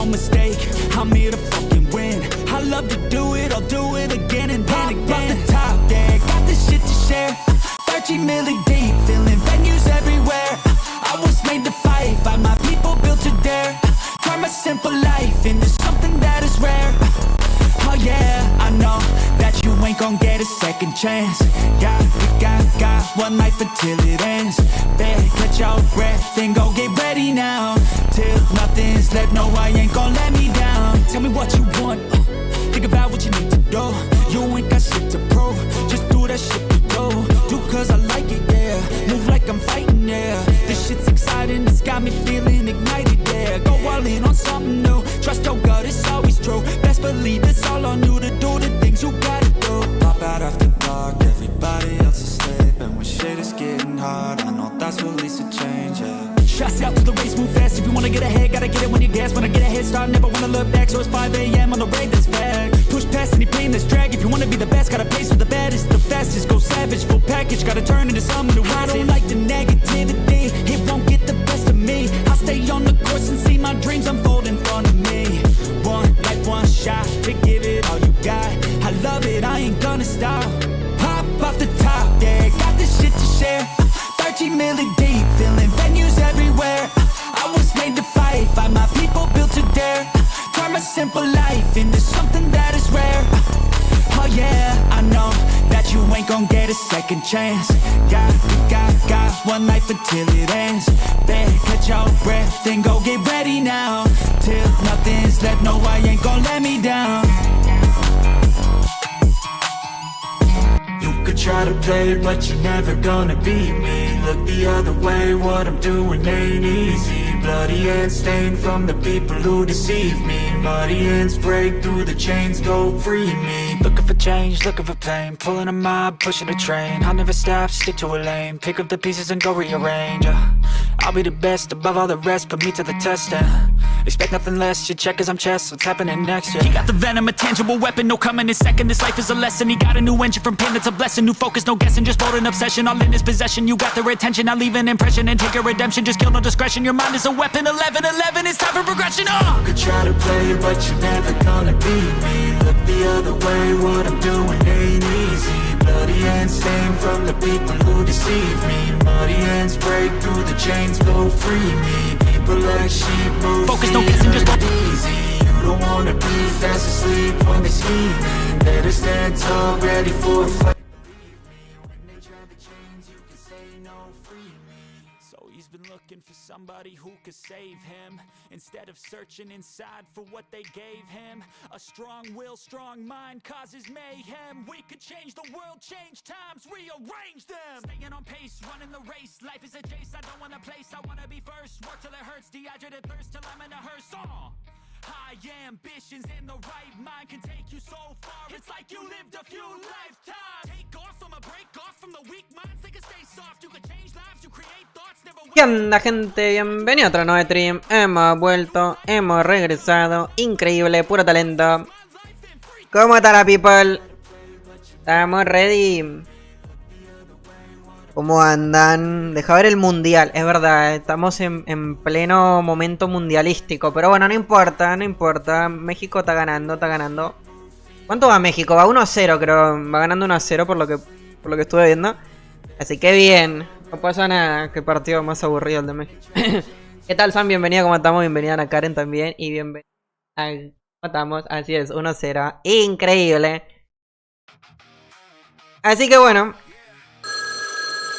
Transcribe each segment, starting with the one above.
Mistake, I'm here to fucking win. I love to do it, I'll do it again and then again. Off the top, yeah, got this shit to share. 13 million deep, filling venues everywhere. I was made to fight, by my people built to dare. Turn my simple life into something that is rare. Oh yeah, I know that you ain't gon' get a second chance. Got one life until it ends. Better catch your breath and go get ready now. Till nothing's left, no, I ain't gon' let me down. Tell me what you want, think about what you need to do. You ain't got shit to prove, just do that shit you do cause I like it, yeah. Move like I'm fighting, yeah. This shit's exciting, it's got me feeling ignited, yeah. Go all in on something new, trust your gut, it's always true. Best believe it's all on you to do the things you gotta do. Pop out after dark, everybody else is asleep. And when shit is getting hard, I know that's what leads to change, yeah. Shots out to the race, move fast. If you wanna get ahead, gotta get it when you gas. When I get a head start, never wanna look back. So it's 5 AM on the raid that's back. Push past any pain that's drag. If you wanna be the best, gotta pace with the baddest, the fastest. Go savage, full package, gotta turn into something new. I don't like the negativity, it won't get the best of me. I'll stay on the course and see my dreams unfold in front of me. One life, one shot, to give it all you got. I love it, I ain't gonna stop. Pop off the top, yeah, got this shit to share. 13 million deep, filling venues everywhere. I was made to fight, by my people built to dare. Turn my simple life into something that is rare. Oh yeah, I know that you ain't gon' get a second chance. Got one life until it ends. Better catch your breath and go get ready now. Till nothing's left, no, I ain't gon' let me down. Try to play, but you're never gonna beat me. Look the other way, what I'm doing ain't easy. Bloody hands stained from the people who deceive me. Muddy hands break through the chains, go free me. Looking for change, looking for pain. Pulling a mob, pushing a train. I'll never stop, stick to a lane. Pick up the pieces and go rearrange. I'll be the best above all the rest, put me to the test and expect nothing less, you check as I'm chess, what's happening next, yeah. He got the venom, a tangible weapon, no coming in second. This life is a lesson, he got a new engine from pain, that's a blessing. New focus, no guessing, just bold and obsession. All in his possession, you got their attention. I'll leave an impression and take your redemption. Just kill no discretion, your mind is a weapon. 11-11, it's time for progression, You could try to play, but you're never gonna beat me. Look the other way, what I'm doing ain't easy. Bloody hands stained from the people who deceive me. Muddy hands break through the chains, go free me. People like sheep move, focus, no guessing, just easy. You don't wanna be fast asleep when they scheming. Better stand tall, ready for a fight. Been looking for somebody who could save him, instead of searching inside for what they gave him. A strong will, strong mind causes mayhem. We could change the world, change times, rearrange them. Staying on pace, running the race. Life is a chase, I don't want a place. I wanna be first, work till it hurts. Dehydrated thirst till I'm in a hearse. High ambitions in the right mind can take you so far. It's like you lived a few lifetimes. Take off from a break off from the weak minds. They can stay soft. You can change lives. You create thoughts. Never. ¿Qué onda, gente? Bienvenido a otro nuevo stream. Hemos vuelto, hemos regresado. Increíble, puro talento. ¿Cómo está la people? Estamos ready. ¿Cómo andan? Deja ver el mundial. Es verdad, estamos en pleno momento mundialístico. Pero bueno, no importa, no importa. México está ganando, está ganando. ¿Cuánto va México? Va 1-0, creo. Va ganando 1-0 por lo que estuve viendo. Así que bien. No pasa nada. Qué partido más aburrido el de México. ¿Qué tal, Sam? Bienvenida, ¿cómo estamos? Bienvenida a Karen también. Y bienvenida a... ¿Cómo estamos? Así es, 1-0. Increíble. Así que bueno.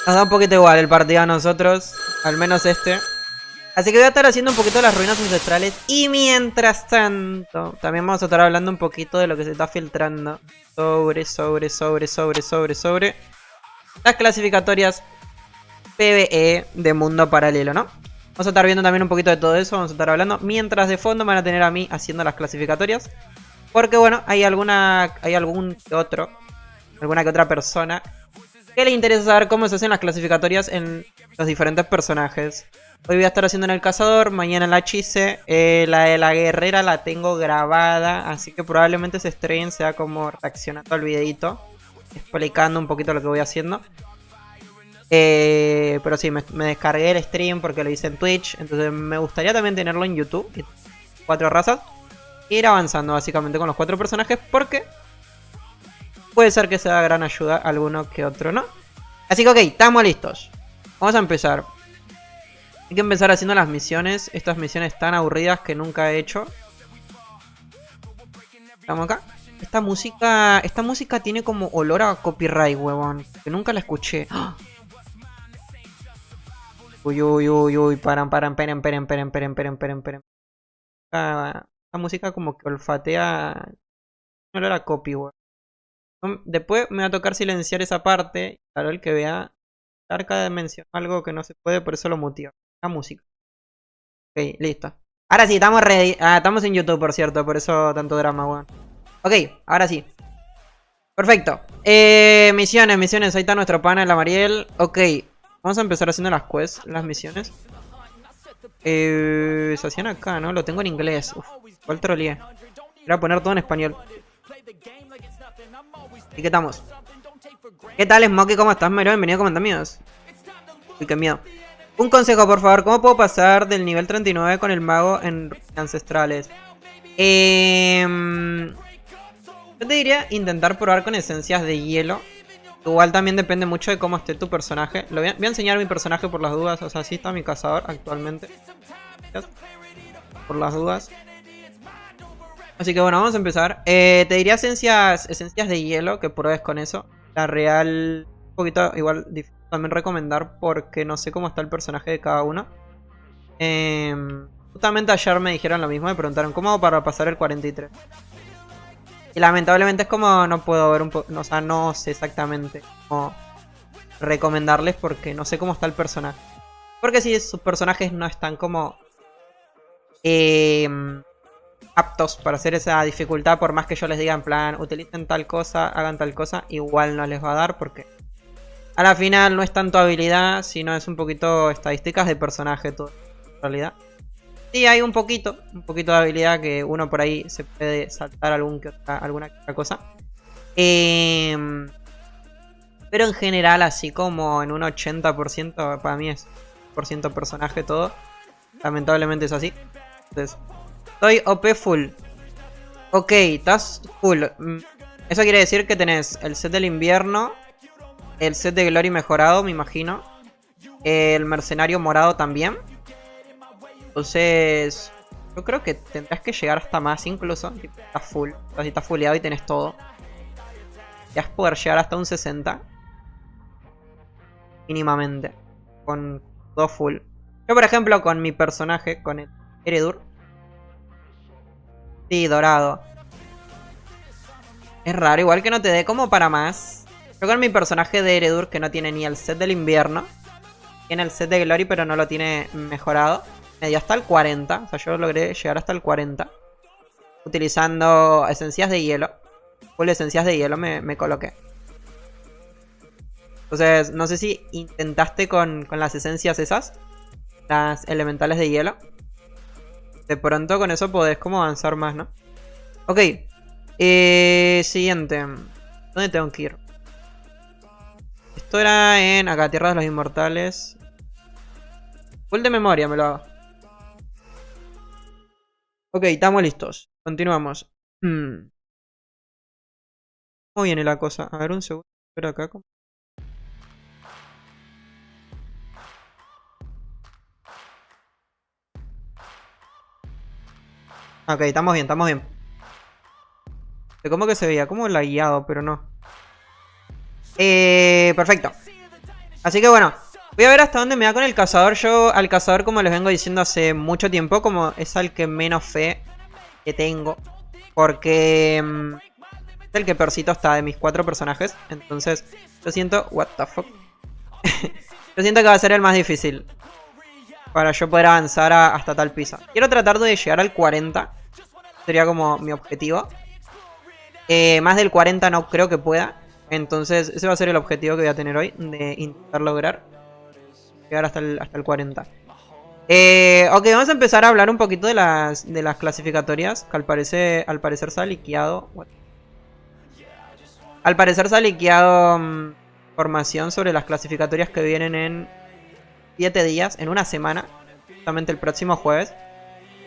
Nos da un poquito igual el partido a nosotros, al menos este. Así que voy a estar haciendo un poquito las ruinas ancestrales. Y mientras tanto, también vamos a estar hablando un poquito de lo que se está filtrando sobre las clasificatorias PvE de mundo paralelo, ¿no? Vamos a estar viendo también un poquito de todo eso, vamos a estar hablando. Mientras de fondo me van a tener a mí haciendo las clasificatorias. Porque bueno, hay alguna que otra persona que le interesa saber cómo se hacen las clasificatorias en los diferentes personajes. Hoy voy a estar haciendo en el cazador, mañana en la Chise. La de la guerrera la tengo grabada, así que probablemente se estrenen, sea como reaccionando al videito, explicando un poquito lo que voy haciendo. Pero sí, me descargué el stream porque lo hice en Twitch, entonces me gustaría también tenerlo en YouTube, 4 razas. E ir avanzando básicamente con los 4 personajes porque puede ser que sea de gran ayuda alguno que otro, ¿no? Así que ok, estamos listos. Vamos a empezar. Hay que empezar haciendo las misiones. Estas misiones tan aburridas que nunca he hecho. Estamos acá. Esta música tiene como olor a copyright, huevón. Que nunca la escuché. ¡Ah! Uy, uy, uy, uy. Esperen. Esta música como que olfatea olor a copy, huevón. Después me va a tocar silenciar esa parte. Para el que vea. Arca mencionó algo que no se puede, por eso lo muteo. La música. Ok, listo. Ahora sí, estamos ready. Ah, estamos en YouTube, por cierto. Por eso tanto drama, weón. Ok, ahora sí. Perfecto. Misiones. Ahí está nuestro pana, el Amariel. Ok. Vamos a empezar haciendo las quests, las misiones. Se hacían acá, ¿no? Lo tengo en inglés. Uf, igual troleé. Voy a poner todo en español. ¿Y qué estamos? ¿Qué tal, Smokey? ¿Cómo estás, Mero? Bienvenido a Comentamientos. Uy, qué miedo. Un consejo, por favor. ¿Cómo puedo pasar del nivel 39 con el mago en ancestrales? Yo te diría intentar probar con esencias de hielo. Igual también depende mucho de cómo esté tu personaje. Voy a enseñar mi personaje por las dudas. O sea, así está mi cazador actualmente. Por las dudas. Así que bueno, vamos a empezar. Te diría esencias de hielo, que pruebes con eso. La real, un poquito igual difícil también recomendar porque no sé cómo está el personaje de cada uno. Justamente ayer me dijeron lo mismo, me preguntaron cómo hago para pasar el 43. Y lamentablemente es como no puedo ver o sea, no sé exactamente cómo recomendarles porque no sé cómo está el personaje. Porque si sus personajes no están como aptos para hacer esa dificultad, por más que yo les diga en plan utilicen tal cosa, hagan tal cosa, igual no les va a dar porque a la final no es tanto habilidad, sino es un poquito estadísticas de personaje todo, en realidad. Sí, hay un poquito de habilidad que uno por ahí se puede saltar alguna que otra cosa. Pero en general, así como en un 80%, para mí es % personaje todo. Lamentablemente es así. Entonces, estoy OP full. Ok, estás full. Eso quiere decir que tenés el set del invierno, el set de Glory mejorado, me imagino. El mercenario morado también. Entonces, yo creo que tendrás que llegar hasta más incluso. Estás full. O sea, si estás fulleado y tenés todo. Ya vas a poder llegar hasta un 60. Mínimamente. Con todo full. Yo, por ejemplo, con mi personaje, con el Eredur. Sí, dorado. Es raro, igual que no te dé como para más. Yo con mi personaje de Eredur, que no tiene ni el set del invierno. Tiene el set de Glory, pero no lo tiene mejorado. Me dio hasta el 40. O sea, yo logré llegar hasta el 40. Utilizando esencias de hielo. Full esencias de hielo me coloqué. Entonces, no sé si intentaste con las esencias esas. Las elementales de hielo. De pronto con eso podés como avanzar más, ¿no? Ok. Siguiente. ¿Dónde tengo que ir? Esto era en acá, Tierra de los Inmortales. Full de memoria me lo hago. Ok, estamos listos. Continuamos. ¿Cómo viene la cosa? A ver, un segundo. Espera acá. Ok, estamos bien, estamos bien. ¿Cómo que se veía? Como lagueado, pero no. Perfecto. Así que bueno, voy a ver hasta dónde me da con el cazador. Yo al cazador, como les vengo diciendo hace mucho tiempo, como es al que menos fe que tengo. Porque es el que peorcito está de mis 4 personajes. Entonces yo siento... What the fuck. Yo siento que va a ser el más difícil para yo poder avanzar hasta tal piso. Quiero tratar de llegar al 40. Sería como mi objetivo. Más del 40 no creo que pueda. Entonces ese va a ser el objetivo que voy a tener hoy. De intentar lograr llegar hasta el 40. Ok, vamos a empezar a hablar un poquito de las clasificatorias. Que al parecer se ha liqueado. Al parecer se ha liqueado información sobre las clasificatorias que vienen en 7 días, en una semana. Justamente el próximo jueves.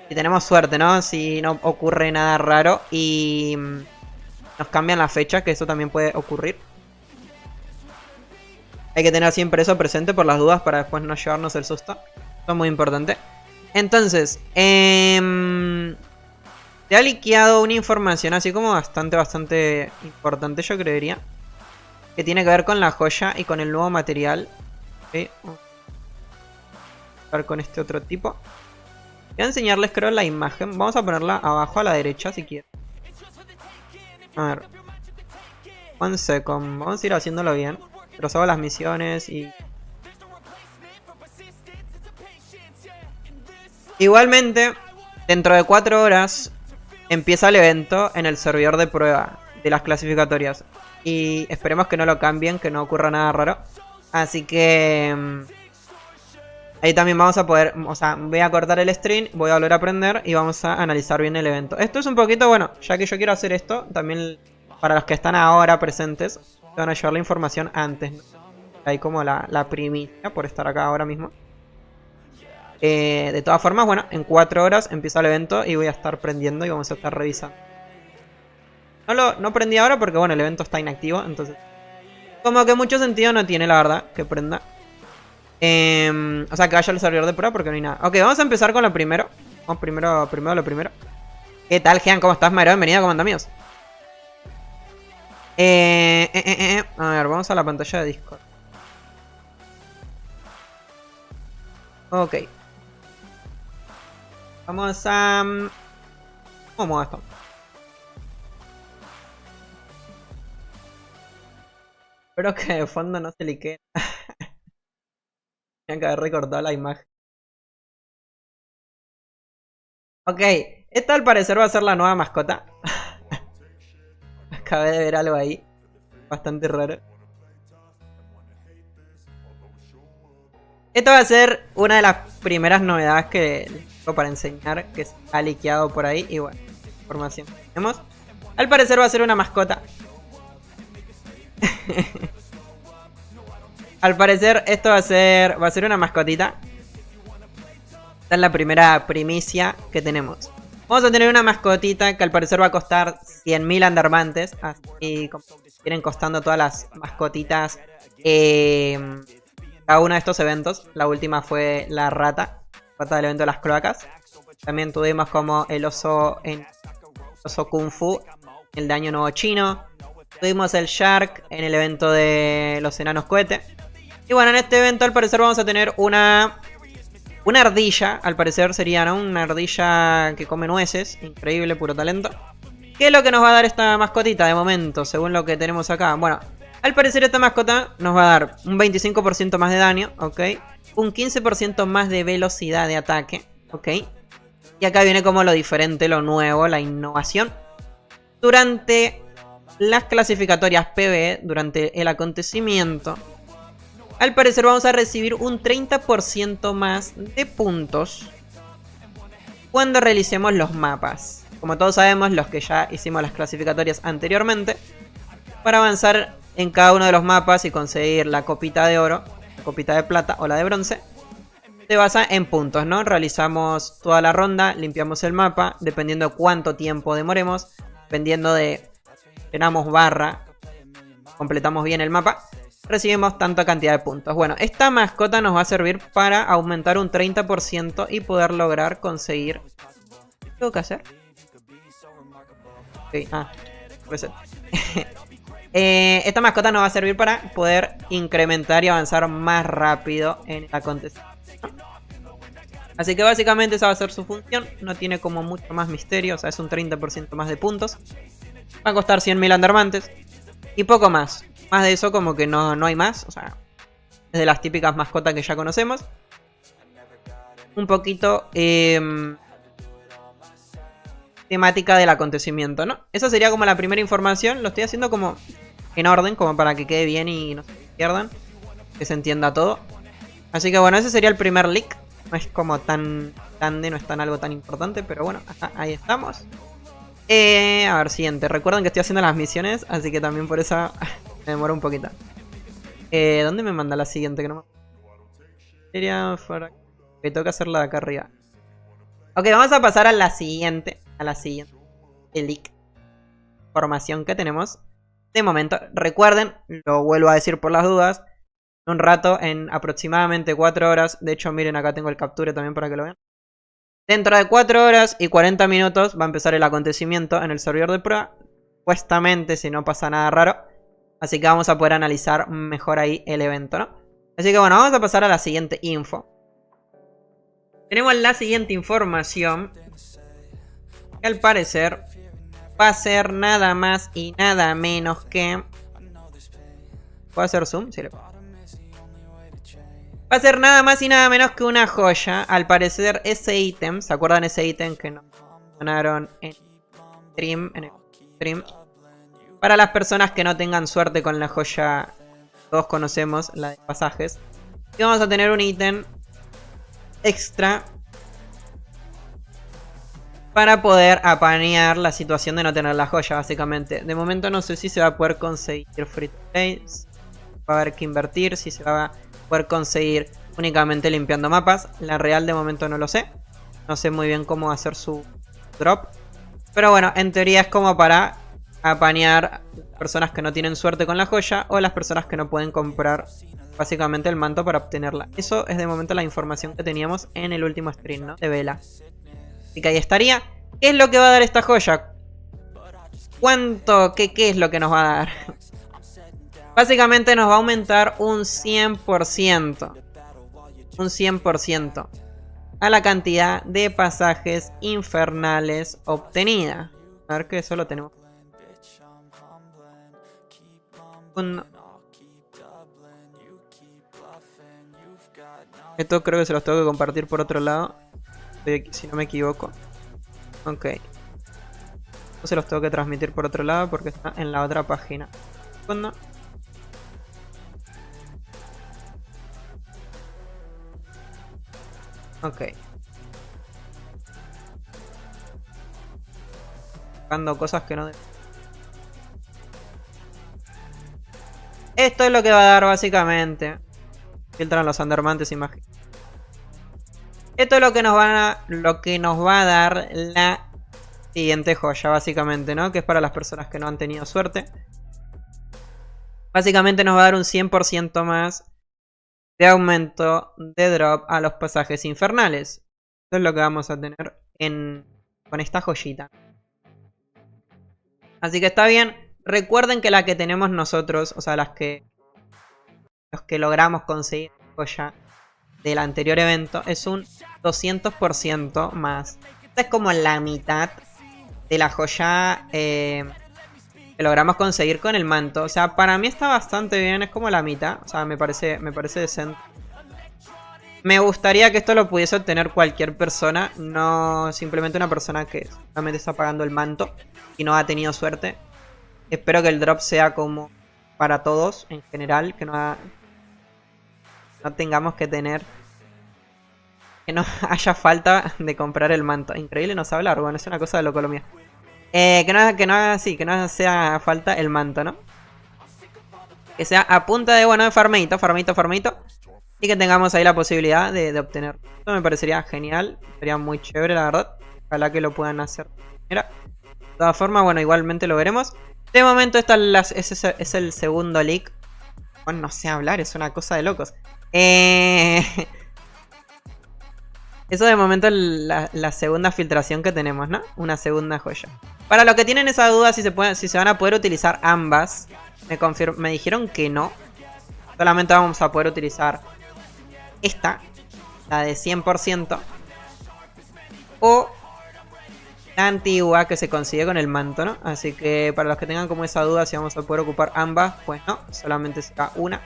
Si tenemos suerte, ¿no? Si no ocurre nada raro y nos cambian la fecha, que eso también puede ocurrir. Hay que tener siempre eso presente por las dudas para después no llevarnos el susto. Eso es muy importante. Entonces, te ha liqueado una información así como bastante importante, yo creería. Que tiene que ver con la joya y con el nuevo material. Ok, vamos a ver con este otro tipo. Voy a enseñarles, creo, la imagen. Vamos a ponerla abajo a la derecha si quieren. A ver. One second. Vamos a ir haciéndolo bien. Pero hago las misiones y... Igualmente, dentro de 4 horas empieza el evento en el servidor de prueba de las clasificatorias. Y esperemos que no lo cambien, que no ocurra nada raro. Así que... ahí también vamos a poder... O sea, voy a cortar el stream, voy a volver a aprender y vamos a analizar bien el evento. Esto es un poquito, bueno, ya que yo quiero hacer esto, también para los que están ahora presentes, te van a llevar la información antes, ¿no? Hay como la primicia por estar acá ahora mismo. De todas formas, bueno, en 4 horas empieza el evento y voy a estar prendiendo y vamos a estar revisando. No prendí ahora porque, bueno, el evento está inactivo, entonces... Como que mucho sentido no tiene, la verdad, que prenda. O sea, que vaya al servidor de prueba porque no hay nada. Ok, vamos a empezar con lo primero. Vamos primero lo primero. ¿Qué tal, Jean? ¿Cómo estás, Mario? Bienvenido, ¿cómo andan, amigos? A ver, vamos a la pantalla de Discord. Ok. Vamos a... ¿Cómo muevo esto? Espero que de fondo no se liquee. Tengo que haber recortado la imagen. Ok, esta al parecer va a ser la nueva mascota. Acabé de ver algo ahí. Bastante raro. Esta va a ser una de las primeras novedades que les tengo para enseñar. Que se ha liqueado por ahí. Y bueno, información que tenemos. Al parecer va a ser una mascota. Al parecer esto va a ser una mascotita. Esta es la primera primicia que tenemos. Vamos a tener una mascotita que al parecer va a costar 100.000 andarmantes. Así como vienen costando todas las mascotitas. Cada uno de estos eventos. La última fue la rata del evento de las cloacas. También tuvimos como el oso Kung Fu, el de Año Nuevo Chino. Tuvimos el Shark en el evento de los enanos cohete. Y bueno, en este evento al parecer vamos a tener una ardilla. Al parecer sería, ¿no? Una ardilla que come nueces. Increíble, puro talento. ¿Qué es lo que nos va a dar esta mascotita de momento, según lo que tenemos acá? Bueno, al parecer esta mascota nos va a dar un 25% más de daño, ¿ok? Un 15% más de velocidad de ataque, ¿ok? Y acá viene como lo diferente, lo nuevo, la innovación. Durante las clasificatorias PvE, durante el acontecimiento, al parecer vamos a recibir un 30% más de puntos cuando realicemos los mapas. Como todos sabemos, los que ya hicimos las clasificatorias anteriormente, para avanzar en cada uno de los mapas y conseguir la copita de oro, la copita de plata o la de bronce, se basa en puntos, ¿no? Realizamos toda la ronda, limpiamos el mapa, dependiendo de cuánto tiempo demoremos, dependiendo de llenamos barra, completamos bien el mapa, recibimos tanta cantidad de puntos. Bueno, esta mascota nos va a servir para aumentar un 30% y poder lograr conseguir... ¿Qué tengo que hacer? Ok, reset. Esta mascota nos va a servir para poder incrementar y avanzar más rápido en el acontecimiento. Así que básicamente esa va a ser su función. No tiene como mucho más misterio. O sea, es un 30% más de puntos. Va a costar 100.000 andarmantes. Y poco más. Más de eso como que no hay más. O sea, es de las típicas mascotas que ya conocemos. Un poquito... temática del acontecimiento, ¿no? Esa sería como la primera información. Lo estoy haciendo como en orden, como para que quede bien y no se pierdan, que se entienda todo. Así que bueno, ese sería el primer leak. No es como tan grande, no es tan algo tan importante, pero bueno, ajá, ahí estamos. A ver, siguiente. Recuerden que estoy haciendo las misiones, así que también por eso me demoro un poquito. ¿Dónde me manda la siguiente? Que no me... Sería fuera... Que tengo que hacerla de acá arriba. Ok, vamos a pasar a la siguiente. El leak. Información que tenemos. De momento, recuerden, lo vuelvo a decir por las dudas. En un rato, en aproximadamente 4 horas. De hecho, miren, acá tengo el capture también para que lo vean. Dentro de 4 horas y 40 minutos va a empezar el acontecimiento en el servidor de prueba. Supuestamente, si no pasa nada raro. Así que vamos a poder analizar mejor ahí el evento, ¿no? Así que bueno, vamos a pasar a la siguiente info. Tenemos la siguiente información. Que al parecer va a ser nada más y nada menos que... ¿Puedo hacer zoom? Sí, le puedo. Va a ser nada más y nada menos que una joya. Al parecer ese ítem, ¿se acuerdan ese ítem que nos donaron en el stream? Para las personas que no tengan suerte con la joya, todos conocemos, la de pasajes. Y vamos a tener un ítem extra para poder apañar la situación de no tener la joya, básicamente. De momento no sé si se va a poder conseguir free to play. Va a haber que invertir, si se va a poder conseguir únicamente limpiando mapas. La real de momento no lo sé. No sé muy bien cómo hacer su drop. Pero bueno, en teoría es como para apañar personas que no tienen suerte con la joya o las personas que no pueden comprar básicamente el manto para obtenerla. Eso es de momento la información que teníamos en el último stream, ¿no? De Vela. Así que ahí estaría. ¿Qué es lo que va a dar esta joya? ¿Cuánto? ¿Qué es lo que nos va a dar? Básicamente nos va a aumentar un 100%. Un 100%. A la cantidad de pasajes infernales obtenida. A ver que eso lo tenemos. Esto creo que se los tengo que compartir por otro lado. Si no me equivoco. Ok. Esto se los tengo que transmitir por otro lado porque está en la otra página. ¿Cuándo? Ok. Buscando cosas que no... Esto es lo que va a dar básicamente. Filtran los undermantes, imagino. Esto es lo que nos va a dar la siguiente joya, básicamente, ¿no? Que es para las personas que no han tenido suerte. Básicamente nos va a dar un 100% más de aumento de drop a los pasajes infernales. Esto es lo que vamos a tener con esta joyita. Así que está bien. Recuerden que la que tenemos nosotros, o sea, los que logramos conseguir joya del anterior evento, es un 200% más. Esta es como la mitad de la joya que logramos conseguir con el manto. O sea, para mí está bastante bien, es como la mitad. O sea, me parece decente. Me gustaría que esto lo pudiese obtener cualquier persona, no simplemente una persona que solamente está pagando el manto y no ha tenido suerte. Espero que el drop sea como para todos en general, que no tengamos que tener... Que no haya falta de comprar el manto. Increíble no sabe hablar, bueno, es una cosa de loco lo mío. Que no sea falta el manto, ¿no? Que sea a punta de, bueno, de farmito. Y que tengamos ahí la posibilidad de obtener. Esto me parecería genial. Sería muy chévere, la verdad. Ojalá que lo puedan hacer. Mira. De todas formas, bueno, igualmente lo veremos. De momento es el segundo leak. Bueno, no sé hablar, es una cosa de locos. Eso de momento es la segunda filtración que tenemos, ¿no? Una segunda joya. Para los que tienen esa duda si se van a poder utilizar ambas, me dijeron que no. Solamente vamos a poder utilizar esta, la de 100%. O la antigua que se consigue con el manto, ¿no? Así que para los que tengan como esa duda si vamos a poder ocupar ambas, pues no, solamente será una.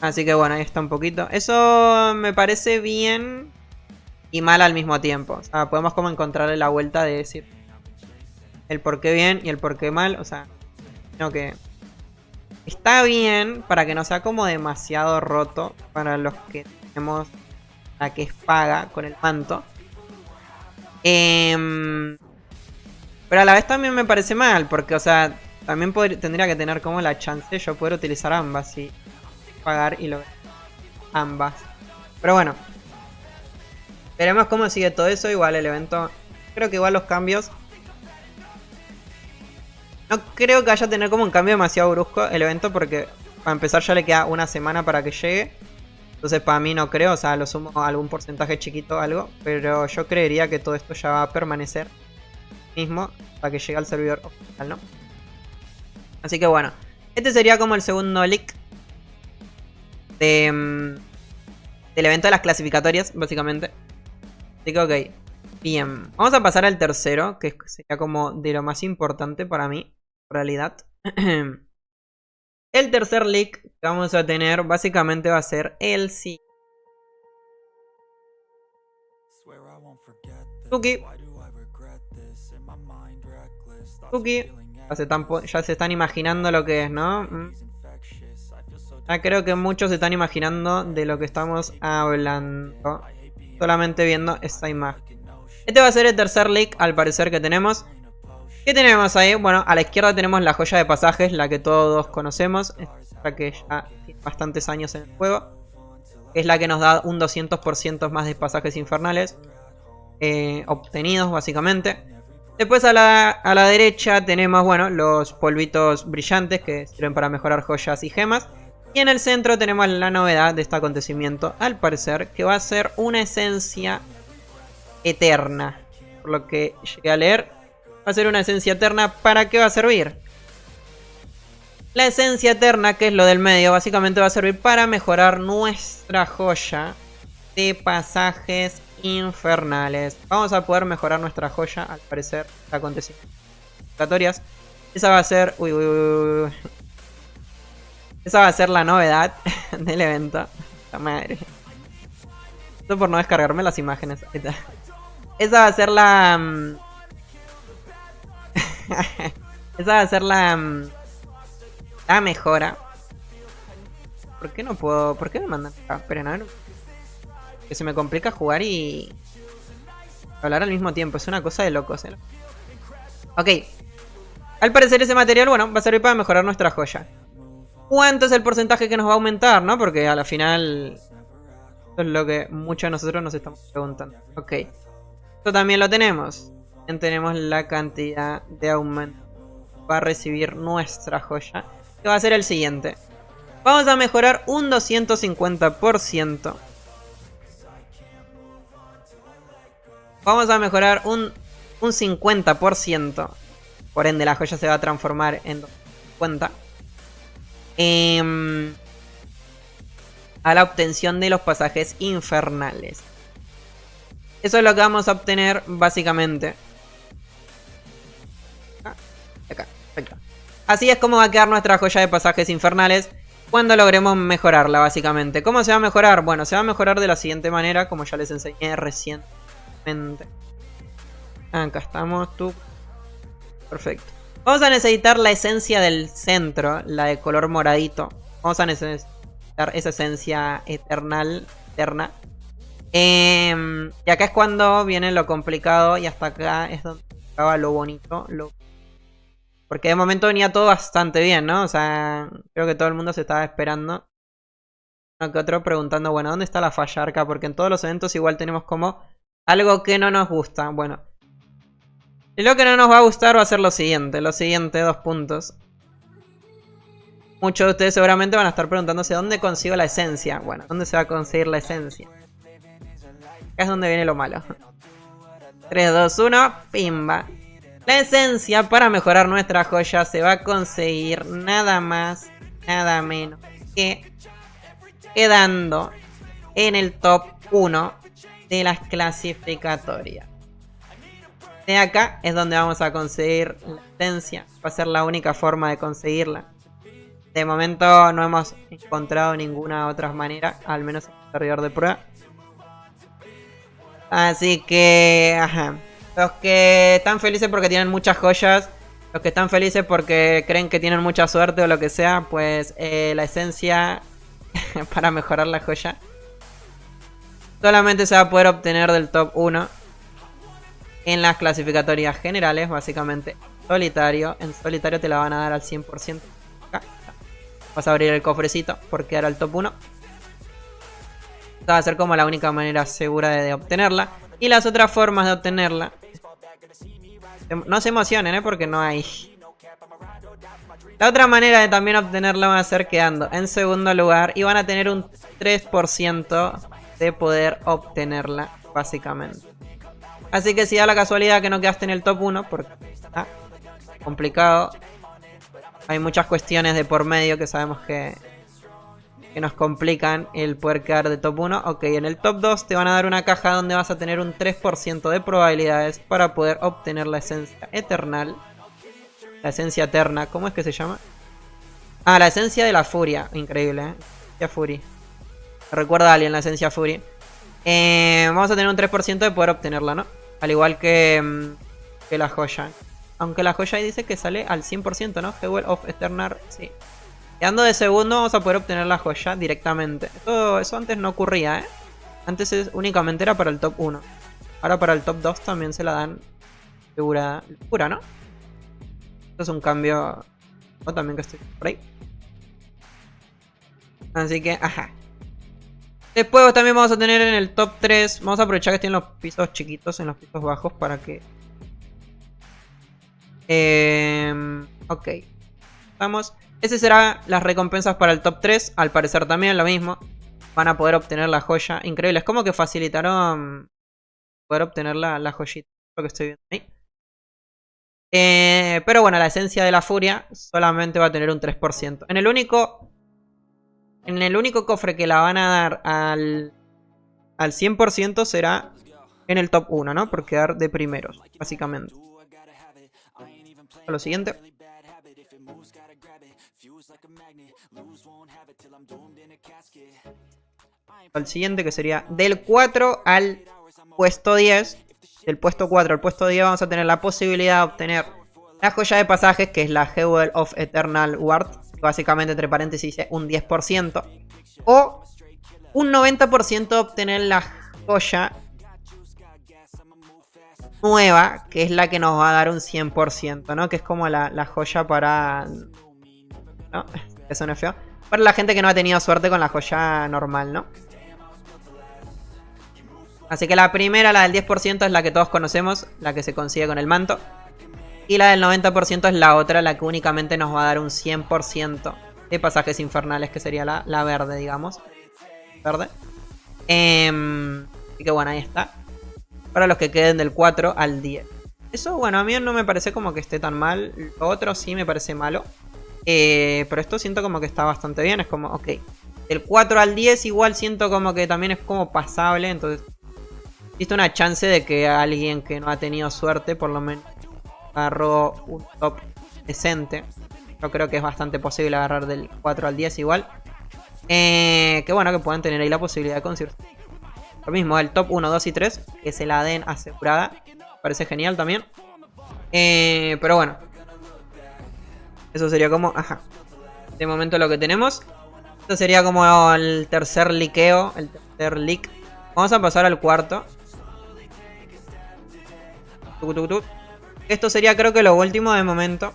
Así que bueno, ahí está un poquito. Eso me parece bien y mal al mismo tiempo. O sea, podemos como encontrarle la vuelta de decir el por qué bien y el por qué mal. O sea, no, que está bien para que no sea como demasiado roto para los que tenemos la que es paga con el manto. Pero a la vez también me parece mal, porque, o sea, también tendría que tener como la chance de yo poder utilizar ambas y pagar y lograr ambas. Pero bueno, Veremos cómo sigue todo eso. Igual el evento, creo que igual los cambios, no creo que vaya a tener como un cambio demasiado brusco el evento, porque para empezar ya le queda una semana para que llegue. Entonces para mí no creo, o sea, lo sumo a algún porcentaje chiquito o algo, pero yo creería que todo esto ya va a permanecer mismo para que llegue al servidor oficial, ¿no? Así que bueno, este sería como el segundo leak del evento de las clasificatorias, básicamente. Así que ok, bien, vamos a pasar al tercero, que sería como de lo más importante para mí, en realidad. El tercer leak que vamos a tener básicamente va a ser el sí. Tuki. Tuki. Ya se están imaginando lo que es, ¿no? Ya creo que muchos se están imaginando de lo que estamos hablando. Solamente viendo esta imagen. Este va a ser el tercer leak, al parecer, que tenemos. ¿Qué tenemos ahí? Bueno, a la izquierda tenemos la joya de pasajes, la que todos conocemos. La que ya tiene bastantes años en el juego. Es la que nos da un 200% más de pasajes infernales obtenidos, básicamente. Después a la derecha tenemos, bueno, los polvitos brillantes que sirven para mejorar joyas y gemas. Y en el centro tenemos la novedad de este acontecimiento, al parecer, que va a ser una esencia eterna. Por lo que llegué a leer, va a ser una esencia eterna. ¿Para qué va a servir? La esencia eterna, que es lo del medio, básicamente va a servir para mejorar nuestra joya de pasajes infernales. Vamos a poder mejorar nuestra joya, al parecer, de acontecimientos. Esa va a ser... Uy. Esa va a ser la novedad del evento. La madre. Esto por no descargarme las imágenes. Esa va a ser la... Esa va a ser la mejora. ¿Por qué no puedo? ¿Por qué me mandan acá? Esperen, a ver. Que se me complica jugar y hablar al mismo tiempo. Es una cosa de locos, ¿eh? Ok. Al parecer ese material, bueno, va a servir para mejorar nuestra joya. ¿Cuánto es el porcentaje que nos va a aumentar, no? Porque a la final... Esto es lo que muchos de nosotros nos estamos preguntando. Ok. Esto también lo tenemos. También tenemos la cantidad de aumento para recibir nuestra joya, que va a ser el siguiente. Vamos a mejorar un 250%. Vamos a mejorar un 50%. Por ende la joya se va a transformar en 250. A la obtención de los pasajes infernales. Eso es lo que vamos a obtener básicamente. Acá, perfecto. Así es como va a quedar nuestra joya de pasajes infernales cuando logremos mejorarla, básicamente. ¿Cómo se va a mejorar? Bueno, se va a mejorar de la siguiente manera, como ya les enseñé recientemente. Acá estamos, tú. Perfecto. Vamos a necesitar la esencia del centro, la de color moradito. Vamos a necesitar esa esencia eterna. Y acá es cuando viene lo complicado y hasta acá es donde acaba lo bonito. Porque de momento venía todo bastante bien, ¿no? O sea, creo que todo el mundo se estaba esperando. Uno que otro preguntando, bueno, ¿dónde está la fallarca? Porque en todos los eventos igual tenemos como algo que no nos gusta. Bueno, y lo que no nos va a gustar va a ser lo siguiente. Lo siguiente, 2 puntos. Muchos de ustedes seguramente van a estar preguntándose ¿dónde consigo la esencia? Bueno, ¿dónde se va a conseguir la esencia? Acá es donde viene lo malo. 3, 2, 1, pimba. La esencia para mejorar nuestra joya se va a conseguir nada más, nada menos que quedando en el top 1 de las clasificatorias. De acá es donde vamos a conseguir la esencia. Va a ser la única forma de conseguirla. De momento no hemos encontrado ninguna otra manera, al menos en el servidor de prueba. Así que, ajá. Los que están felices porque tienen muchas joyas, los que están felices porque creen que tienen mucha suerte o lo que sea, pues la esencia para mejorar la joya solamente se va a poder obtener del top 1 en las clasificatorias generales, básicamente. Solitario, en solitario te la van a dar al 100%. Acá. Vas a abrir el cofrecito porque era el top 1. Esta va a ser como la única manera segura de obtenerla. Y las otras formas de obtenerla, no se emocionen, porque no hay. La otra manera de también obtenerla va a ser quedando en segundo lugar. Y van a tener un 3% de poder obtenerla, básicamente. Así que si da la casualidad que no quedaste en el top 1, porque está complicado. Hay muchas cuestiones de por medio que sabemos que nos complican el poder quedar de top 1. Ok, en el top 2 te van a dar una caja donde vas a tener un 3% de probabilidades para poder obtener la esencia eternal. La esencia eterna, ¿cómo es que se llama? Ah, la esencia de la furia. Increíble, Esencia Fury. Me recuerda a alguien la esencia Fury. Vamos a tener un 3% de poder obtenerla, ¿no? Al igual que la joya. Aunque la joya ahí dice que sale al 100%, ¿no? Jewel of Eternal, sí. Quedando de segundo vamos a poder obtener la joya directamente. Eso antes no ocurría, Antes únicamente era para el top 1. Ahora para el top 2 también se la dan pura, ¿no? Esto es un cambio también que estoy por ahí. Así que, ajá. Después también vamos a tener en el top 3. Vamos a aprovechar que estoy en los pisos chiquitos, en los pisos bajos, para que... ok. Vamos. Ese será las recompensas para el top 3. Al parecer también lo mismo. Van a poder obtener la joya. Increíble. Es como que facilitaron poder obtener la joyita. Lo que estoy viendo ahí. Pero bueno, la esencia de la furia solamente va a tener un 3%. En el único cofre que la van a dar al 100% será en el top 1, ¿no? Por quedar de primeros, básicamente. A lo siguiente. Al siguiente, que sería del 4 al puesto 10. Del puesto 4 al puesto 10 vamos a tener la posibilidad de obtener la joya de pasajes, que es la Jewel of Eternal Ward. Básicamente, entre paréntesis, dice un 10%. O un 90% de obtener la joya nueva, que es la que nos va a dar un 100%, ¿no? Que es como la joya para... ¿no? Eso no es feo. Para la gente que no ha tenido suerte con la joya normal, ¿no? Así que la primera, la del 10%, es la que todos conocemos, la que se consigue con el manto. Y la del 90% es la otra, la que únicamente nos va a dar un 100% de pasajes infernales, que sería la verde, digamos. Verde. Así que bueno, ahí está. Para los que queden del 4 al 10. Eso, bueno, a mí no me parece como que esté tan mal. Lo otro sí me parece malo. Pero esto siento como que está bastante bien. Es como, ok. Del 4 al 10 igual siento como que también es como pasable. Entonces, existe una chance de que alguien que no ha tenido suerte, por lo menos, agarró un top decente. Yo creo que es bastante posible agarrar del 4 al 10 igual. Que bueno, que puedan tener ahí la posibilidad de conseguir. Lo mismo, el top 1, 2 y 3, que se la den asegurada. Parece genial también. Pero bueno. Eso sería como... ajá. De momento lo que tenemos. Esto sería como el tercer liqueo. El tercer leak. Vamos a pasar al cuarto. Esto sería, creo que lo último de momento.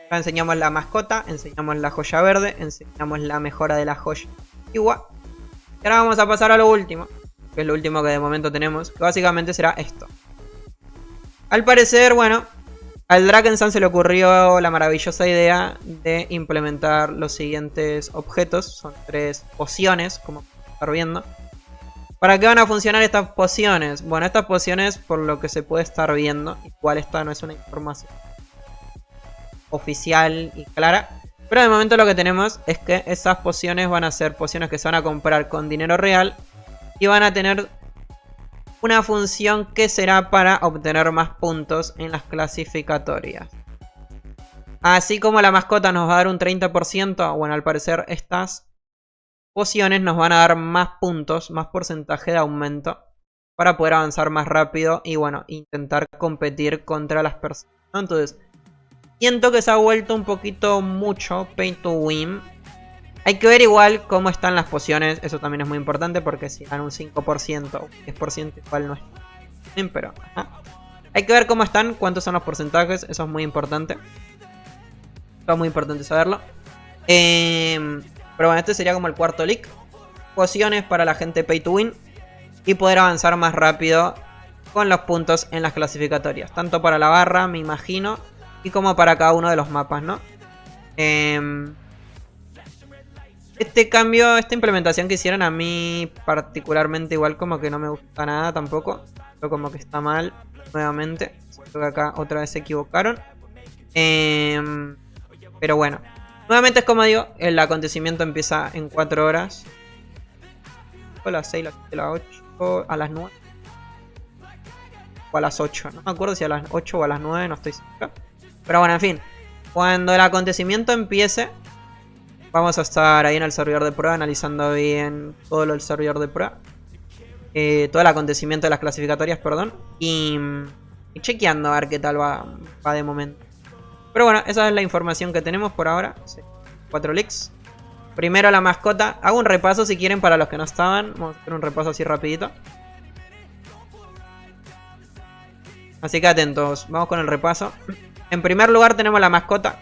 Acá enseñamos la mascota. Enseñamos la joya verde. Enseñamos la mejora de la joya igual. Y ahora vamos a pasar a lo último, que es lo último que de momento tenemos, que básicamente será esto. Al parecer, bueno, al Drakensand se le ocurrió la maravillosa idea de implementar los siguientes objetos. Son 3 pociones, como pueden estar viendo. ¿Para qué van a funcionar estas pociones? Bueno, estas pociones, por lo que se puede estar viendo, igual esta no es una información oficial y clara, pero de momento lo que tenemos es que esas pociones van a ser pociones que se van a comprar con dinero real y van a tener una función que será para obtener más puntos en las clasificatorias. Así como la mascota nos va a dar un 30%, bueno, al parecer estas pociones nos van a dar más puntos, más porcentaje de aumento para poder avanzar más rápido y bueno, intentar competir contra las personas, ¿no? Entonces, siento que se ha vuelto un poquito mucho pay to win. Hay que ver igual cómo están las pociones. Eso también es muy importante porque si dan un 5% o 10% igual no es bien, pero ajá. Hay que ver cómo están, cuántos son los porcentajes. Eso es muy importante. Eso es muy importante saberlo. Pero bueno, este sería como el cuarto leak. pociones para la gente pay to win y poder avanzar más rápido con los puntos en las clasificatorias. Tanto para la barra, me imagino, y como para cada uno de los mapas, ¿no? Este cambio, esta implementación que hicieron a mí particularmente igual como que no me gusta nada tampoco. Pero como que está mal, nuevamente. Siento que acá otra vez se equivocaron. Pero bueno. Nuevamente es como digo, el acontecimiento empieza en 4 horas. A las 6, a las 8, a las 9. O a las 8. No me acuerdo si a las 8 o a las 9, no estoy seguro. Pero bueno, en fin. Cuando el acontecimiento empiece, vamos a estar ahí en el servidor de prueba analizando bien todo lo del servidor de prueba. Todo el acontecimiento de las clasificatorias, perdón. Y chequeando a ver qué tal va de momento. Pero bueno, esa es la información que tenemos por ahora. Sí, 4 leaks. Primero la mascota. Hago un repaso si quieren para los que no estaban. Vamos a hacer un repaso así rapidito. Así que atentos. Vamos con el repaso. En primer lugar tenemos la mascota.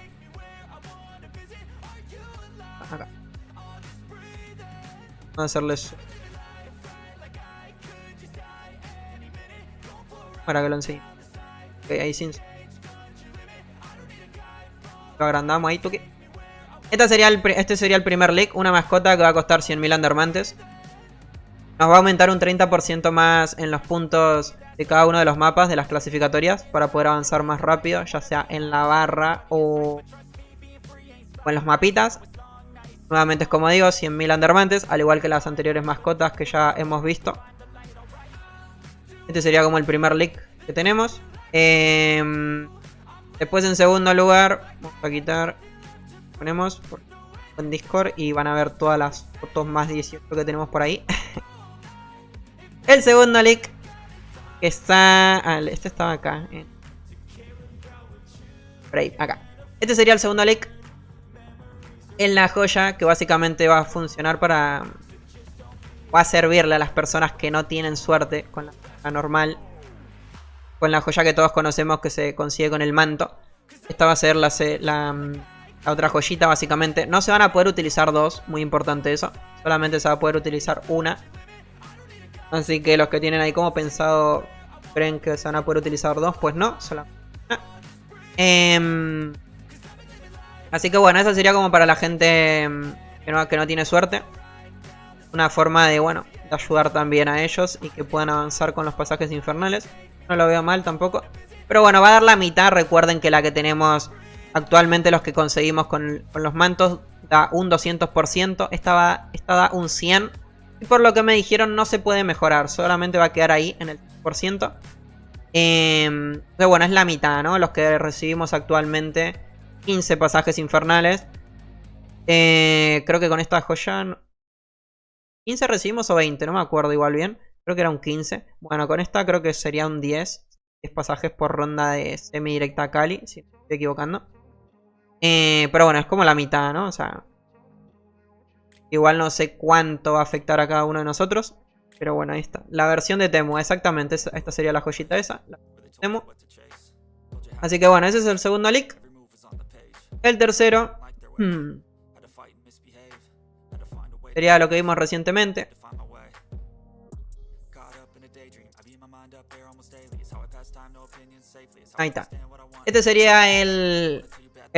Acá. Vamos a hacerles... para que lo enseñe. Ok, ahí sin... lo agrandamos ahí, toque. Este sería el primer leak. Una mascota que va a costar 100.000 Undermantes. Nos va a aumentar un 30% más en los puntos de cada uno de los mapas de las clasificatorias para poder avanzar más rápido, ya sea en la barra o en los mapitas. Nuevamente es como digo, 100.000 Undermantes, al igual que las anteriores mascotas que ya hemos visto. Este sería como el primer leak que tenemos. Después en segundo lugar, vamos a quitar, ponemos en Discord y van a ver todas las fotos más 18 que tenemos por ahí. El segundo leak que está... este estaba acá. Por ahí, acá. Este sería el segundo leak en la joya que básicamente va a funcionar para... va a servirle a las personas que no tienen suerte con la normal. Con la joya que todos conocemos que se consigue con el manto. Esta va a ser la otra joyita básicamente. No se van a poder utilizar dos, muy importante eso. Solamente se va a poder utilizar una. Así que los que tienen ahí como pensado, creen que se van a poder utilizar dos, pues no, solamente una. Así que bueno, eso sería como para la gente que no tiene suerte. Una forma de, bueno, de ayudar también a ellos y que puedan avanzar con los pasajes infernales. No lo veo mal tampoco. Pero bueno, va a dar la mitad. Recuerden que la que tenemos actualmente, los que conseguimos con los mantos, da un 200%. Esta da un 100%. Y por lo que me dijeron, no se puede mejorar. Solamente va a quedar ahí en el 100%. Pero bueno, es la mitad, ¿no? Los que recibimos actualmente 15 pasajes infernales. Creo que con esta joya... 15 recibimos o 20, no me acuerdo igual bien. Creo que era un 15. Bueno, con esta creo que sería un 10. 10 pasajes por ronda de semi-directa a Cali, si no me estoy equivocando. Pero bueno, es como la mitad, ¿no? O sea... igual no sé cuánto va a afectar a cada uno de nosotros. Pero bueno, ahí está. La versión de Temu, exactamente. Esta sería la joyita esa. La Temu. Así que bueno, ese es el segundo leak. El tercero... sería lo que vimos recientemente. Ahí está. Este sería el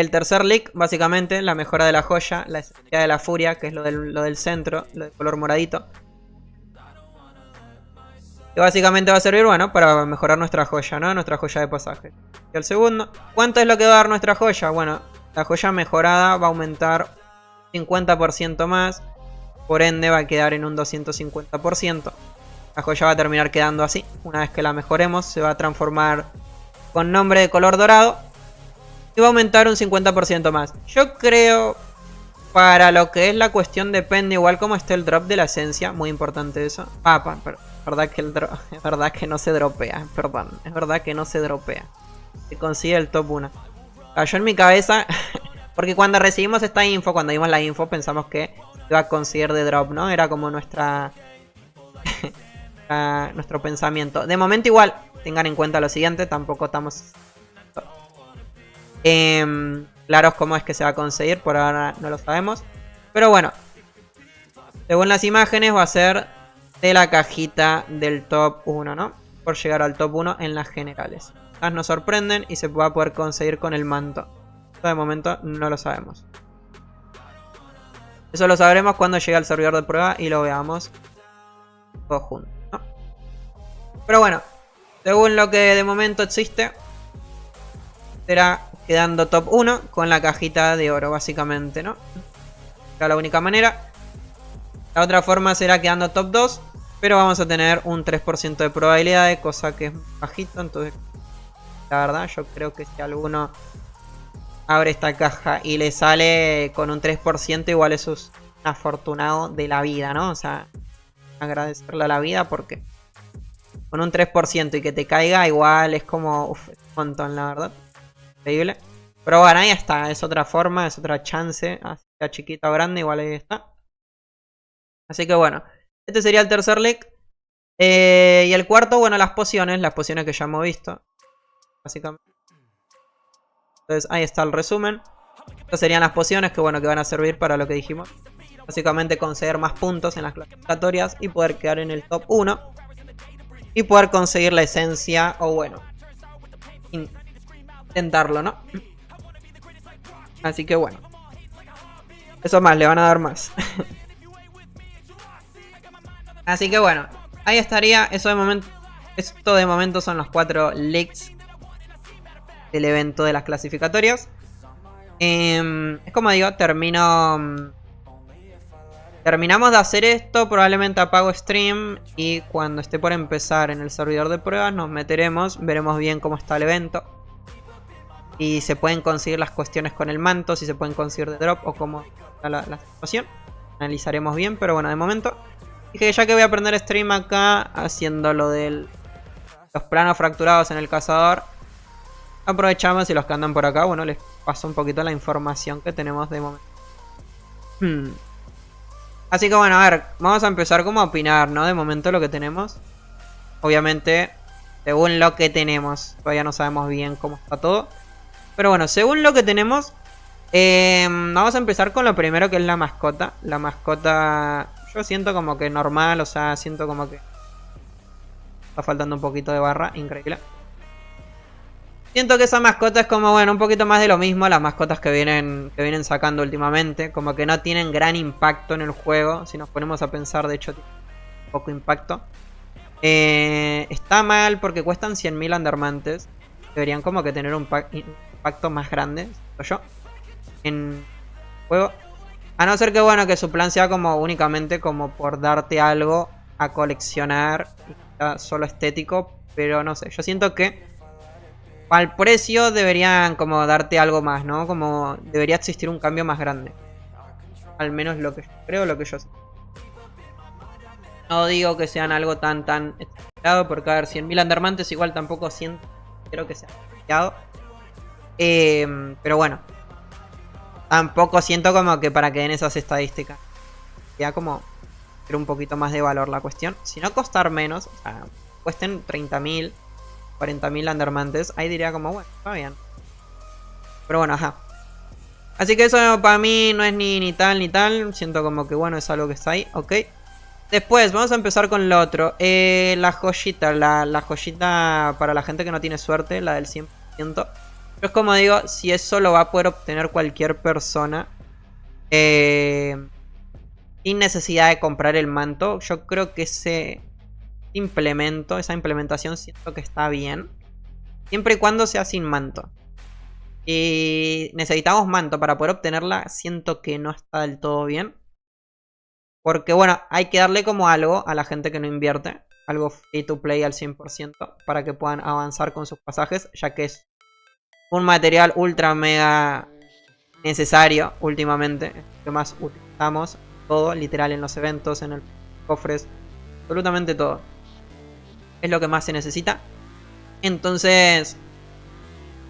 tercer leak, básicamente, la mejora de la joya, la esencia de la furia, que es lo del centro, lo de color moradito. Que básicamente va a servir, bueno, para mejorar nuestra joya, ¿no? Nuestra joya de pasaje. Y el segundo, ¿cuánto es lo que va a dar nuestra joya? Bueno, la joya mejorada va a aumentar 50% más. Por ende va a quedar en un 250%. La joya va a terminar quedando así. Una vez que la mejoremos se va a transformar con nombre de color dorado. Y va a aumentar un 50% más. Yo creo, para lo que es la cuestión, depende igual cómo esté el drop de la esencia. Muy importante eso. Verdad que es verdad que no se dropea. Perdón, es verdad que no se dropea. Se consigue el top 1. Yo en mi cabeza... porque cuando recibimos esta info, cuando vimos la info, pensamos que iba a conseguir de drop, ¿no? Era como nuestro pensamiento. De momento igual, tengan en cuenta lo siguiente, tampoco estamos claros cómo es que se va a conseguir, por ahora no lo sabemos. Pero bueno, Según las imágenes va a ser de la cajita del top 1, ¿no? Por llegar al top 1 en las generales. Las nos sorprenden y se va a poder conseguir con el manto. Esto de momento no lo sabemos. Eso lo sabremos cuando llegue al servidor de prueba y lo veamos todos juntos, ¿no? Pero bueno, según lo que de momento existe, será quedando top 1 con la cajita de oro, básicamente, ¿no? Esta es la única manera. La otra forma será quedando top 2, pero vamos a tener un 3% de probabilidades, cosa que es bajito. Entonces, la verdad, yo creo que si alguno abre esta caja y le sale con un 3%, igual eso es un afortunado de la vida, ¿no? O sea, agradecerle a la vida porque con un 3% y que te caiga igual es como un montón, la verdad. Increíble. Pero bueno, ahí está, es otra forma, es otra chance. Así sea chiquita o grande, igual ahí está. Así que bueno, este sería el tercer leak. Y el cuarto, bueno, las pociones que ya hemos visto, básicamente. Entonces ahí está el resumen. Estas serían las pociones que bueno, que van a servir para lo que dijimos. Básicamente conseguir más puntos en las clasificatorias y poder quedar en el top 1. Y poder conseguir la esencia, o bueno, intentarlo, ¿no? Así que bueno, eso más, le van a dar más. Así que bueno, ahí estaría. Eso de momento, esto de momento son los 4 leaks del evento de las clasificatorias. Es como digo, terminamos de hacer esto. Probablemente apago stream y cuando esté por empezar en el servidor de pruebas nos meteremos, veremos bien cómo está el evento. Y se pueden conseguir las cuestiones con el manto, si se pueden conseguir de drop o cómo está la situación. Analizaremos bien, pero bueno, de momento dije ya que voy a aprender stream acá haciendo lo de los planos fracturados en el cazador. Aprovechamos y los que andan por acá, bueno, les paso un poquito la información que tenemos de momento. Así que bueno, a ver, vamos a empezar como a opinar, ¿no? De momento lo que tenemos. Obviamente, según lo que tenemos, todavía no sabemos bien cómo está todo. Pero bueno, según lo que tenemos, vamos a empezar con lo primero, que es la mascota. La mascota, yo siento como que normal, o sea, siento como que está faltando un poquito de barra, increíble. Siento que esa mascota es como, bueno, un poquito más de lo mismo. Las mascotas que vienen sacando últimamente, como que no tienen gran impacto en el juego. Si nos ponemos a pensar, de hecho, tiene poco impacto. Está mal porque cuestan 100.000 Undermantes. Deberían como que tener un impacto más grande, siento yo, en el juego. A no ser que, bueno, que su plan sea como únicamente como por darte algo a coleccionar, y sea solo estético. Pero no sé, yo siento que al precio deberían como darte algo más, ¿no? Como debería existir un cambio más grande. Al menos lo que yo creo, lo que yo sé. No digo que sean algo tan exagerado, porque a ver, 100.000 Undermantes igual tampoco siento, creo que sea demasiado. Pero bueno, tampoco siento como que para que den esas estadísticas. Ya como quiero un poquito más de valor la cuestión. Si no costar menos, o sea, cuesten 30.000, 40.000 Undermantes, ahí diría como, bueno, está bien. Pero bueno, ajá. Así que eso para mí no es ni tal ni tal. Siento como que, bueno, es algo que está ahí, ok. Después, vamos a empezar con lo otro. La joyita, la joyita para la gente que no tiene suerte, la del 100%. Yo es como digo, si eso lo va a poder obtener cualquier persona sin necesidad de comprar el manto, yo creo que esa implementación siento que está bien. Siempre y cuando sea sin manto. Y necesitamos manto para poder obtenerla, siento que no está del todo bien. Porque bueno, hay que darle como algo a la gente que no invierte. Algo free to play al 100% para que puedan avanzar con sus pasajes, ya que es un material ultra mega necesario últimamente. Que más utilizamos todo, literal, en los eventos, en los cofres, absolutamente todo. Es lo que más se necesita. Entonces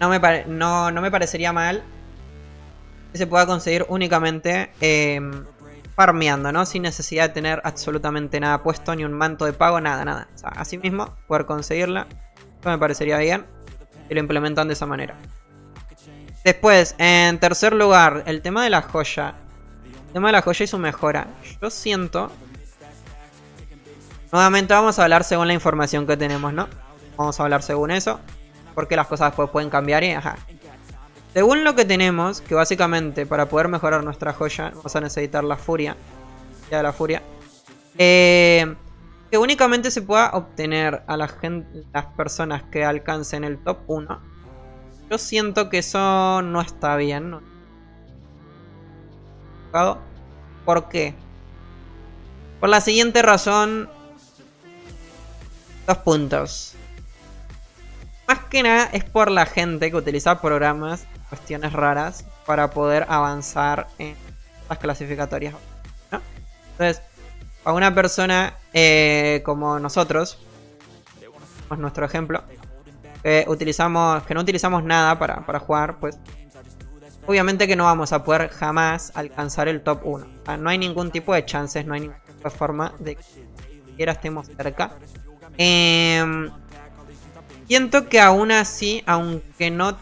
no me parecería mal que se pueda conseguir únicamente farmeando, ¿no? Sin necesidad de tener absolutamente nada puesto, ni un manto de pago, nada. O sea, así mismo, poder conseguirla, eso me parecería bien si lo implementan de esa manera. Después, en tercer lugar, el tema de la joya. tema de la joya y su mejora. Yo siento... Nuevamente vamos a hablar según la información que tenemos, ¿no? Vamos a hablar según eso. Porque las cosas después pueden cambiar y ajá. Según lo que tenemos, que básicamente para poder mejorar nuestra joya vamos a necesitar la furia. Ya la furia. Que únicamente se pueda obtener a las personas que alcancen el top 1. Yo siento que eso no está bien, ¿no? ¿Por qué? Por la siguiente razón. 2 puntos. Más que nada es por la gente que utiliza programas, cuestiones raras, para poder avanzar en las clasificatorias, ¿no? Entonces, a una persona como nosotros, es nuestro ejemplo, que no utilizamos nada para jugar, pues obviamente que no vamos a poder jamás alcanzar el top 1. O sea, no hay ningún tipo de chances, no hay ninguna forma de que siquiera estemos cerca. Siento que aún así, aunque no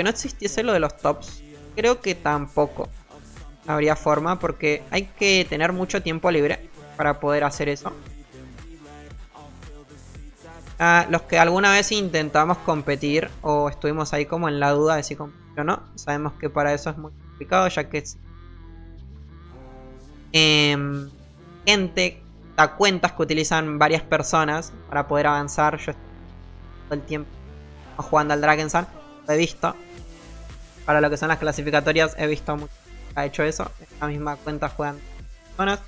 existiese lo de los tops, creo que tampoco habría forma, porque hay que tener mucho tiempo libre para poder hacer eso. Los que alguna vez intentamos competir o estuvimos ahí como en la duda de si competir o no, sabemos que para eso es muy complicado, ya que cuentas que utilizan varias personas para poder avanzar. Yo estoy todo el tiempo jugando al Dragon Sun, lo he visto. Para lo que son las clasificatorias he visto mucho que ha hecho eso. Esta misma cuenta juegan personas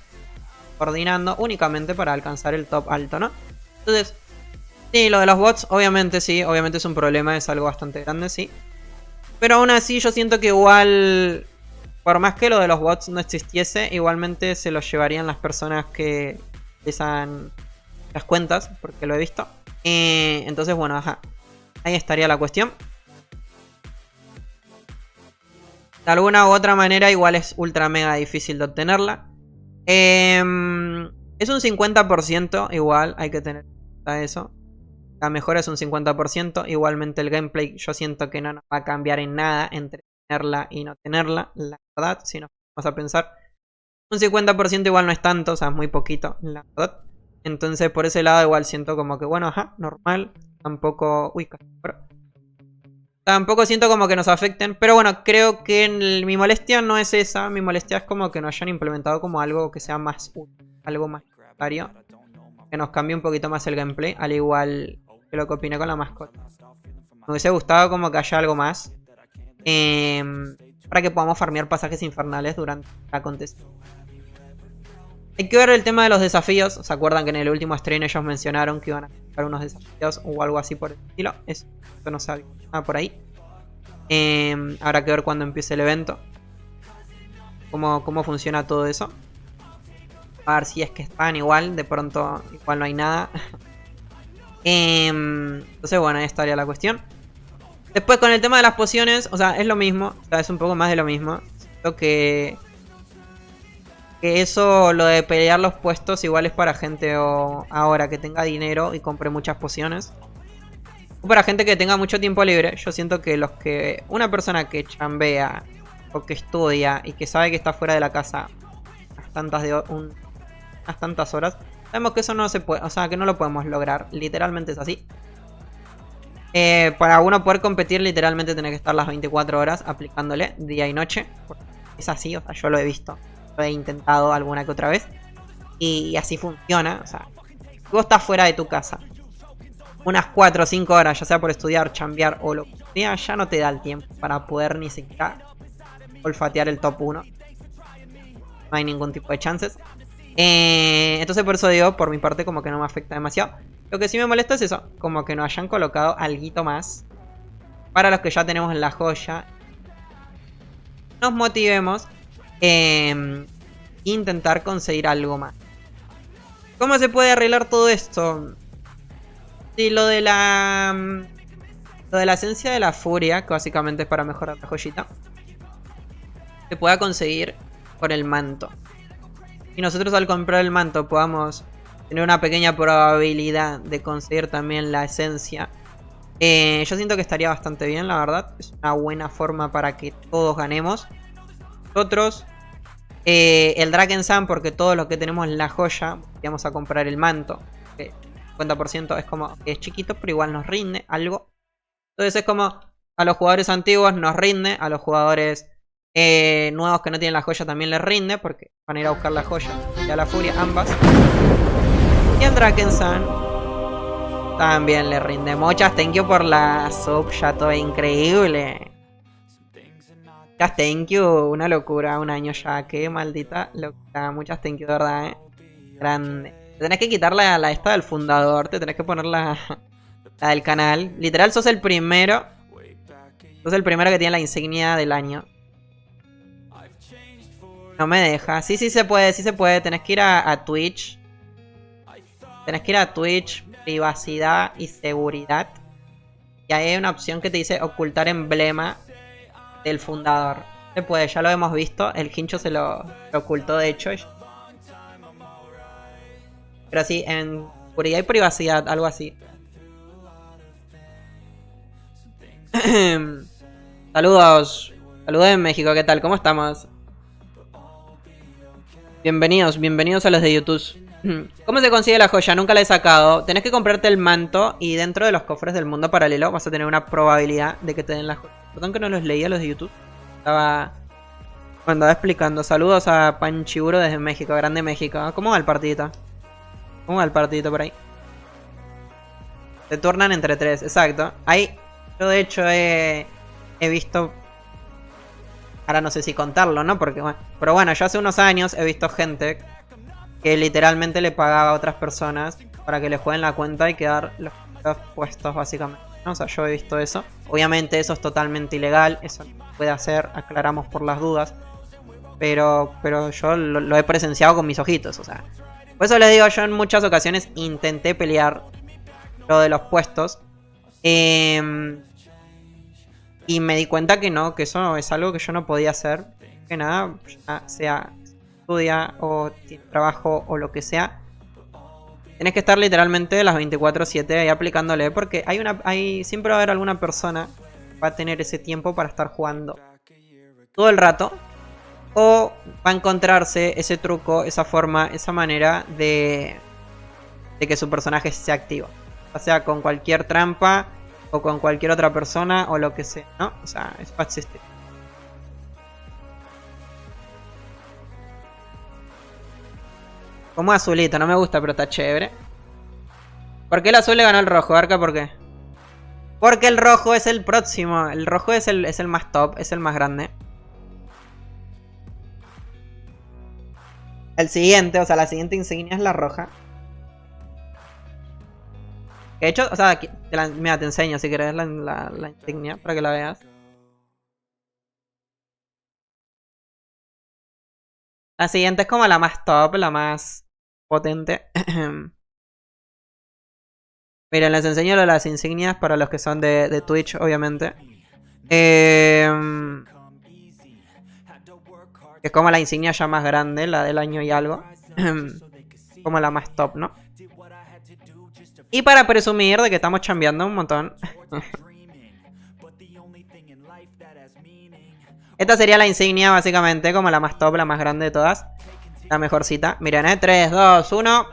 coordinando únicamente para alcanzar el top alto, ¿no? Entonces, sí, lo de los bots, obviamente sí, obviamente es un problema, es algo bastante grande, sí. Pero aún así yo siento que igual, por más que lo de los bots no existiese, igualmente se lo llevarían las personas que utilizan las cuentas, porque lo he visto. Entonces, bueno, ajá. Ahí estaría la cuestión. De alguna u otra manera, igual es ultra mega difícil de obtenerla. Es un 50%, igual hay que tener en cuenta eso. La mejora es un 50%. Igualmente el gameplay yo siento que no nos va a cambiar en nada entre tenerla y no tenerla. La verdad, si nos vamos a pensar. Un 50% igual no es tanto, o sea, es muy poquito, la verdad. Entonces por ese lado igual siento como que, bueno, ajá, normal. Tampoco... Uy, tampoco siento como que nos afecten. Pero bueno, creo que mi molestia no es esa. Mi molestia es como que nos hayan implementado como algo que sea más útil. Algo más necesario. Que nos cambie un poquito más el gameplay. Al igual que lo que opiné con la mascota. Me hubiese gustado como que haya algo más. Para que podamos farmear pasajes infernales durante la contestación. Hay que ver el tema de los desafíos. ¿Se acuerdan que en el último stream ellos mencionaron que iban a hacer unos desafíos o algo así por el estilo? Eso no sabía nada por ahí. Habrá que ver cuando empiece el evento. Cómo funciona todo eso. A ver si es que están igual. De pronto igual no hay nada. Entonces bueno, ahí estaría la cuestión. Después con el tema de las pociones. O sea, es lo mismo. O sea, es un poco más de lo mismo. Siento que eso, lo de pelear los puestos, igual es para gente ahora que tenga dinero y compre muchas pociones. O para gente que tenga mucho tiempo libre. Yo siento que una persona que chambea o que estudia y que sabe que está fuera de la casa unas tantas horas, sabemos que eso no se puede, o sea, que no lo podemos lograr. Literalmente es así. Para uno poder competir, literalmente tiene que estar las 24 horas aplicándole día y noche. Es así, o sea, yo lo he visto. Lo he intentado alguna que otra vez. Y así funciona. O sea, si vos estás fuera de tu casa unas 4 o 5 horas, ya sea por estudiar, chambear o lo que sea, ya no te da el tiempo para poder ni siquiera olfatear el top 1. No hay ningún tipo de chances. Entonces por eso digo, por mi parte, como que no me afecta demasiado. Lo que sí me molesta es eso, como que nos hayan colocado alguito más para los que ya tenemos la joya. Nos motivemos intentar conseguir algo más. ¿Cómo se puede arreglar todo esto? Sí, lo de la esencia de la furia, que básicamente es para mejorar la joyita, se pueda conseguir por el manto. Y nosotros al comprar el manto podamos tener una pequeña probabilidad de conseguir también la esencia. Yo siento que estaría bastante bien, la verdad. Es una buena forma para que todos ganemos. nosotros. El Drakensand, porque todos los que tenemos la joya, vamos a comprar el manto. Que 50% es como que es chiquito, pero igual nos rinde algo. Entonces es como a los jugadores antiguos nos rinde, a los jugadores nuevos que no tienen la joya también les rinde, porque van a ir a buscar la joya y a la furia, ambas. Y al Drakensand también le rinde. Muchas thank you por la sub, ya todo increíble. Muchas thank you, una locura, un año ya, qué maldita locura. Muchas thank you, de verdad, grande. Te tenés que quitar la esta del fundador, te tenés que poner la del canal. Literal, sos el primero. Sos el primero que tiene la insignia del año. No me deja. Sí, sí se puede, sí se puede. Tenés que ir a Twitch. Tenés que ir a Twitch, privacidad y seguridad. Y ahí hay una opción que te dice ocultar emblema del fundador. Se puede, ya lo hemos visto. El Hincho se lo ocultó, de hecho. Pero sí, en seguridad y privacidad, algo así. Saludos. Saludos en México, ¿qué tal? ¿Cómo estamos? Bienvenidos, bienvenidos a los de YouTube. ¿Cómo se consigue la joya? Nunca la he sacado. Tenés que comprarte el manto y dentro de los cofres del mundo paralelo vas a tener una probabilidad de que te den la joya. Perdón que no los leía los de YouTube. Andaba explicando. Saludos a Panchiburo desde México, grande México. ¿Cómo va el partidito? ¿Cómo va el partidito por ahí? Se turnan entre 3, exacto. Ahí, yo de hecho he visto... Ahora no sé si contarlo, ¿no? Porque bueno, pero bueno, yo hace unos años he visto gente que literalmente le pagaba a otras personas para que le jueguen la cuenta y quedar los puestos básicamente, ¿no? O sea, yo he visto eso. Obviamente eso es totalmente ilegal, eso no se puede hacer, aclaramos por las dudas. Pero yo lo he presenciado con mis ojitos, o sea. Por eso les digo, yo en muchas ocasiones intenté pelear lo de los puestos. Y me di cuenta que no, que eso es algo que yo no podía hacer. Que nada, ya sea estudia o tiene trabajo o lo que sea. Tienes que estar literalmente las 24/7 ahí aplicándole. Porque siempre va a haber alguna persona que va a tener ese tiempo para estar jugando todo el rato. O va a encontrarse ese truco, esa forma, esa manera de que su personaje se activa. O sea, con cualquier trampa o con cualquier otra persona o lo que sea, ¿no? O sea, es para existir. Como azulito, no me gusta, pero está chévere. ¿Por qué el azul le ganó al rojo, Arca? ¿Por qué? Porque el rojo es el próximo. El rojo es el más top, es el más grande. El siguiente, o sea, la siguiente insignia es la roja. De hecho, o sea, mira, te enseño si querés la insignia para que la veas. La siguiente es como la más top, la más potente. Miren, les enseño las insignias para los que son de Twitch, obviamente. Es como la insignia ya más grande, la del año y algo. Como la más top, ¿no? Y para presumir de que estamos chambeando un montón. Esta sería la insignia básicamente como la más top, la más grande de todas. La mejorcita. Miren, 3, 2, 1.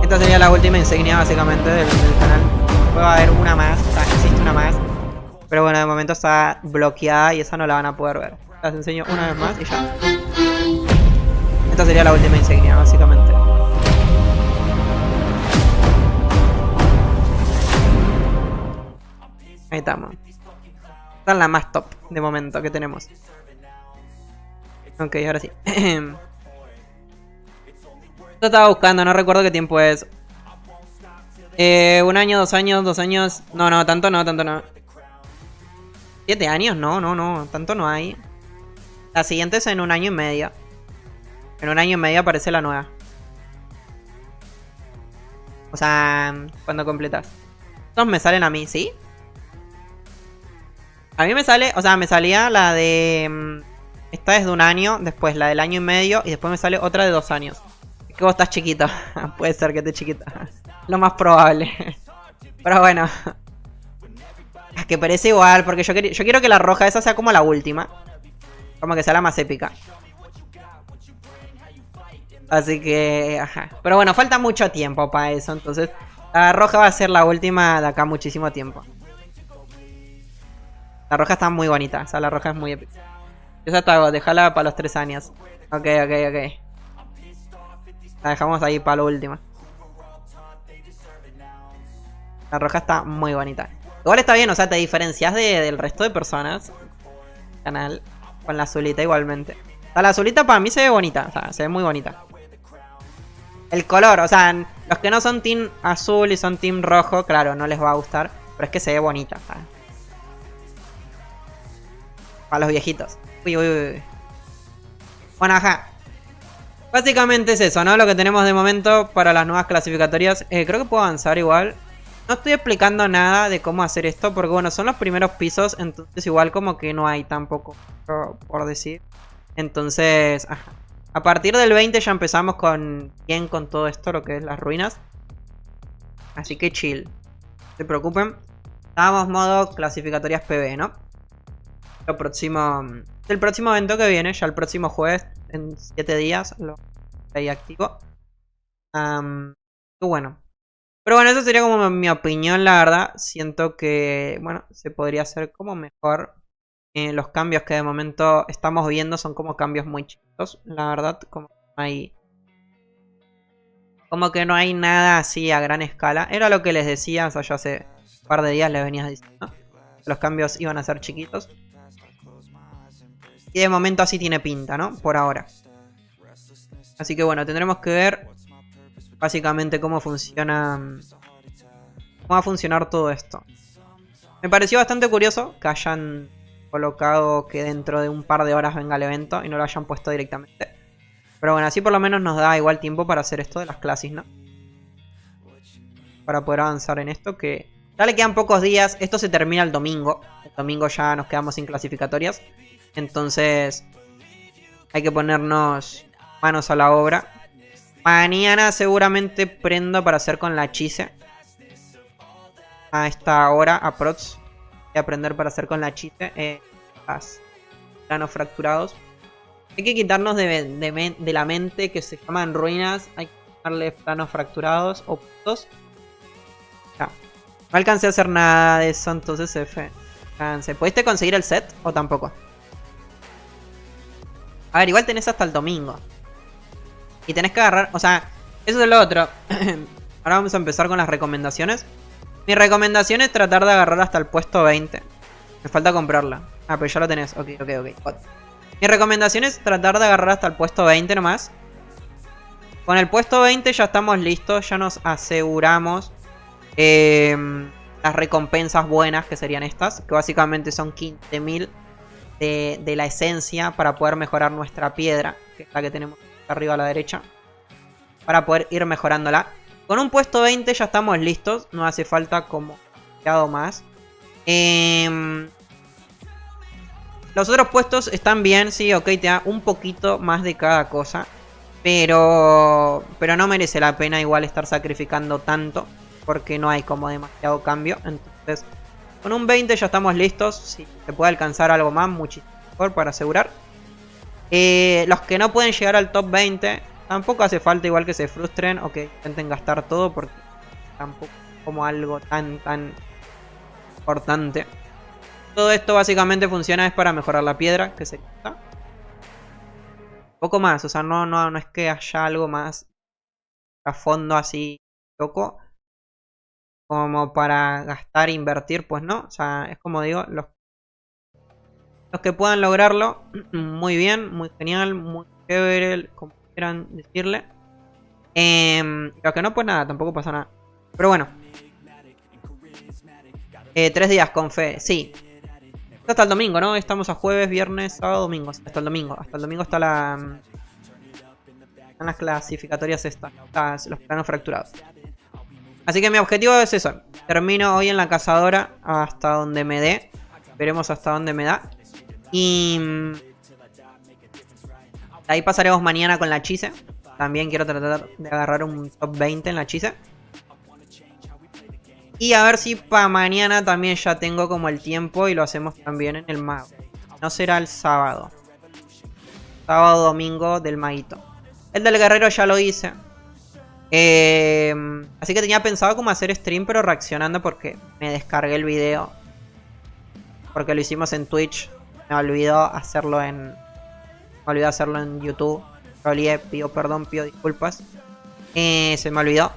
Esta sería la última insignia básicamente del canal. Puede haber una más, o sea, existe una más. Pero bueno, de momento está bloqueada y esa no la van a poder ver. Las enseño una vez más y ya. Esta sería la última insignia, básicamente. Ahí estamos. Esta es la más top de momento que tenemos. Ok, ahora sí. Esto estaba buscando, no recuerdo qué tiempo es. 1 año, 2 años, 2 años. No, tanto no, tanto no. 7 años, no, tanto no hay. La siguiente es en 1 año y medio. En 1 año y medio aparece la nueva. O sea, cuando completas. Estos me salen a mí, ¿sí? A mí me sale, o sea, me salía la de... Esta es de 1 año, después la del año y medio y después me sale otra de 2 años. Es que vos estás chiquito. Puede ser que estés chiquito. Lo más probable. Pero bueno. que parece igual, porque yo quiero que la roja esa sea como la última. Como que sea la más épica. Así que, ajá. Pero bueno, falta mucho tiempo para eso. Entonces, la roja va a ser la última de acá muchísimo tiempo. La roja está muy bonita. O sea, la roja es muy épica. Esa está God, déjala para los 3 años. Ok. La dejamos ahí para la última. La roja está muy bonita. Igual está bien, o sea, te diferencias del resto de personas. Canal. Con la azulita igualmente. O sea, la azulita para mí se ve bonita. O sea, se ve muy bonita. El color, o sea, los que no son team azul y son team rojo, claro, no les va a gustar. Pero es que se ve bonita, ¿sabes? Para los viejitos. Uy. Bueno, ajá. Básicamente es eso, ¿no? Lo que tenemos de momento para las nuevas clasificatorias. Creo que puedo avanzar igual. No estoy explicando nada de cómo hacer esto, porque bueno, son los primeros pisos, entonces igual como que no hay tampoco por decir. Entonces, ajá. A partir del 20 ya empezamos con todo esto, lo que es las ruinas. Así que chill. No se preocupen. Estábamos modo clasificatorias PB, ¿no? El próximo evento que viene, ya el próximo jueves, en 7 días, lo ahí activo. Bueno. Pero bueno, eso sería como mi opinión, la verdad. Siento que, bueno, se podría hacer como mejor. Los cambios que de momento estamos viendo son como cambios muy chiquitos, la verdad. Como que no hay nada así a gran escala. Era lo que les decía, o sea, yo hace un par de días les venía diciendo. Los cambios iban a ser chiquitos. Y de momento así tiene pinta, ¿no? Por ahora. Así que bueno, tendremos que ver básicamente cómo funciona. Cómo va a funcionar todo esto. Me pareció bastante curioso que hayan colocado que dentro de un par de horas venga el evento y no lo hayan puesto directamente. Pero bueno, así por lo menos nos da igual tiempo para hacer esto de las clases, ¿no? Para poder avanzar en esto, que ya le quedan pocos días. Esto se termina el domingo. El domingo ya nos quedamos sin clasificatorias. Entonces hay que ponernos manos a la obra. Mañana seguramente prendo para hacer con la Chise. A esta hora, aprox. Voy a aprender para hacer con la Chise. Los planos fracturados. Hay que quitarnos de la mente que se llaman ruinas. Hay que darle planos fracturados o puntos. Ya. No alcancé a hacer nada de eso, entonces F. ¿Pudiste conseguir el set o tampoco? A ver, igual tenés hasta el domingo. Y tenés que agarrar, o sea, eso es lo otro. Ahora vamos a empezar con las recomendaciones. Mi recomendación es tratar de agarrar hasta el puesto 20. Me falta comprarla. Ah, pero ya lo tenés. Ok. Mi recomendación es tratar de agarrar hasta el puesto 20 nomás. Con el puesto 20 ya estamos listos. Ya nos aseguramos las recompensas buenas, que serían estas. Que básicamente son 15.000 de la esencia para poder mejorar nuestra piedra. Que es la que tenemos arriba a la derecha. Para poder ir mejorándola. Con un puesto 20 ya estamos listos. No hace falta como más. Los otros puestos están bien, sí, ok, te da un poquito más de cada cosa. Pero no merece la pena igual estar sacrificando tanto. Porque no hay como demasiado cambio. Entonces, con un 20 ya estamos listos. Si se puede alcanzar algo más, muchísimo mejor para asegurar. Los que no pueden llegar al top 20, tampoco hace falta igual que se frustren o que intenten gastar todo. Porque tampoco es como algo tan importante. Todo esto básicamente funciona es para mejorar la piedra, que se quita. Poco más, o sea, no es que haya algo más a fondo así loco. Como para gastar e invertir, pues no. O sea, es como digo, los que puedan lograrlo, muy bien, muy genial, muy chévere, como quieran decirle. Los que no, pues nada, tampoco pasa nada. Pero bueno. 3 días con fe, sí. Hasta el domingo, ¿no? Estamos a jueves, viernes, sábado, domingo. Hasta el domingo. Hasta el domingo está están las clasificatorias estas. Los planos fracturados. Así que mi objetivo es eso. Termino hoy en la cazadora hasta donde me dé. Veremos hasta dónde me da. Y ahí pasaremos mañana con la Chise. También quiero tratar de agarrar un top 20 en la Chise. Y a ver si para mañana también ya tengo como el tiempo y lo hacemos también en el mago. No será el sábado. Sábado, domingo del maguito. El del guerrero ya lo hice. Así que tenía pensado como hacer stream pero reaccionando porque me descargué el video. Porque lo hicimos en Twitch. Me olvidó hacerlo en YouTube. Me olvidé, pido perdón, pido disculpas. Se me olvidó.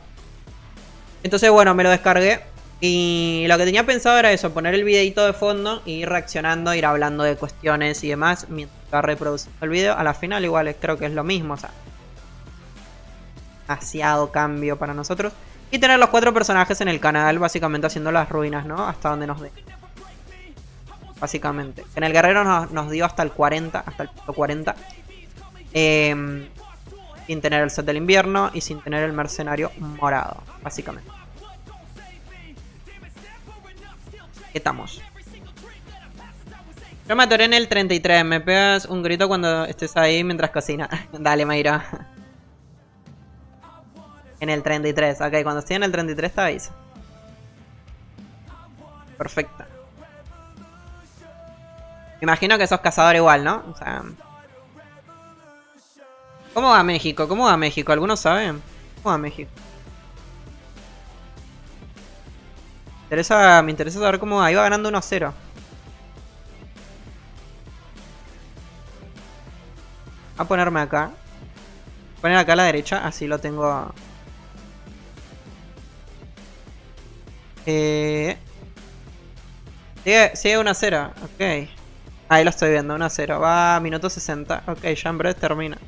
Entonces bueno, me lo descargué. Y lo que tenía pensado era eso, poner el videito de fondo y ir reaccionando, ir hablando de cuestiones y demás mientras va reproduciendo el video. A la final igual creo que es lo mismo, o sea, demasiado cambio para nosotros. Y tener los 4 personajes en el canal, básicamente haciendo las ruinas, ¿no? Hasta donde nos dé. Básicamente. En el guerrero nos dio hasta el 40, hasta el punto 40. Sin tener el set del invierno y sin tener el mercenario morado, básicamente. Estamos. Yo me atoré en el 33. Me pegas un grito cuando estés ahí mientras cocina. Dale, Mayra. En el 33. Ok, cuando esté en el 33 te aviso. Perfecto. Me imagino que sos cazador igual, ¿no? O sea... ¿Cómo va México? ¿Cómo va México? ¿Algunos saben? ¿Cómo va México? Me interesa saber cómo va. Iba ganando 1-0. Voy a ponerme acá. Poner acá a la derecha. Así lo tengo. Sigue 1-0. Ok. Ahí lo estoy viendo. 1-0. Va a minuto 60. Ok, ya en breve termina.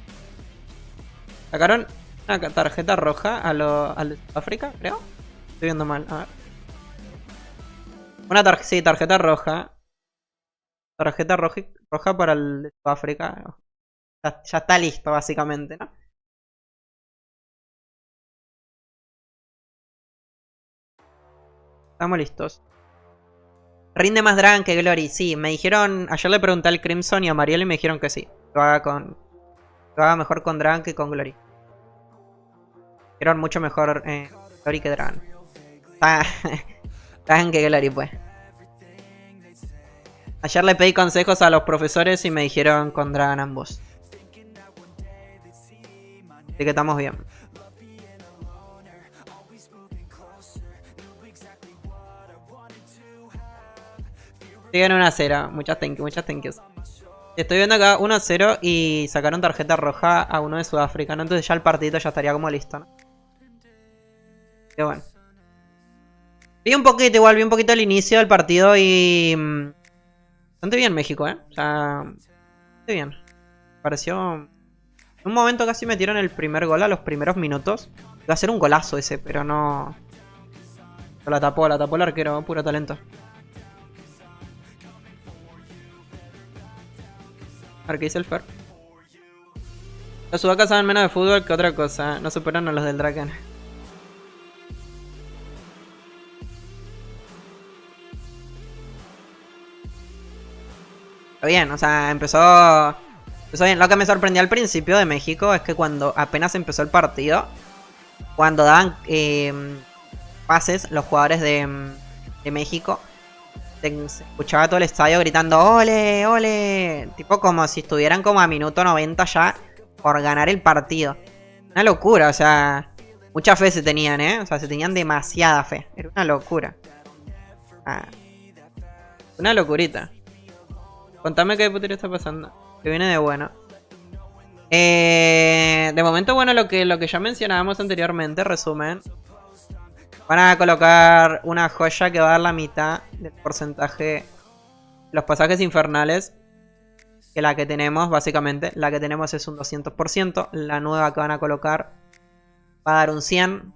Sacaron una tarjeta roja al África, creo. Estoy viendo mal. A ver. Sí, tarjeta roja. Tarjeta roja para el de Sudáfrica. Ya está listo, básicamente, ¿no? Estamos listos. Rinde más Dragon que Glory. Sí, me dijeron... Ayer le pregunté al Crimson y a Mariel y me dijeron que sí. Lo haga mejor con Dragon que con Glory. Dijeron mucho mejor Glory que Dragon. Dragon que Glory, pues. Ayer le pedí consejos a los profesores y me dijeron con Dragon ambos. Así que estamos bien. Siguen 1-0. Muchas thank yous. Estoy viendo acá 1-0 y sacaron tarjeta roja a uno de Sudáfrica, ¿no? Entonces ya el partidito ya estaría como listo, ¿no? Qué bueno. Vi un poquito el inicio del partido y... bastante bien México, ¿eh? O sea... bastante bien. Pareció... En un momento casi metieron el primer gol a los primeros minutos. Iba a ser un golazo ese, pero no... La tapó el arquero, puro talento. A ver qué dice el Fer. Los sudacas saben menos de fútbol que otra cosa. No superan a los del Draken. Está bien, o sea, empezó bien. Lo que me sorprendió al principio de México es que cuando apenas empezó el partido, cuando daban pases los jugadores de México, se escuchaba todo el estadio gritando ¡ole, ole! Tipo como si estuvieran como a minuto 90 ya por ganar el partido. Una locura, o sea, mucha fe se tenían, ¿eh? O sea, se tenían demasiada fe. Era una locura. Una locurita. Contame qué putería está pasando. Que viene de bueno. De momento, bueno, lo que ya mencionábamos anteriormente, resumen. Van a colocar una joya que va a dar la mitad del porcentaje de los pasajes infernales que la que tenemos, básicamente. La que tenemos es un 200%. La nueva que van a colocar va a dar un 100%.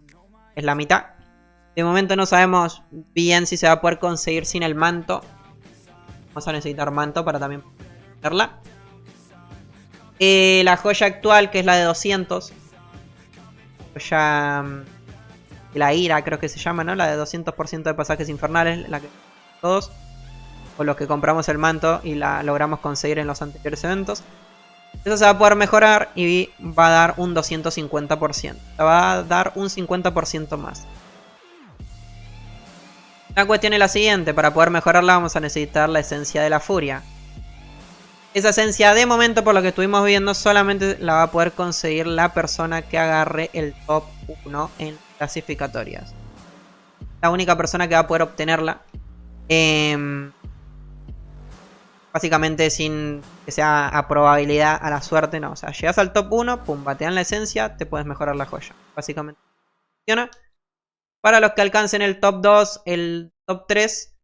Es la mitad. De momento no sabemos bien si se va a poder conseguir sin el manto. Vamos a necesitar manto para también tenerla. La joya actual, que es la de 200. Joya... la ira creo que se llama, ¿no? La de 200% de pasajes infernales. La que todos. O los que compramos el manto y la logramos conseguir en los anteriores eventos. Eso se va a poder mejorar y va a dar un 250%. Va a dar un 50% más. La cuestión es la siguiente, para poder mejorarla vamos a necesitar la esencia de la furia. Esa esencia de momento, por lo que estuvimos viendo, solamente la va a poder conseguir la persona que agarre el top 1 en clasificatorias. La única persona que va a poder obtenerla. Básicamente sin que sea a probabilidad, a la suerte, no. O sea, llegas al top 1, pum, batean la esencia, te puedes mejorar la joya. Básicamente funciona. Para los que alcancen el top 2, el top 3,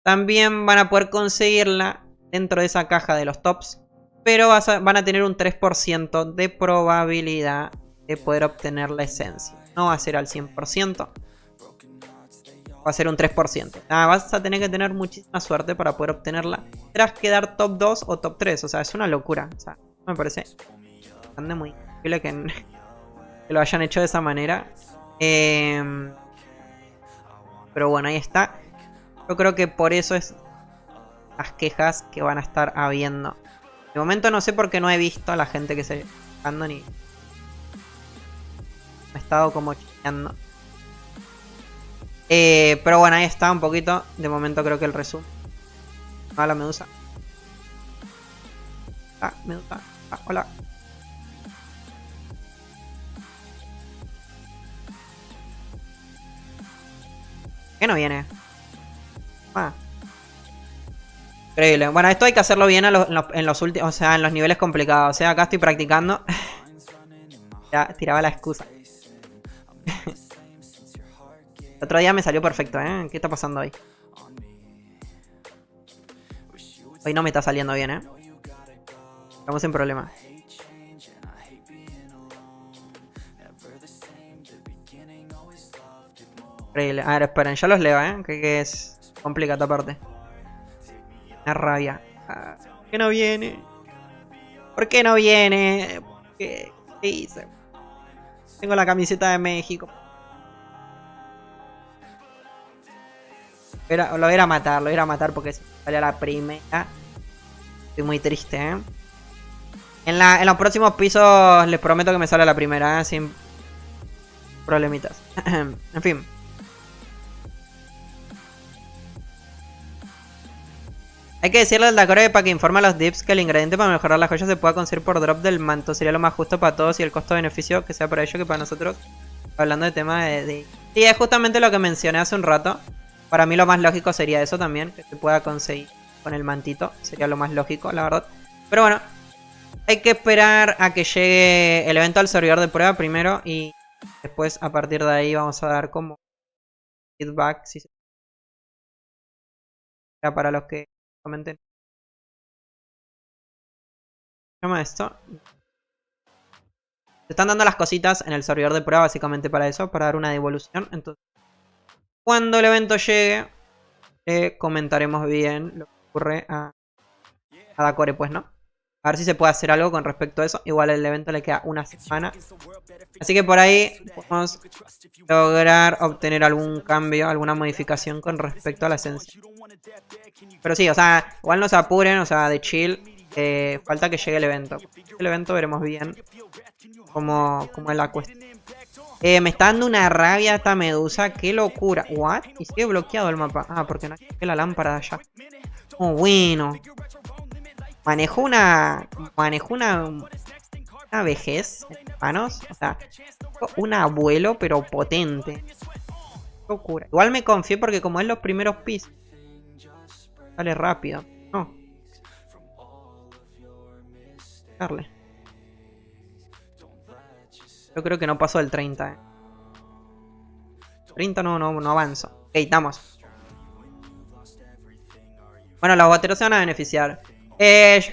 también van a poder conseguirla dentro de esa caja de los tops. Pero van a tener un 3% de probabilidad de poder obtener la esencia. No va a ser al 100%. Va a ser un 3%. Vas a tener que tener muchísima suerte para poder obtenerla. Tendrás que dar top 2 o top 3. O sea, es una locura. O sea, me parece muy increíble que lo hayan hecho de esa manera. Pero bueno, ahí está. Yo creo que por eso es las quejas que van a estar habiendo. De momento no sé por qué no he visto a la gente que se está quejando ni... Me he estado como chineando. Pero bueno, ahí está un poquito. De momento creo que el resumen. Ah, la medusa. Ah, medusa. Ah, hola. ¿Qué no viene? Ah. Increíble. Bueno, esto hay que hacerlo bien en los últimos, o sea, en los niveles complicados. O sea, acá estoy practicando. Ya tiraba la excusa. El otro día me salió perfecto, ¿eh? ¿Qué está pasando hoy? Hoy no me está saliendo bien, ¿eh? Estamos en problemas. Increíble. A ver, esperen, ya los leo, ¿eh? Que es complicada esta parte. Una rabia. ¿Por qué no viene? ¿Por qué no viene? ¿Qué hice? Tengo la camiseta de México. Lo voy a ir a matar porque sale a la primera. Estoy muy triste, ¿eh? En los próximos pisos les prometo que me sale a la primera, ¿eh? Sin problemitas. En fin. Hay que decirle al Dakore para que informe a los dips que el ingrediente para mejorar la joya se pueda conseguir por drop del manto. Sería lo más justo para todos y el costo-beneficio que sea para ellos que para nosotros. Hablando de tema de... Sí, es justamente lo que mencioné hace un rato. Para mí lo más lógico sería eso también, que se pueda conseguir con el mantito. Sería lo más lógico, la verdad. Pero bueno, hay que esperar a que llegue el evento al servidor de prueba primero. Y después a partir de ahí vamos a dar como feedback. Si se... Para los que comenten. ¿Qué llama esto? Se están dando las cositas en el servidor de prueba básicamente para eso, para dar una devolución. Entonces, cuando el evento llegue, comentaremos bien lo que ocurre a Dakore, pues, ¿no? A ver si se puede hacer algo con respecto a eso. Igual el evento le queda una semana. Así que por ahí podemos lograr obtener algún cambio, alguna modificación con respecto a la esencia. Pero sí, o sea, igual no se apuren, o sea, de chill. Falta que llegue el evento. El evento veremos bien cómo es la cuestión. Me está dando una rabia esta medusa. Qué locura. ¿What? Y sigue bloqueado el mapa. Ah, porque no hay la lámpara de allá. Oh, bueno. Manejo una vejez en mis manos. O sea, un abuelo, pero potente. Qué locura. Igual me confié porque como es los primeros pisos, sale rápido. No. Darle. Yo creo que no paso del 30, ¿eh? 30 no avanzo. Ok, estamos. Bueno, los boteros se van a beneficiar.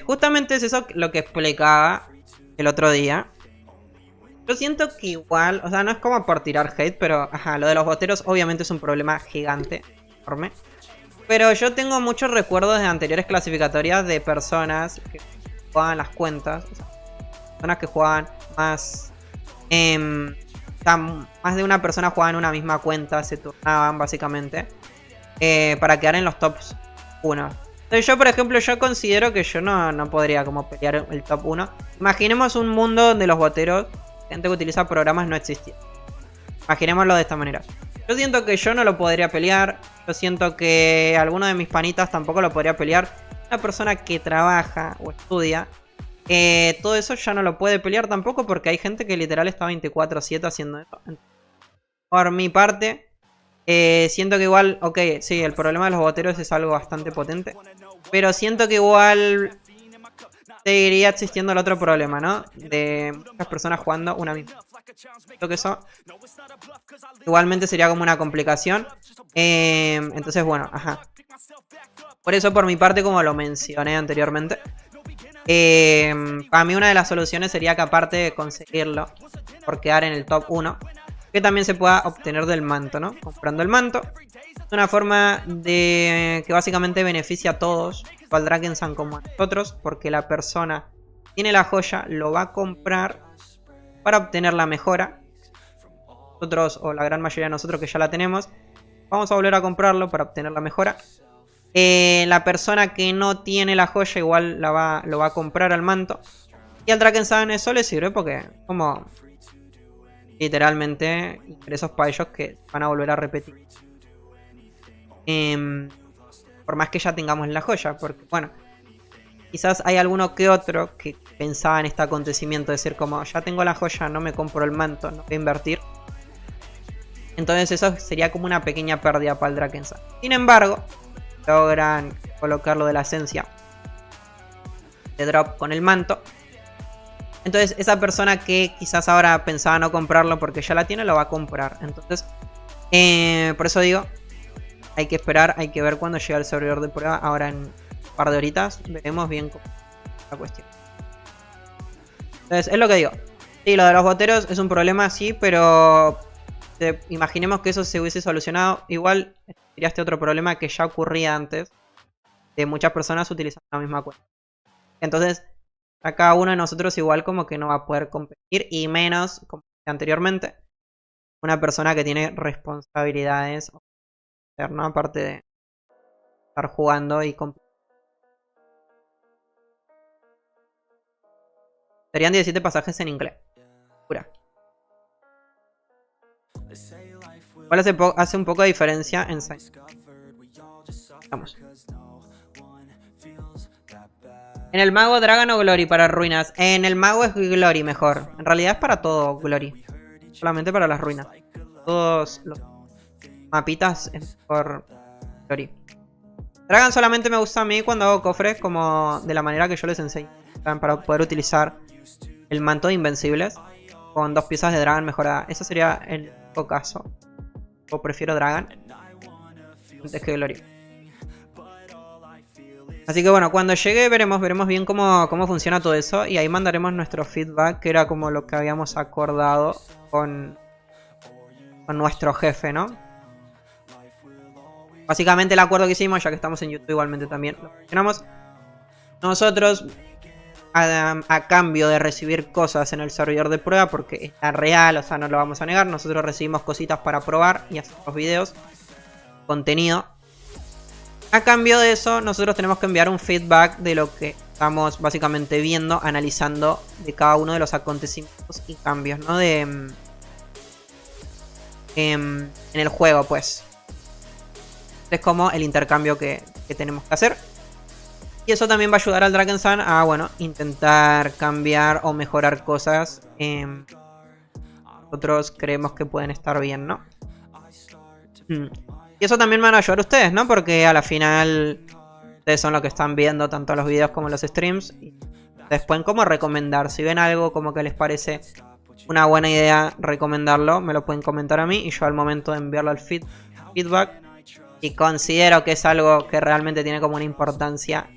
Justamente es eso lo que explicaba el otro día. Yo siento que igual, o sea, no es como por tirar hate, pero ajá, lo de los boteros obviamente es un problema gigante, enorme. Pero yo tengo muchos recuerdos de anteriores clasificatorias de personas que jugaban las cuentas. O sea, personas que jugaban más... o sea, más de una persona jugaba en una misma cuenta, se turnaban básicamente. Para quedar en los tops 1. Entonces yo, por ejemplo, yo considero que yo no podría como pelear el top 1. Imaginemos un mundo donde los boteros, gente que utiliza programas, no existía. Imaginémoslo de esta manera. Yo siento que yo no lo podría pelear. Yo siento que alguno de mis panitas tampoco lo podría pelear. Una persona que trabaja o estudia, todo eso ya no lo puede pelear tampoco porque hay gente que literal está 24/7 haciendo eso. Por mi parte, siento que igual, ok, sí, el problema de los boteros es algo bastante potente. Pero siento que igual seguiría existiendo el otro problema, ¿no? De muchas personas jugando una misma. Creo que eso igualmente sería como una complicación. Entonces, bueno, ajá. Por eso, por mi parte, como lo mencioné anteriormente, para mí una de las soluciones sería que aparte de conseguirlo por quedar en el top 1, que también se pueda obtener del manto, ¿no? Comprando el manto. Es una forma de que básicamente beneficia a todos, tanto al Drakensang como a nosotros, porque la persona que tiene la joya lo va a comprar para obtener la mejora. Nosotros, o la gran mayoría de nosotros que ya la tenemos, vamos a volver a comprarlo para obtener la mejora. La persona que no tiene la joya igual lo va a comprar al manto. Y al Drakensang eso le sirve porque como literalmente ingresos para ellos que van a volver a repetir. Por más que ya tengamos la joya. Porque bueno, quizás hay alguno que otro que pensaba en este acontecimiento. De decir como ya tengo la joya, no me compro el manto, no voy a invertir. Entonces eso sería como una pequeña pérdida para el Drakensang. Sin embargo, logran colocarlo de la esencia de drop con el manto. Entonces esa persona que quizás ahora pensaba no comprarlo porque ya la tiene, lo va a comprar. Entonces, por eso digo, hay que esperar, hay que ver cuando llega el servidor de prueba. Ahora en un par de horitas veremos bien cómo es la cuestión. Entonces es lo que digo. Sí, lo de los boteros es un problema, sí, pero imaginemos que eso se hubiese solucionado. Igual sería este otro problema que ya ocurría antes, de muchas personas utilizando la misma cuenta. Entonces a cada uno de nosotros igual como que no va a poder competir, y menos, como anteriormente, una persona que tiene responsabilidades, ¿no? Aparte de estar jugando y competir. Serían 17 pasajes en inglés. Pura. Igual hace un poco de diferencia en Science. Vamos. En el mago, Dragon o Glory para ruinas. En el mago es Glory mejor. En realidad es para todo Glory. Solamente para las ruinas. Todos los mapitas es mejor Glory. Dragon solamente me gusta a mí cuando hago cofres, como de la manera que yo les enseño. Para poder utilizar el manto de invencibles con 2 piezas de Dragon mejorada. Ese sería el único caso. O prefiero Dragon antes que Glory. Así que bueno, cuando llegue veremos bien cómo funciona todo eso. Y ahí mandaremos nuestro feedback, que era como lo que habíamos acordado con nuestro jefe, ¿no? Básicamente el acuerdo que hicimos, ya que estamos en YouTube igualmente también lo mencionamos. Nosotros, a cambio de recibir cosas en el servidor de prueba, porque está real, o sea, no lo vamos a negar, nosotros recibimos cositas para probar y hacer los videos, contenido. A cambio de eso, nosotros tenemos que enviar un feedback de lo que estamos básicamente viendo, analizando de cada uno de los acontecimientos y cambios, ¿no? En el juego, pues. Es como el intercambio que tenemos que hacer. Y eso también va a ayudar al Drakensang a, bueno, intentar cambiar o mejorar cosas. Nosotros creemos que pueden estar bien, ¿no? Y eso también me van a ayudar ustedes, ¿no? Porque a la final ustedes son los que están viendo tanto los videos como los streams. Y ustedes pueden como recomendar. Si ven algo como que les parece una buena idea recomendarlo, me lo pueden comentar a mí. Y yo al momento de enviarlo al feedback, y considero que es algo que realmente tiene como una importancia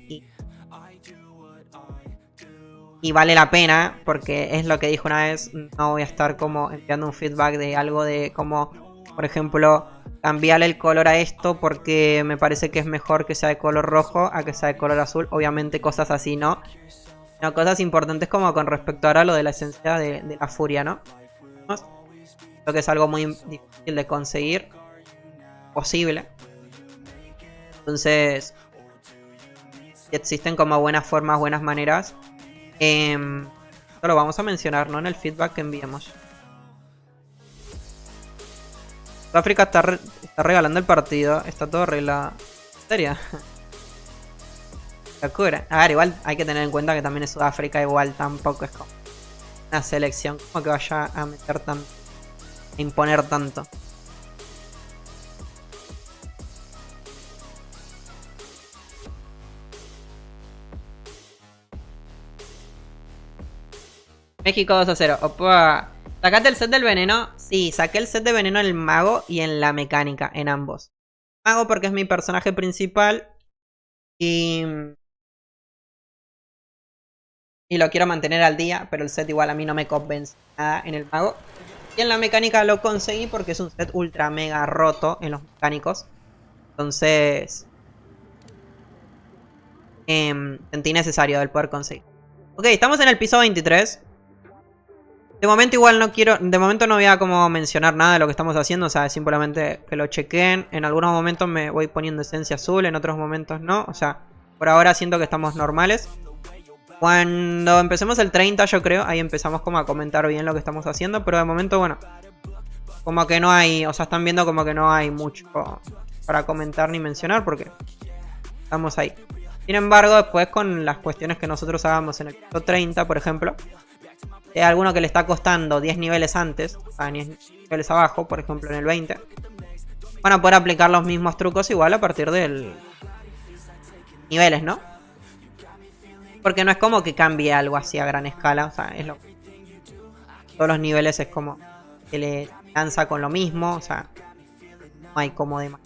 y vale la pena, porque es lo que dije una vez, no voy a estar como enviando un feedback de algo de como, por ejemplo, cambiarle el color a esto porque me parece que es mejor que sea de color rojo a que sea de color azul. Obviamente cosas así, ¿no? No, cosas importantes como con respecto ahora a lo de la esencia de la furia, ¿no? Creo que es algo muy difícil de conseguir. Posible. Entonces, si existen como buenas formas, buenas maneras, esto lo vamos a mencionar, ¿no? En el feedback que enviemos. De Sudáfrica está regalando el partido. Está todo arreglado. ¿En serio? Locura. A ver, igual hay que tener en cuenta que también es Sudáfrica. Igual tampoco es como una selección como que vaya a meter tanto. A imponer tanto. México 2-0. Opa. ¿Sacaste el set del veneno? Sí, saqué el set de veneno en el mago y en la mecánica, en ambos. Mago porque es mi personaje principal. Y lo quiero mantener al día, pero el set igual a mí no me convence nada en el mago. Y en la mecánica lo conseguí porque es un set ultra mega roto en los mecánicos. Entonces sentí necesario el poder conseguir. Ok, estamos en el piso 23. De momento igual no quiero, de momento no voy a como mencionar nada de lo que estamos haciendo, o sea, simplemente que lo chequeen. En algunos momentos me voy poniendo esencia azul, en otros momentos no, o sea, por ahora siento que estamos normales. Cuando empecemos el 30 yo creo, ahí empezamos como a comentar bien lo que estamos haciendo, pero de momento bueno, como que no hay, o sea, están viendo como que no hay mucho para comentar ni mencionar porque estamos ahí. Sin embargo, después con las cuestiones que nosotros hagamos en el piso 30, por ejemplo, si hay alguno que le está costando 10 niveles antes, o sea, 10 niveles abajo, por ejemplo en el 20, van a poder aplicar los mismos trucos igual a partir del niveles, ¿no? Porque no es como que cambie algo así a gran escala, o sea, es lo todos los niveles es como que le lanza con lo mismo, o sea, no hay como de más.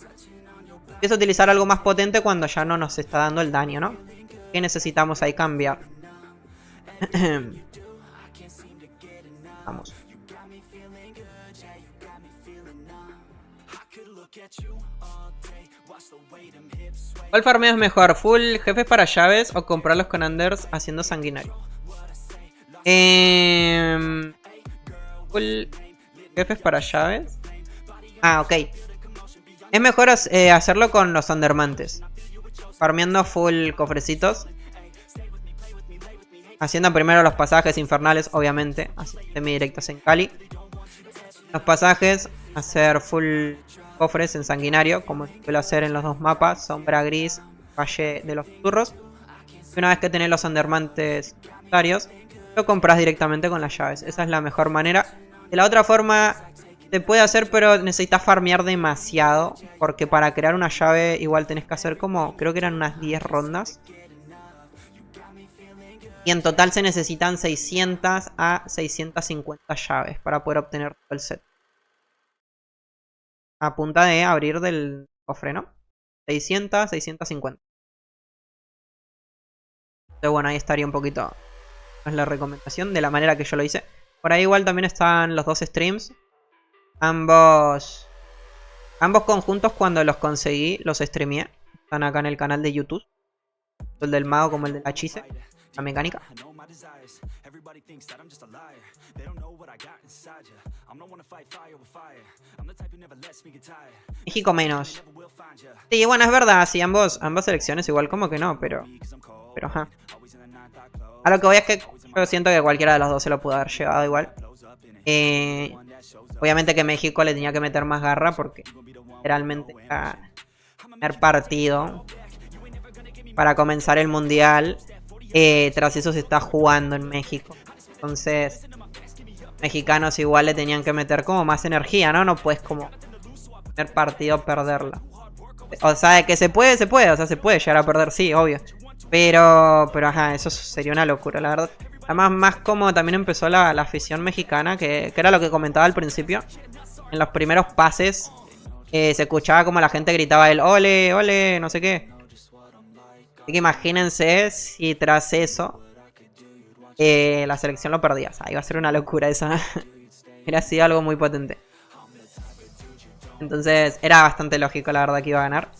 Empieza a utilizar algo más potente cuando ya no nos está dando el daño, ¿no? ¿Qué necesitamos ahí cambiar? Vamos. ¿Cuál farmeo es mejor? ¿Full jefes para llaves o comprarlos con Anders haciendo sanguinario? Full jefes para llaves. Ah, ok. Es mejor hacerlo con los Undermantes. Farmeando full cofrecitos. Haciendo primero los pasajes infernales, obviamente. Así, semidirectos en Cali. Los pasajes, hacer full cofres en sanguinario, como suelo hacer en los dos mapas. Sombra gris, Valle de los Turros. Y una vez que tenés los Undermantes necesarios, lo compras directamente con las llaves. Esa es la mejor manera. De la otra forma, se puede hacer, pero necesitas farmear demasiado. Porque para crear una llave igual tenés que hacer como, creo que eran unas 10 rondas. Y en total se necesitan 600 a 650 llaves para poder obtener todo el set. A punta de abrir del cofre, ¿no? 600, 650. Entonces bueno, ahí estaría un poquito más la recomendación de la manera que yo lo hice. Por ahí igual también están los dos streams. Ambos conjuntos cuando los conseguí los streameé. Están acá en el canal de YouTube. Tanto el del mago como el de la Chise. La mecánica. México menos. Sí, bueno, es verdad. Sí, ambas selecciones igual como que no, pero ajá. A lo que voy es que yo siento que cualquiera de los dos se lo pudo haber llevado igual. Obviamente que México le tenía que meter más garra porque realmente a primer partido para comenzar el mundial. Tras eso se está jugando en México. Entonces, mexicanos igual le tenían que meter como más energía, ¿no? No puedes como primer partido perderla. O sea, de que se puede, o sea, se puede llegar a perder, sí, obvio. Pero ajá, eso sería una locura, la verdad. Además, más como también empezó la afición mexicana, que era lo que comentaba al principio. En los primeros pases se escuchaba como la gente gritaba el ole, ole, no sé qué. Así que imagínense si tras eso la selección lo perdía. O sea, iba a ser una locura eso. Hubiera sido algo muy potente. Entonces era bastante lógico la verdad que iba a ganar.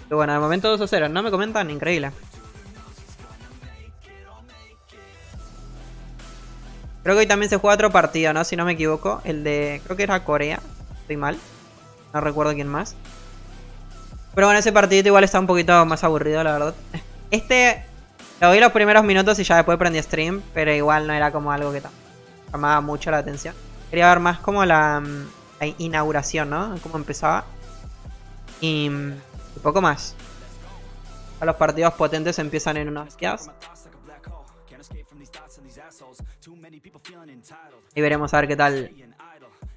Pero bueno, de momento 2-0. No me comentan, increíble. Creo que hoy también se juega otro partido, ¿no? Si no me equivoco. El de... creo que era Corea. Estoy mal. No recuerdo quién más. Pero bueno, ese partidito igual está un poquito más aburrido, la verdad. Lo vi los primeros minutos y ya después prendí stream. Pero igual no era como algo que llamaba mucho la atención. Quería ver más como la inauguración, ¿no? Cómo empezaba. Y poco más. A los partidos potentes empiezan en unos días. Y veremos a ver qué tal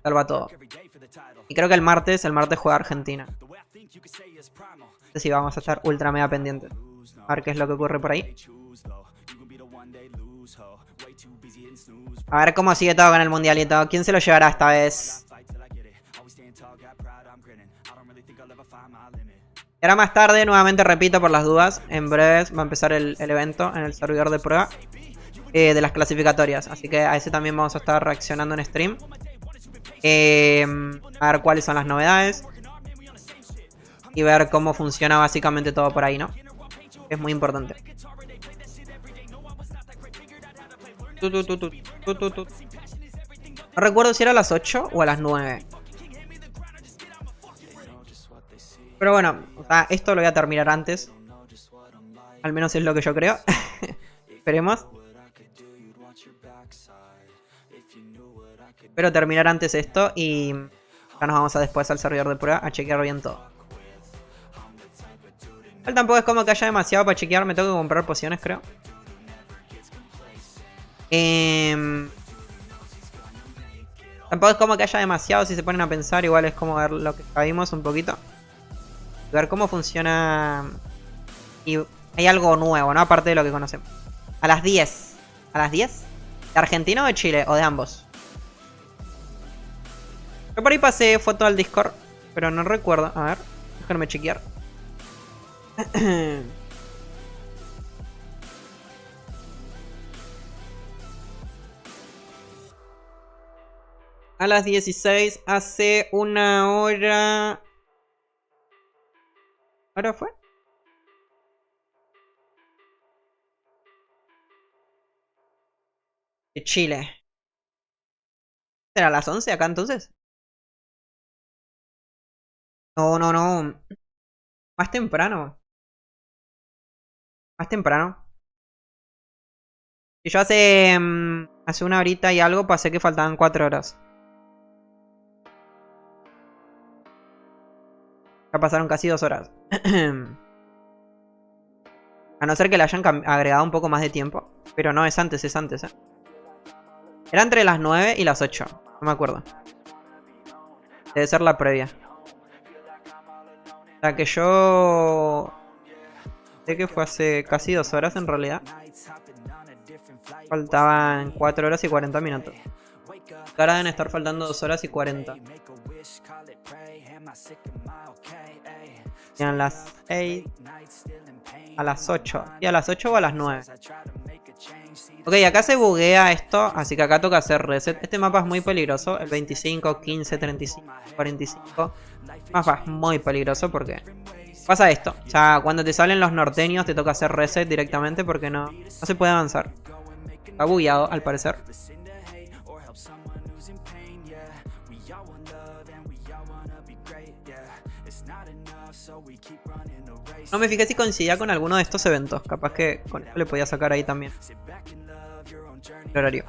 va todo. Y creo que el martes juega Argentina. No sé si vamos a estar ultra mega pendientes. A ver qué es lo que ocurre por ahí. A ver cómo sigue todo con el mundialito. ¿Quién se lo llevará esta vez? Y ahora más tarde, nuevamente repito por las dudas, en breves va a empezar el evento en el servidor de prueba de las clasificatorias. Así que a ese también vamos a estar reaccionando en stream. A ver cuáles son las novedades. Y ver cómo funciona básicamente todo por ahí, ¿no? Es muy importante. No recuerdo si era a las 8 o a las 9. Pero bueno, o sea, esto lo voy a terminar antes. Al menos es lo que yo creo. Esperemos. Espero terminar antes esto y ya nos vamos a después al servidor de prueba a chequear bien todo. Tampoco es como que haya demasiado para chequear. Me tengo que comprar pociones, creo. Tampoco es como que haya demasiado. Si se ponen a pensar, igual es como ver lo que vimos un poquito. Ver cómo funciona. Y hay algo nuevo, ¿no? Aparte de lo que conocemos. A las 10. ¿A las 10? ¿De Argentina o de Chile? ¿O de ambos? Yo por ahí pasé foto al Discord, pero no recuerdo. A ver, déjenme chequear. A las 16, hace una hora. ¿Ahora fue? De Chile. ¿Será las 11 acá entonces? No. Más temprano. Más temprano. Y yo hace una horita y algo pasé que faltaban 4 horas. Ya pasaron casi 2 horas. A no ser que le hayan agregado un poco más de tiempo. Pero no, es antes, Era entre las 9 y las 8. No me acuerdo. Debe ser la previa. O sea que yo... sé que fue hace casi 2 horas en realidad. Faltaban 4 horas y 40 minutos. Ahora deben estar faltando 2 horas y 40. Y a las 6. A las 8. ¿Y a las 8 o a las 9? Ok, acá se buguea esto. Así que acá toca hacer reset. Este mapa es muy peligroso. El 25, 15, 35, 45. Este mapa es muy peligroso porque pasa esto. O sea, cuando te salen los norteños te toca hacer reset directamente porque no se puede avanzar. Está bugueado al parecer. No me fijé si coincidía con alguno de estos eventos. Capaz que con esto le podía sacar ahí también el horario.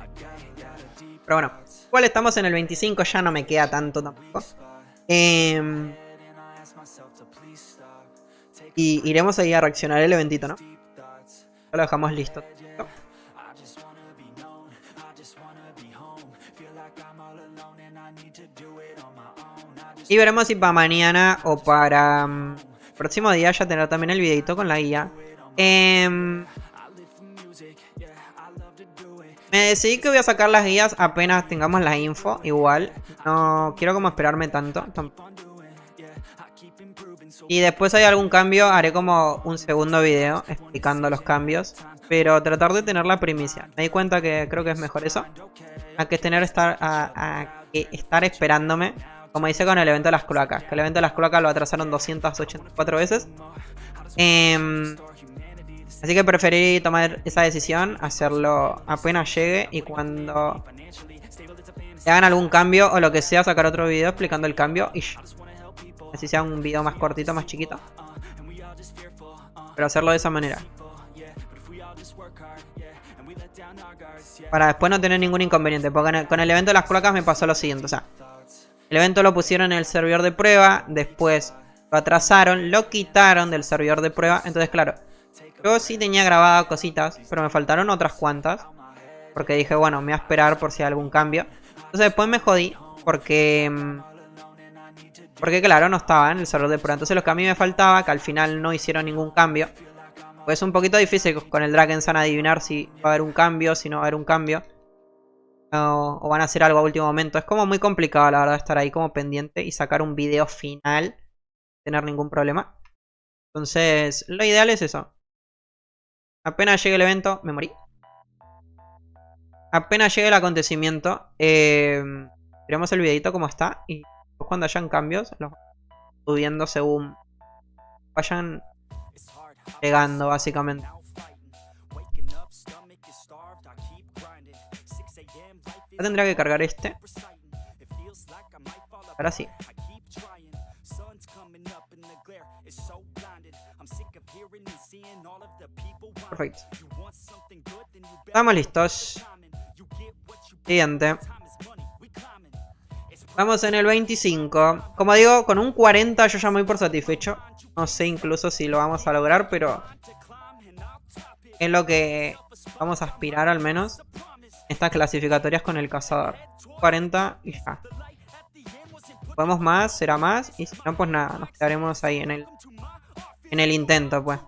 Pero bueno, igual estamos en el 25. Ya no me queda tanto tampoco. Y iremos ahí a reaccionar el eventito, ¿no? Ya lo dejamos listo. Y veremos si para mañana o para el próximo día ya tendrá también el videito con la guía. Me decidí que voy a sacar las guías apenas tengamos la info. Igual, no quiero como esperarme tanto. Y después hay algún cambio, haré como un segundo video explicando los cambios. Pero tratar de tener la primicia. Me di cuenta que creo que es mejor eso. A que estar esperándome. Como hice con el evento de las cloacas. Que el evento de las cloacas lo atrasaron 284 veces. Así que preferí tomar esa decisión. Hacerlo apenas llegue. Y cuando hagan algún cambio o lo que sea, sacar otro video explicando el cambio. Y así sea un video más cortito, más chiquito. Pero hacerlo de esa manera. Para después no tener ningún inconveniente. Porque con el evento de las placas me pasó lo siguiente. O sea, el evento lo pusieron en el servidor de prueba. Después lo atrasaron, lo quitaron del servidor de prueba. Entonces, claro, yo sí tenía grabadas cositas, pero me faltaron otras cuantas. Porque dije, bueno, me voy a esperar por si hay algún cambio. Entonces después me jodí porque claro, no estaba en el servidor de prueba. Entonces lo que a mí me faltaba, que al final no hicieron ningún cambio. Pues es un poquito difícil con el Dragon Sun adivinar si va a haber un cambio, si no va a haber un cambio. O van a hacer algo a último momento. Es como muy complicado, la verdad, estar ahí como pendiente y sacar un video final sin tener ningún problema. Entonces, lo ideal es eso. Apenas llegue el evento, me morí. Apenas llegue el acontecimiento, veremos el videito como está. Y cuando hayan cambios, los subiendo según vayan llegando, básicamente. Ya tendría que cargar este. Ahora sí. Perfecto. Estamos listos. Siguiente. Vamos en el 25. Como digo, con un 40 yo ya me voy por satisfecho. No sé incluso si lo vamos a lograr, pero es lo que vamos a aspirar al menos. Estas clasificatorias con el cazador. 40 y ya. Podemos más, será más. Y si no, pues nada, nos quedaremos ahí en el intento, pues.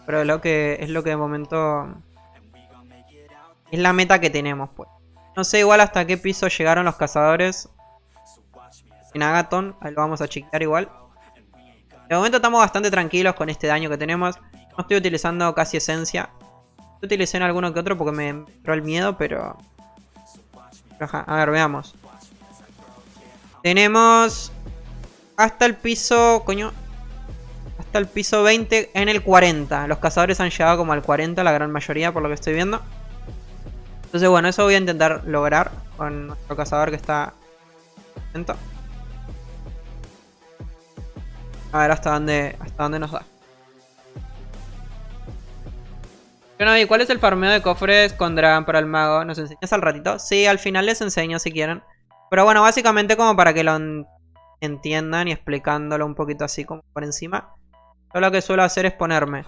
Pero es lo que de momento es la meta que tenemos, pues. No sé igual hasta qué piso llegaron los cazadores en Agathon. Ahí lo vamos a chequear igual. De momento estamos bastante tranquilos con este daño que tenemos. No estoy utilizando casi esencia. Utilicé en alguno que otro porque me entró el miedo, pero ajá, a ver, veamos. Tenemos hasta el piso, coño, hasta el piso 20 en el 40. Los cazadores han llegado como al 40, la gran mayoría, por lo que estoy viendo. Entonces, bueno, eso voy a intentar lograr con nuestro cazador que está atento. A ver hasta dónde nos da. Yo no vi, ¿cuál es el farmeo de cofres con Dragon para el mago? ¿Nos enseñas al ratito? Sí, al final les enseño si quieren. Pero bueno, básicamente como para que lo entiendan y explicándolo un poquito así como por encima. Yo lo que suelo hacer es ponerme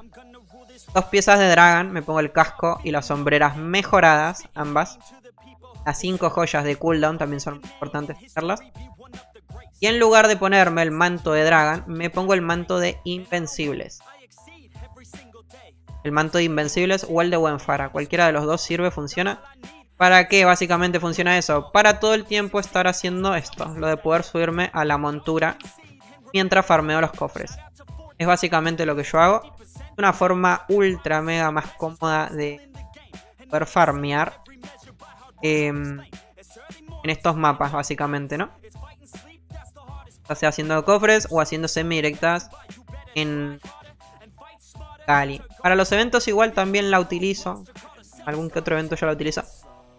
2 piezas de Dragon, me pongo el casco y las sombreras mejoradas, ambas. Las 5 joyas de cooldown también son importantes tenerlas. Y en lugar de ponerme el manto de Dragon, me pongo el manto de Invencibles. El manto de Invencibles o el de Wenfara. Cualquiera de los dos sirve, funciona. ¿Para qué básicamente funciona eso? Para todo el tiempo estar haciendo esto. Lo de poder subirme a la montura mientras farmeo los cofres. Es básicamente lo que yo hago. Es una forma ultra mega más cómoda de poder farmear en estos mapas básicamente, ¿no? Ya sea haciendo cofres o haciendo semi-directas en Cali. Para los eventos igual también la utilizo. Algún que otro evento yo la utilizo.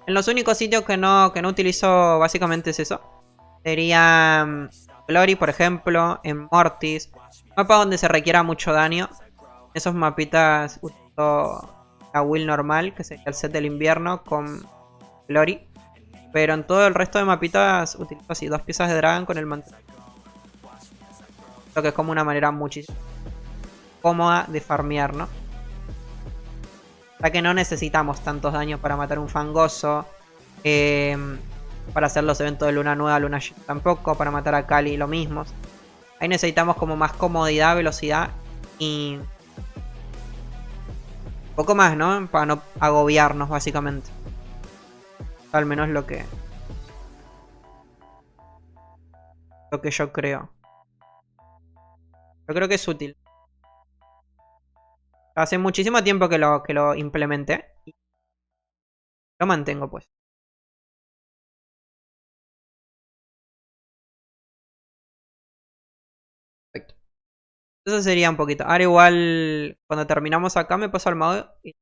En los únicos sitios que no utilizo básicamente es eso. Sería Glory, por ejemplo, en Mortis. Mapas donde se requiera mucho daño. Esos mapitas utilizo la Will normal, que sería el set del invierno con Glory. Pero en todo el resto de mapitas utilizo así 2 piezas de Dragon con el manto. Lo que es como una manera muchísimo cómoda de farmear, ¿no? Ya que no necesitamos tantos daños para matar un fangoso. Para hacer los eventos de luna nueva, luna llena tampoco. Para matar a Kali lo mismo. Ahí necesitamos como más comodidad, velocidad y poco más, ¿no? Para no agobiarnos básicamente. Al menos lo que yo creo. Yo creo que es útil. Hace muchísimo tiempo que lo implementé. Y lo mantengo, pues. Perfecto. Eso sería un poquito. Ahora igual, cuando terminamos acá, me paso al modo y...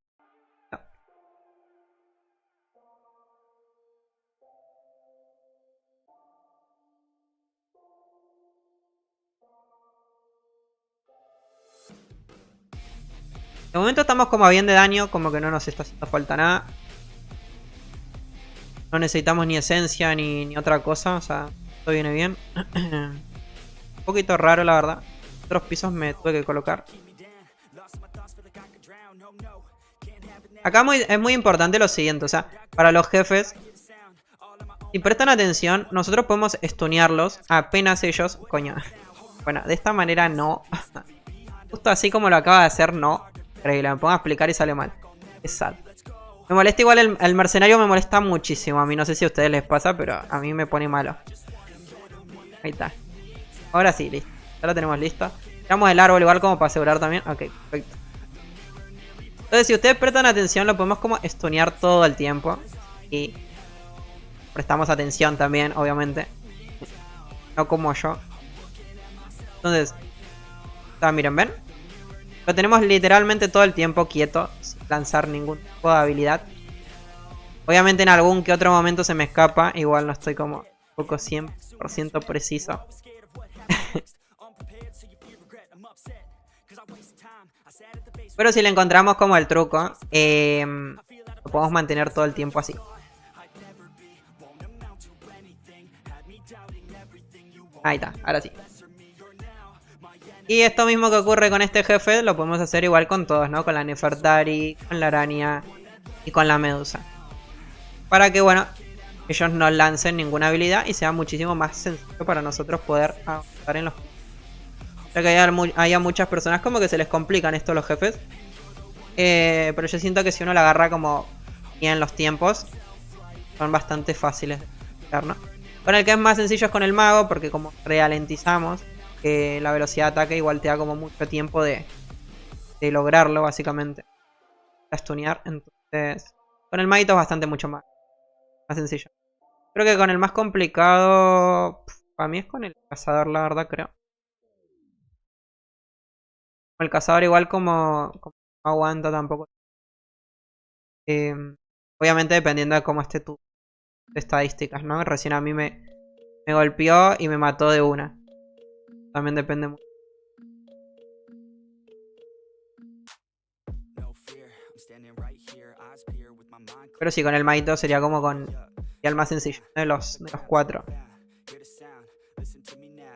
De momento estamos como bien de daño, como que no nos está haciendo falta nada. No necesitamos ni esencia ni otra cosa, o sea, todo viene bien. Un poquito raro la verdad. Otros pisos me tuve que colocar. Acá es muy importante lo siguiente, o sea, para los jefes, si prestan atención, nosotros podemos stunearlos apenas ellos, coño. Bueno, de esta manera no. Justo así como lo acaba de hacer, no. Increíble, me pongo a explicar y sale mal. Es sad. Me molesta igual el mercenario, me molesta muchísimo. A mí no sé si a ustedes les pasa, pero a mí me pone malo. Ahí está. Ahora sí, listo. Ya lo tenemos listo. Tiramos el árbol igual como para asegurar también. Ok, perfecto. Entonces si ustedes prestan atención, lo podemos como stunear todo el tiempo. Y prestamos atención también, obviamente. No como yo. Entonces, miren, ¿ven? Lo tenemos literalmente todo el tiempo quieto, sin lanzar ningún tipo de habilidad. Obviamente en algún que otro momento se me escapa. Igual no estoy como un poco 100% preciso. Pero si le encontramos como el truco, lo podemos mantener todo el tiempo así. Ahí está, ahora sí. Y esto mismo que ocurre con este jefe lo podemos hacer igual con todos, ¿no? Con la Nefertari, con la araña y con la medusa. Para que, bueno, ellos no lancen ninguna habilidad y sea muchísimo más sencillo para nosotros poder avanzar en los... Ya que haya muchas personas como que se les complican esto los jefes. Pero yo siento que si uno la agarra como bien los tiempos, son bastante fáciles de aplicar, ¿no? Con el que es más sencillo es con el mago, porque como ralentizamos la velocidad de ataque, igual te da como mucho tiempo de lograrlo, básicamente. A stunear. Entonces, con el maguito es bastante mucho más sencillo. Creo que con el más complicado, para mí es con el cazador, la verdad, creo. Con el cazador igual como no aguanta tampoco. Obviamente dependiendo de cómo esté tu estadísticas, ¿no? Recién a mí me golpeó y me mató de una. También depende mucho. Pero sí, con el maito sería como con el más sencillo de los cuatro.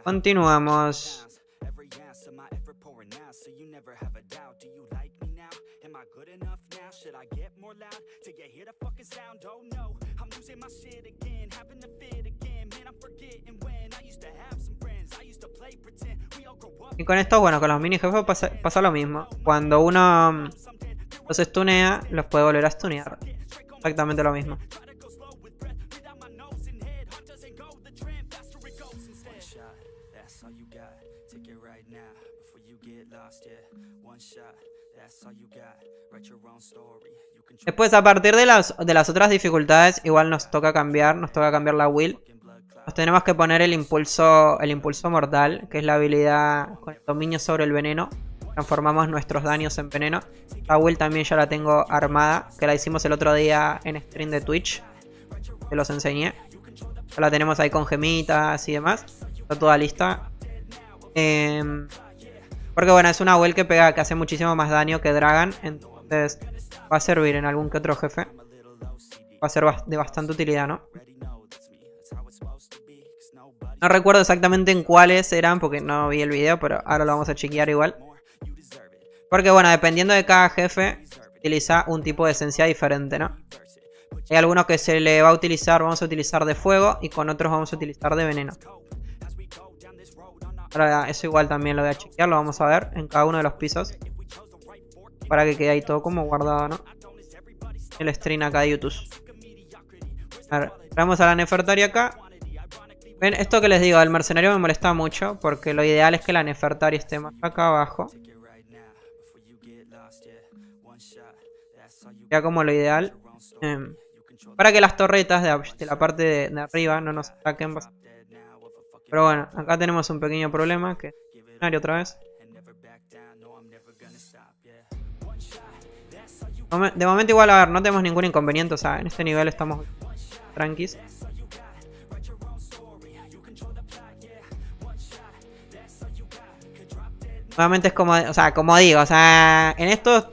Continuamos. Y con esto, bueno, con los mini jefes pasa lo mismo. Cuando uno los stunea, los puede volver a stunear. Exactamente lo mismo. Después, a partir de las otras dificultades, igual nos toca cambiar la will. Nos tenemos que poner el impulso mortal, que es la habilidad con el dominio sobre el veneno. Transformamos nuestros daños en veneno. La will también ya la tengo armada, que la hicimos el otro día en stream de Twitch. Se los enseñé. Ya la tenemos ahí con gemitas y demás. Está toda lista. Porque bueno, es una will que pega, que hace muchísimo más daño que Dragon. Entonces va a servir en algún que otro jefe. Va a ser de bastante utilidad, ¿no? No recuerdo exactamente en cuáles eran porque no vi el video, pero ahora lo vamos a chequear igual. Porque bueno, dependiendo de cada jefe, utiliza un tipo de esencia diferente, ¿no? Hay algunos que se le va a utilizar, vamos a utilizar de fuego, y con otros vamos a utilizar de veneno. Ahora eso igual también lo voy a chequear, lo vamos a ver en cada uno de los pisos. Para que quede ahí todo como guardado, ¿no? El stream acá de YouTube. A ver, vamos a la Nefertari acá. Ven, esto que les digo, el mercenario me molesta mucho, porque lo ideal es que la Nefertari esté más acá abajo. Ya como lo ideal. Para que las torretas de la parte de arriba no nos ataquen. Pero bueno, acá tenemos un pequeño problema, que es el escenario otra vez. De momento igual, a ver, no tenemos ningún inconveniente, o sea, en este nivel estamos tranquis. Nuevamente es como, o sea, como digo, o sea, en estos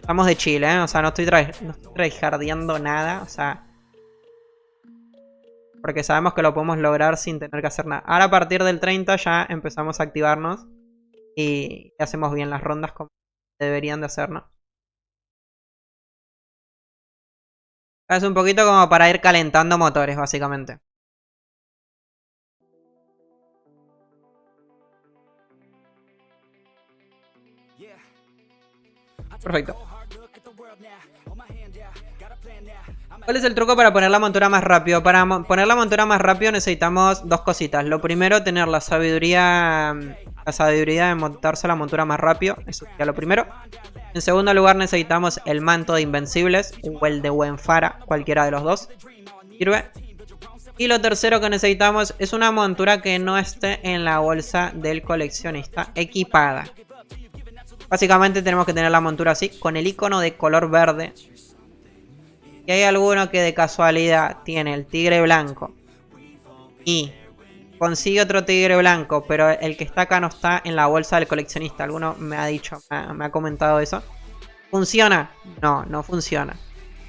Estamos de chill, ¿eh? O sea, no estoy tryhardeando nada. O sea... Porque sabemos que lo podemos lograr sin tener que hacer nada. Ahora a partir del 30 ya empezamos a activarnos. Y hacemos bien las rondas como deberían de hacernos. Es un poquito como para ir calentando motores, básicamente. Perfecto. ¿Cuál es el truco para poner la montura más rápido? Para poner la montura más rápido necesitamos dos cositas. Lo primero, tener la sabiduría de montarse la montura más rápido. Eso sería lo primero. En segundo lugar necesitamos el manto de invencibles o el de Wenfara, cualquiera de los dos sirve. Y lo tercero que necesitamos es una montura que no esté en la bolsa del coleccionista equipada. Básicamente tenemos que tener la montura así, con el icono de color verde. Y hay alguno que de casualidad tiene el tigre blanco y consigue otro tigre blanco, pero el que está acá no está en la bolsa del coleccionista. Alguno me ha dicho, me ha comentado eso. ¿Funciona? No, no funciona.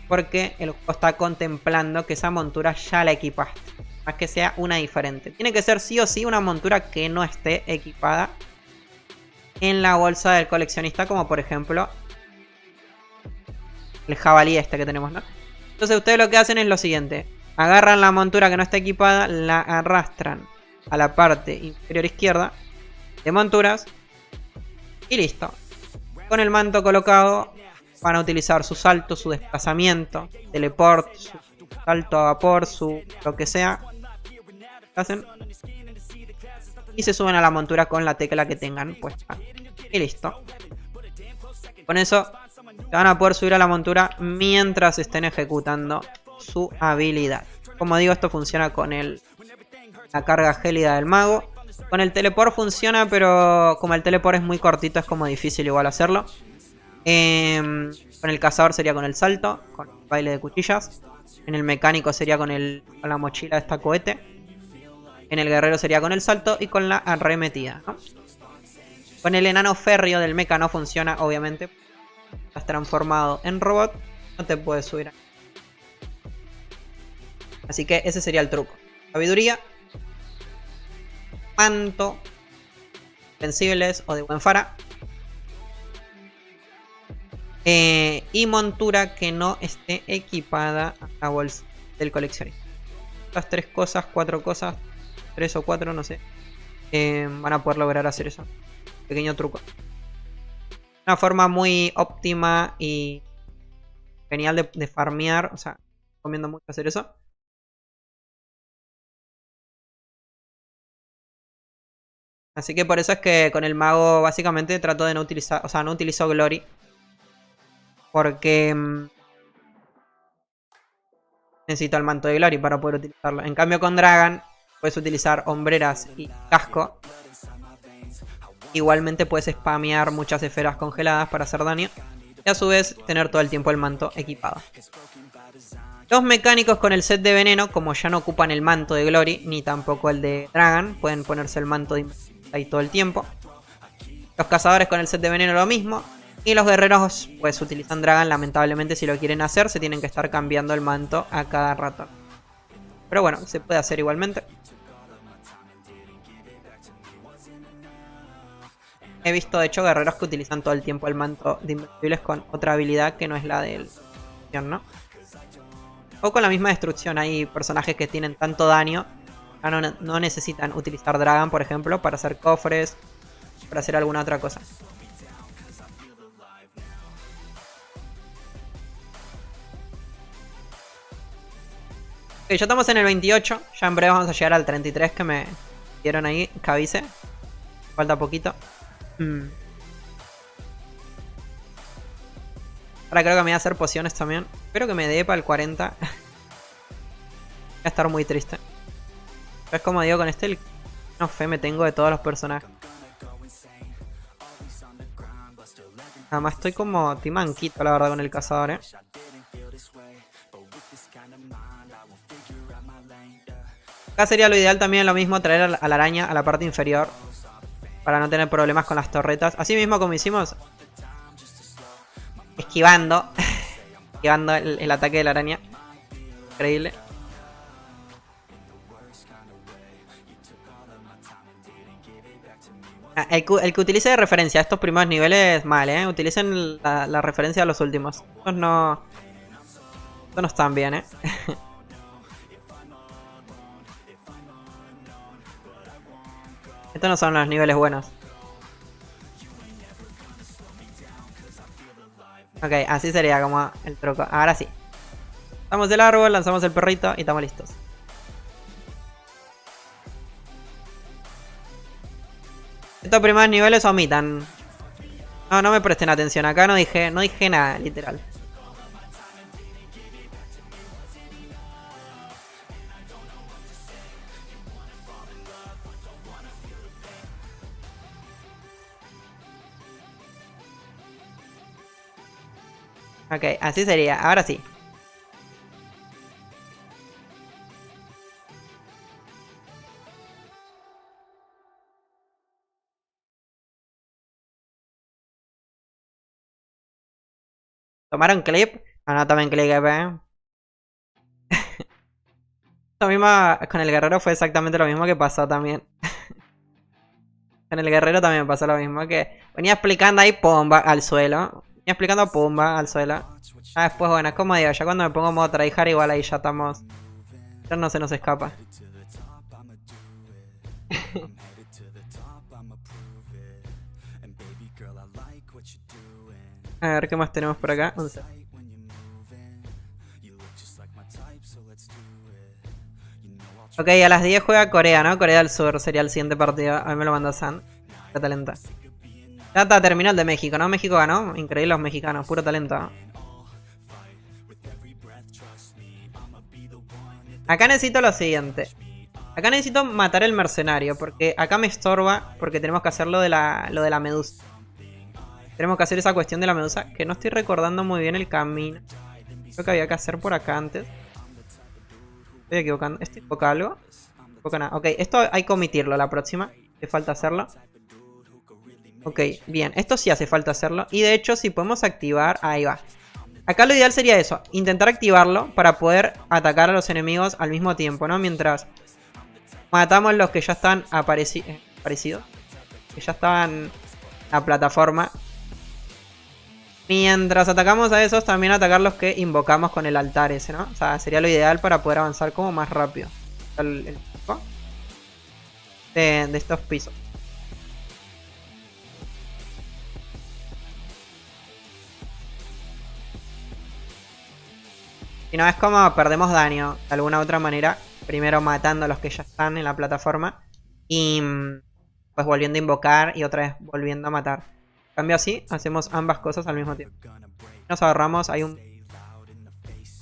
Porque el juego está contemplando que esa montura ya la equipaste. Más que sea una diferente. Tiene que ser sí o sí una montura que no esté equipada en la bolsa del coleccionista. Como por ejemplo el jabalí este que tenemos, ¿no? Entonces ustedes lo que hacen es lo siguiente. Agarran la montura que no está equipada, la arrastran a la parte inferior izquierda de monturas y listo. Con el manto colocado van a utilizar su salto, su desplazamiento, teleport, su salto a vapor, su lo que sea. Hacen y se suben a la montura con la tecla que tengan puesta. Y listo. Con eso se van a poder subir a la montura mientras estén ejecutando su habilidad. Como digo, esto funciona con la carga gélida del mago. Con el teleport funciona, pero como el teleport es muy cortito, es como difícil igual hacerlo. Con el cazador sería con el salto, con el baile de cuchillas. En el mecánico sería con la mochila de esta cohete. En el guerrero sería con el salto y con la arremetida, ¿no? Con el enano férreo del mecha no funciona, obviamente. Estás transformado en robot, no te puedes subir. Así que ese sería el truco. Sabiduría, manto, invencibles o de Wenfara. Y montura que no esté equipada a la bolsa del coleccionista. Estas 3 cosas, 4 cosas, 3 o 4, no sé. Van a poder lograr hacer eso. Pequeño truco. Una forma muy óptima y genial de farmear. O sea, recomiendo mucho hacer eso. Así que por eso es que con el mago básicamente trato de no utilizar, o sea, no utilizo Glory. Porque necesito el manto de Glory para poder utilizarlo. En cambio con Dragon puedes utilizar hombreras y casco. Igualmente puedes spamear muchas esferas congeladas para hacer daño. Y a su vez tener todo el tiempo el manto equipado. Los mecánicos con el set de veneno, como ya no ocupan el manto de Glory, ni tampoco el de Dragon, pueden ponerse el manto de ahí todo el tiempo. Los cazadores con el set de veneno lo mismo. Y los guerreros pues utilizan Dragon, lamentablemente si lo quieren hacer se tienen que estar cambiando el manto a cada rato. Pero bueno, se puede hacer igualmente. He visto de hecho guerreros que utilizan todo el tiempo el manto de invencibles con otra habilidad que no es la del ¿no? O con la misma destrucción. Hay personajes que tienen tanto daño, no necesitan utilizar Dragon, por ejemplo, para hacer cofres, para hacer alguna otra cosa. Ok, ya estamos en el 28. Ya en breve vamos a llegar al 33 que me dieron ahí, que avise. Falta poquito. Ahora creo que me voy a hacer pociones también. Espero que me dé para el 40. Voy a estar muy triste. Pero es como digo, con este no fe me tengo de todos los personajes. Además estoy manquito la verdad con el cazador, Acá sería lo ideal también lo mismo, traer a la araña a la parte inferior. Para no tener problemas con las torretas. Así mismo como hicimos, esquivando. Esquivando el ataque de la araña. Increíble. El que utilice de referencia a estos primeros niveles, mal, utilicen la referencia a los últimos. Estos no están bien, Estos no son los niveles buenos. Ok, así sería como el truco. Ahora sí. Lanzamos el árbol, lanzamos el perrito y estamos listos. Estos primeros niveles omitan. No me presten atención. Acá no dije nada, literal. Ok, así sería. Ahora sí. ¿Tomaron clip? Ah, no tomen clip, Lo mismo con el guerrero fue exactamente lo mismo que pasó también. Con el guerrero también me pasó lo mismo, que venía explicando ahí, pumba, al suelo. Venía explicando, pumba, al suelo. Después, bueno, es como digo, ya cuando me pongo modo tryhard igual ahí ya estamos. Ya no se nos escapa. A ver, ¿qué más tenemos por acá? Ok, a las 10 juega Corea, ¿no? Corea del Sur sería el siguiente partido. A mí me lo manda San. Puro talento. Ya está, terminó el de México, ¿no? México ganó. Increíble los mexicanos, puro talento. Acá necesito lo siguiente. Acá necesito matar el mercenario, porque acá me estorba, porque tenemos que hacer lo de la medusa. Tenemos que hacer esa cuestión de la medusa, que no estoy recordando muy bien el camino. Creo que había que hacer por acá antes. Estoy equivocando. ¿Esto invoca algo? Invoca nada. Ok, esto hay que omitirlo la próxima. Hace falta hacerlo. Ok, bien. Esto sí hace falta hacerlo. Y de hecho, si podemos activar... Ahí va. Acá lo ideal sería eso. Intentar activarlo para poder atacar a los enemigos al mismo tiempo, ¿no? Mientras matamos los que ya están aparecidos. Que ya estaban en la plataforma. Mientras atacamos a esos, también atacar los que invocamos con el altar ese, ¿no? O sea, sería lo ideal para poder avanzar como más rápido. El pico de estos pisos. Si no, es como perdemos daño de alguna u otra manera. Primero matando a los que ya están en la plataforma. Y pues volviendo a invocar y otra vez volviendo a matar. En cambio así, hacemos ambas cosas al mismo tiempo. Nos ahorramos, hay un...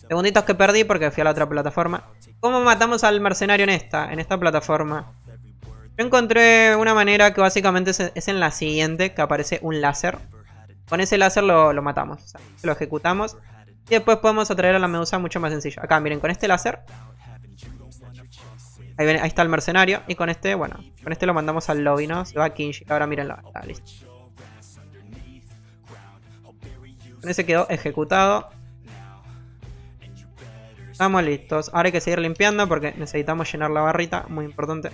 segunditos que perdí porque fui a la otra plataforma. ¿Cómo matamos al mercenario en esta plataforma? Yo encontré una manera que básicamente es en la siguiente, que aparece un láser. Con ese láser lo matamos, o sea, lo ejecutamos. Y después podemos atraer a la medusa mucho más sencillo. Acá, miren, con este láser. Ahí está el mercenario. Y con este, bueno, con este lo mandamos al lobby, ¿no? Se va a Kinji. Ahora mírenlo, está listo. Con ese quedó ejecutado. Estamos listos. Ahora hay que seguir limpiando porque necesitamos llenar la barrita. Muy importante.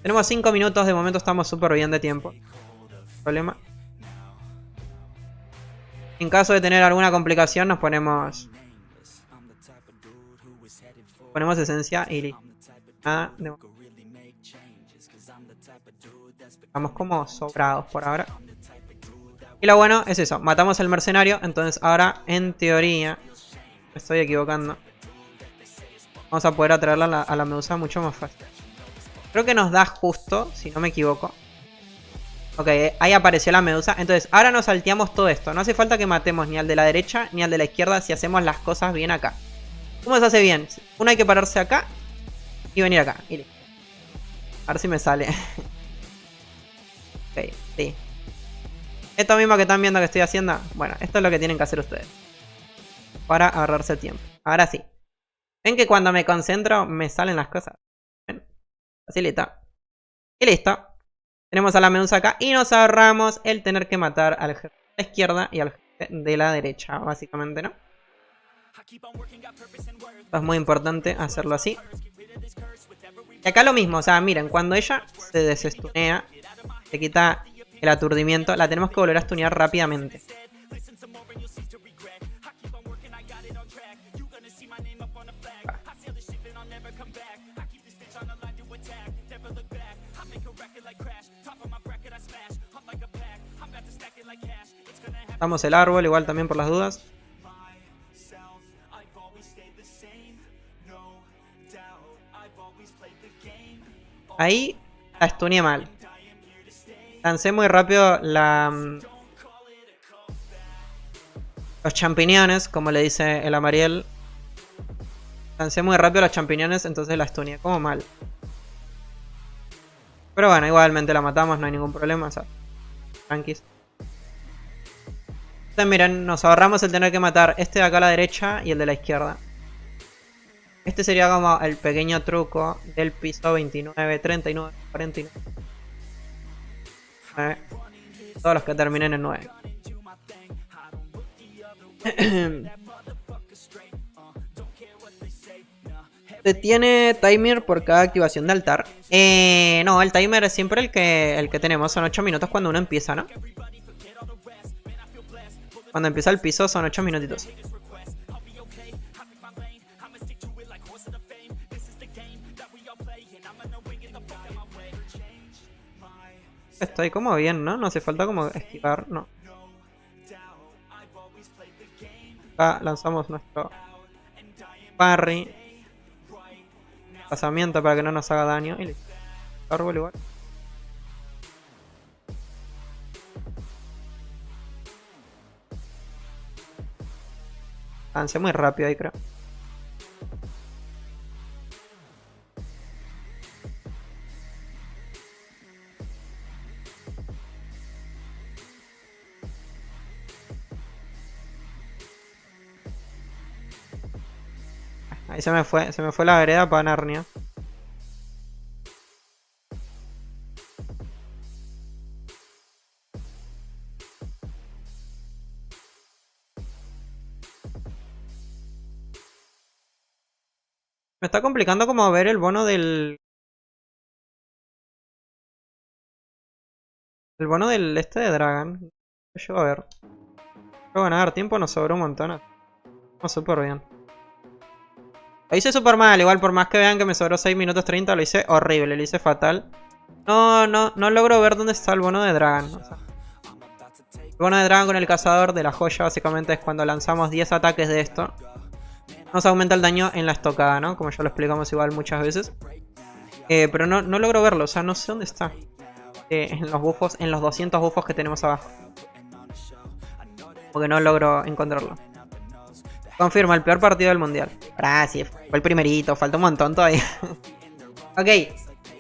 Tenemos 5 minutos. De momento estamos súper bien de tiempo. Problema. En caso de tener alguna complicación nos ponemos esencia y listo. Nada. Estamos como sobrados por ahora. Y lo bueno es eso, matamos al mercenario. Entonces ahora, en teoría, me estoy equivocando, vamos a poder atraerla a la medusa mucho más fácil. Creo que nos da justo, si no me equivoco. Ok, ahí apareció la medusa. Entonces ahora nos salteamos todo esto. No hace falta que matemos ni al de la derecha ni al de la izquierda si hacemos las cosas bien acá. ¿Cómo se hace bien? Uno hay que pararse acá y venir acá. Y listo. A ver si me sale. Ok, sí. Esto mismo que están viendo que estoy haciendo. Bueno, esto es lo que tienen que hacer ustedes para ahorrarse el tiempo. Ahora sí. Ven que cuando me concentro me salen las cosas. ¿Ven? Facilito. Y listo. Tenemos a la medusa acá y nos ahorramos el tener que matar al jefe la izquierda y al jefe de la derecha, básicamente, ¿no? Esto es muy importante hacerlo así. Y acá lo mismo, o sea, miren, cuando ella se desestunea, se quita el aturdimiento, la tenemos que volver a stunear rápidamente. Damos el árbol igual también por las dudas. Ahí la stuneé mal. Lancé muy rápido los champiñones, como le dice el Amariel. Lancé muy rápido los champiñones, entonces la stuneé como mal. Pero bueno, igualmente la matamos, no hay ningún problema. O sea, tranquis. Entonces miren, nos ahorramos el tener que matar este de acá a la derecha y el de la izquierda. Este sería como el pequeño truco del piso 29, 39, 49. Todos los que terminen en 9. Se tiene timer por cada activación de altar. No, el timer es siempre el que tenemos. Son 8 minutos cuando uno empieza, ¿no? Cuando empieza el piso son 8 minutitos. Estoy como bien, ¿no? No hace falta como esquivar, no. Acá lanzamos nuestro parry. Pasamiento para que no nos haga daño. Y listo. Árbol igual. Avancé muy rápido ahí, creo. Ahí se me fue la vereda para Narnia. Me está complicando como ver el bono del... El bono del este de Dragon. No llego a ver. Pero bueno, a ver, tiempo nos sobró un montón. Vamos súper bien. Lo hice súper mal, igual por más que vean que me sobró 6 minutos 30, lo hice horrible, lo hice fatal. No logro ver dónde está el bono de Dragon. O sea, el bono de Dragon con el cazador de la joya básicamente es cuando lanzamos 10 ataques de esto. Nos aumenta el daño en la estocada, ¿no? Como ya lo explicamos igual muchas veces. Pero no logro verlo, o sea, no sé dónde está. En los buffos, en los 200 buffos que tenemos abajo. Porque no logro encontrarlo. Confirma, el peor partido del mundial. Gracias, fue el primerito, falta un montón todavía. Ok,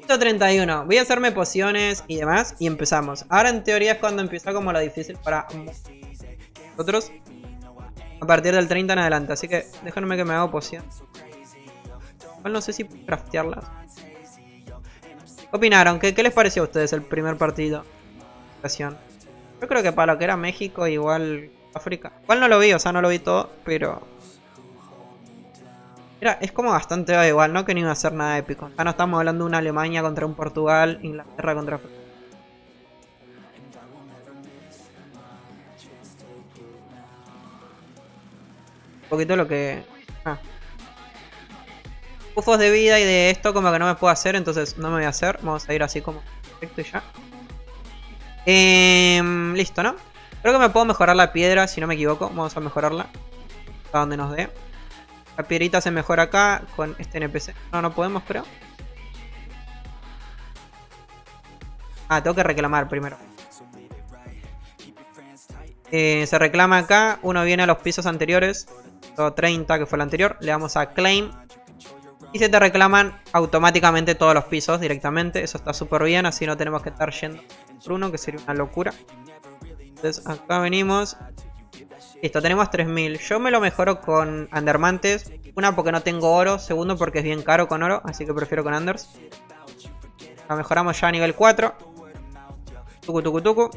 131. Voy a hacerme pociones y demás y empezamos. Ahora en teoría es cuando empieza como lo difícil para nosotros. A partir del 30 en adelante, así que déjenme que me haga poción. Igual no sé si craftearlas. ¿Qué opinaron? ¿Qué les pareció a ustedes el primer partido? Yo creo que para lo que era México igual... África. Igual no lo vi, o sea, no lo vi todo, pero... es como bastante igual, ¿no? Que no iba a ser nada épico. Acá no estamos hablando de una Alemania contra un Portugal, Inglaterra contra... Un poquito lo que... Bufos de vida y de esto como que no me puedo hacer, entonces no me voy a hacer. Vamos a ir así como... Perfecto y ya. Listo, ¿no? Creo que me puedo mejorar la piedra, si no me equivoco. Vamos a mejorarla. A donde nos dé. La piedrita se mejora acá con este NPC. No podemos, creo. Tengo que reclamar primero. Se reclama acá. Uno viene a los pisos anteriores. 30, que fue el anterior. Le damos a Claim. Y se te reclaman automáticamente todos los pisos directamente. Eso está súper bien. Así no tenemos que estar yendo por uno, que sería una locura. Entonces acá venimos. Listo, tenemos 3000. Yo me lo mejoro con Undermantes. Una, porque no tengo oro. Segundo, porque es bien caro con oro. Así que prefiero con Unders. Lo mejoramos ya a nivel 4. Tucu.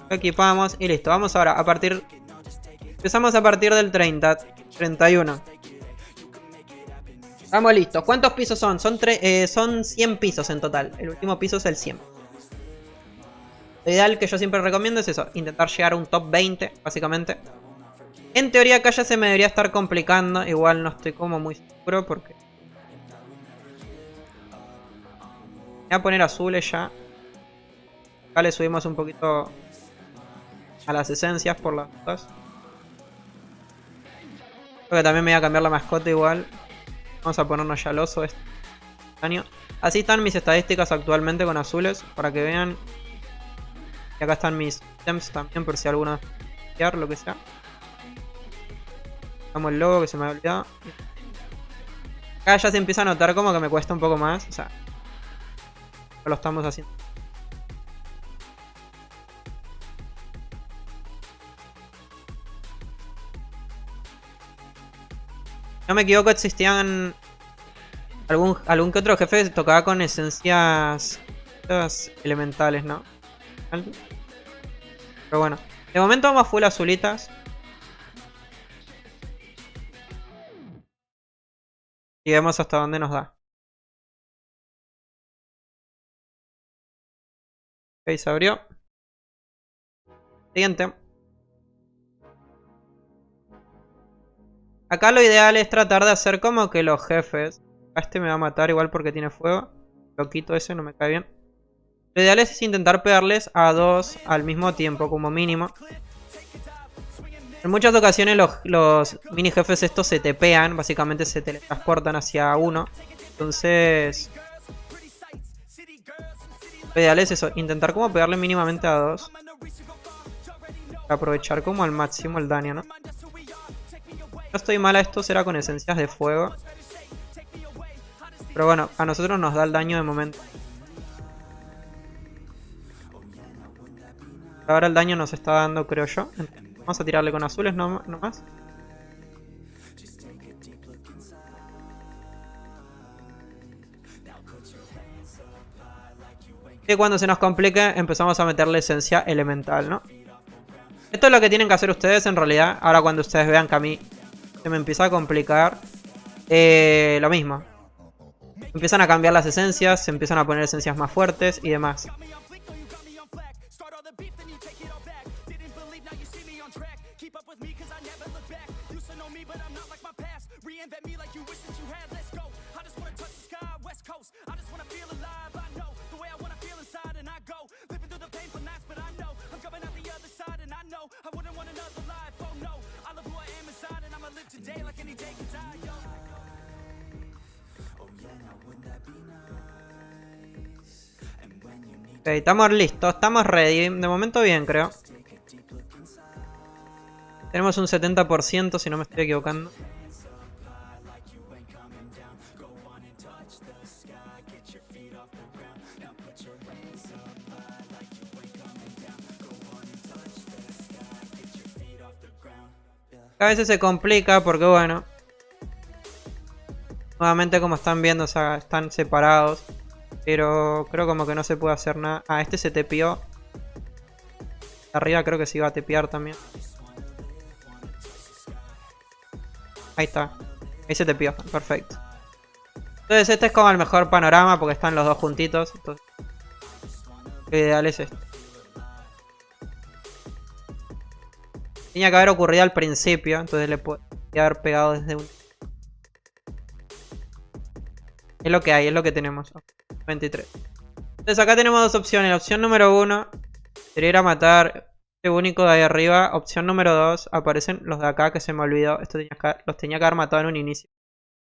Lo equipamos y listo. Vamos ahora a partir... Empezamos a partir del 30, 31. Estamos listos. ¿Cuántos pisos son? Son 100 pisos en total. El último piso es el 100. Lo ideal que yo siempre recomiendo es eso. Intentar llegar a un top 20, básicamente. En teoría acá ya se me debería estar complicando. Igual no estoy como muy seguro porque... Voy a poner azules ya. Acá le subimos un poquito a las esencias por las dudas. Creo que también me voy a cambiar la mascota igual. Vamos a ponernos ya el oso este año. Así están mis estadísticas actualmente con azules. Para que vean. Y acá están mis items también por si alguno lo que sea. Damos el logo que se me había olvidado. Acá ya se empieza a notar como que me cuesta un poco más. O sea, lo estamos haciendo. No me equivoco, existían algún que otro jefe que tocaba con esencias elementales, ¿no? Pero bueno, de momento vamos full azulitas. Y vemos hasta dónde nos da. Ok, se abrió. Siguiente. Acá lo ideal es tratar de hacer como que los jefes... A este me va a matar igual porque tiene fuego. Loquito ese, no me cae bien. Lo ideal es intentar pegarles a 2 al mismo tiempo, como mínimo. En muchas ocasiones los mini jefes estos se tepean. Básicamente se teletransportan hacia uno. Entonces... Lo ideal es eso, intentar como pegarle mínimamente a 2. Para aprovechar como al máximo el daño, ¿no? No estoy mal a esto, será con esencias de fuego. Pero bueno, a nosotros nos da el daño de momento. Ahora el daño nos está dando, creo yo. Vamos a tirarle con azules nomás. Y cuando se nos complique empezamos a meterle esencia elemental, ¿no? Esto es lo que tienen que hacer ustedes en realidad. Ahora cuando ustedes vean que a mí se me empieza a complicar, lo mismo. Empiezan a cambiar las esencias, se empiezan a poner esencias más fuertes y demás. Ok, estamos listos, estamos ready. De momento bien, creo. Tenemos un 70% si no me estoy equivocando. A veces se complica porque bueno, nuevamente como están viendo, o sea, están separados. Pero creo como que no se puede hacer nada. Ah, este se tepió. Arriba creo que se iba a tepear también. Ahí está. Ahí se tepió, perfecto. Entonces este es como el mejor panorama porque están los dos juntitos. Entonces, lo ideal es este. Tenía que haber ocurrido al principio, entonces le puede haber pegado desde un... Es lo que hay, es lo que tenemos. 23. Entonces acá tenemos dos opciones. La opción número 1 sería ir a matar este único de ahí arriba. Opción número 2, aparecen los de acá que se me olvidó. Los tenía que haber matado en un inicio.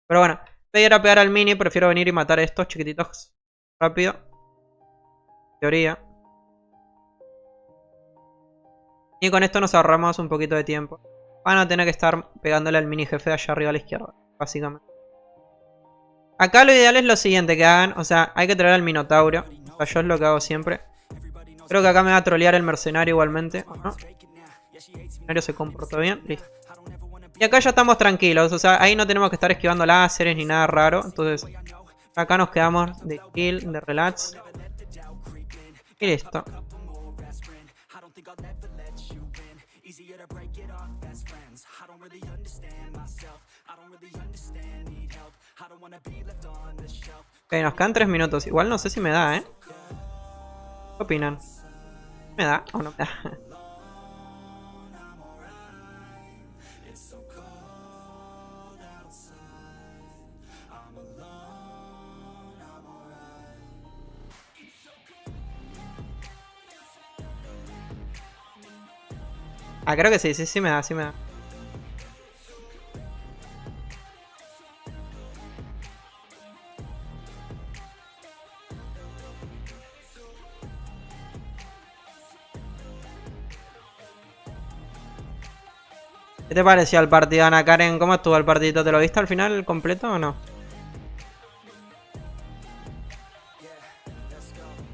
Pero bueno, voy a ir a pegar al mini. Prefiero venir y matar a estos chiquititos rápido. Teoría. Y con esto nos ahorramos un poquito de tiempo. Van a tener que estar pegándole al mini jefe de allá arriba a la izquierda, básicamente. Acá lo ideal es lo siguiente que hagan. O sea, hay que traer al Minotauro. O sea, yo es lo que hago siempre. Creo que acá me va a trolear el mercenario igualmente. ¿O no? El mercenario se comportó bien. Listo. Y acá ya estamos tranquilos. O sea, ahí no tenemos que estar esquivando láseres ni nada raro. Entonces, acá nos quedamos de kill, de relax. Y listo. I'll never let you in. Easier to break it off best friends. I don't really understand myself. I don't really understand, need help. I don't wanna be left on the shelf. Ok, nos quedan 3 minutos. Igual no sé si me da, ¿eh? ¿Qué opinan? ¿Me da o no me da? Ah, creo que sí, sí me da, sí me da. ¿Qué te pareció el partido, Ana Karen? ¿Cómo estuvo el partidito? ¿Te lo viste al final completo o no?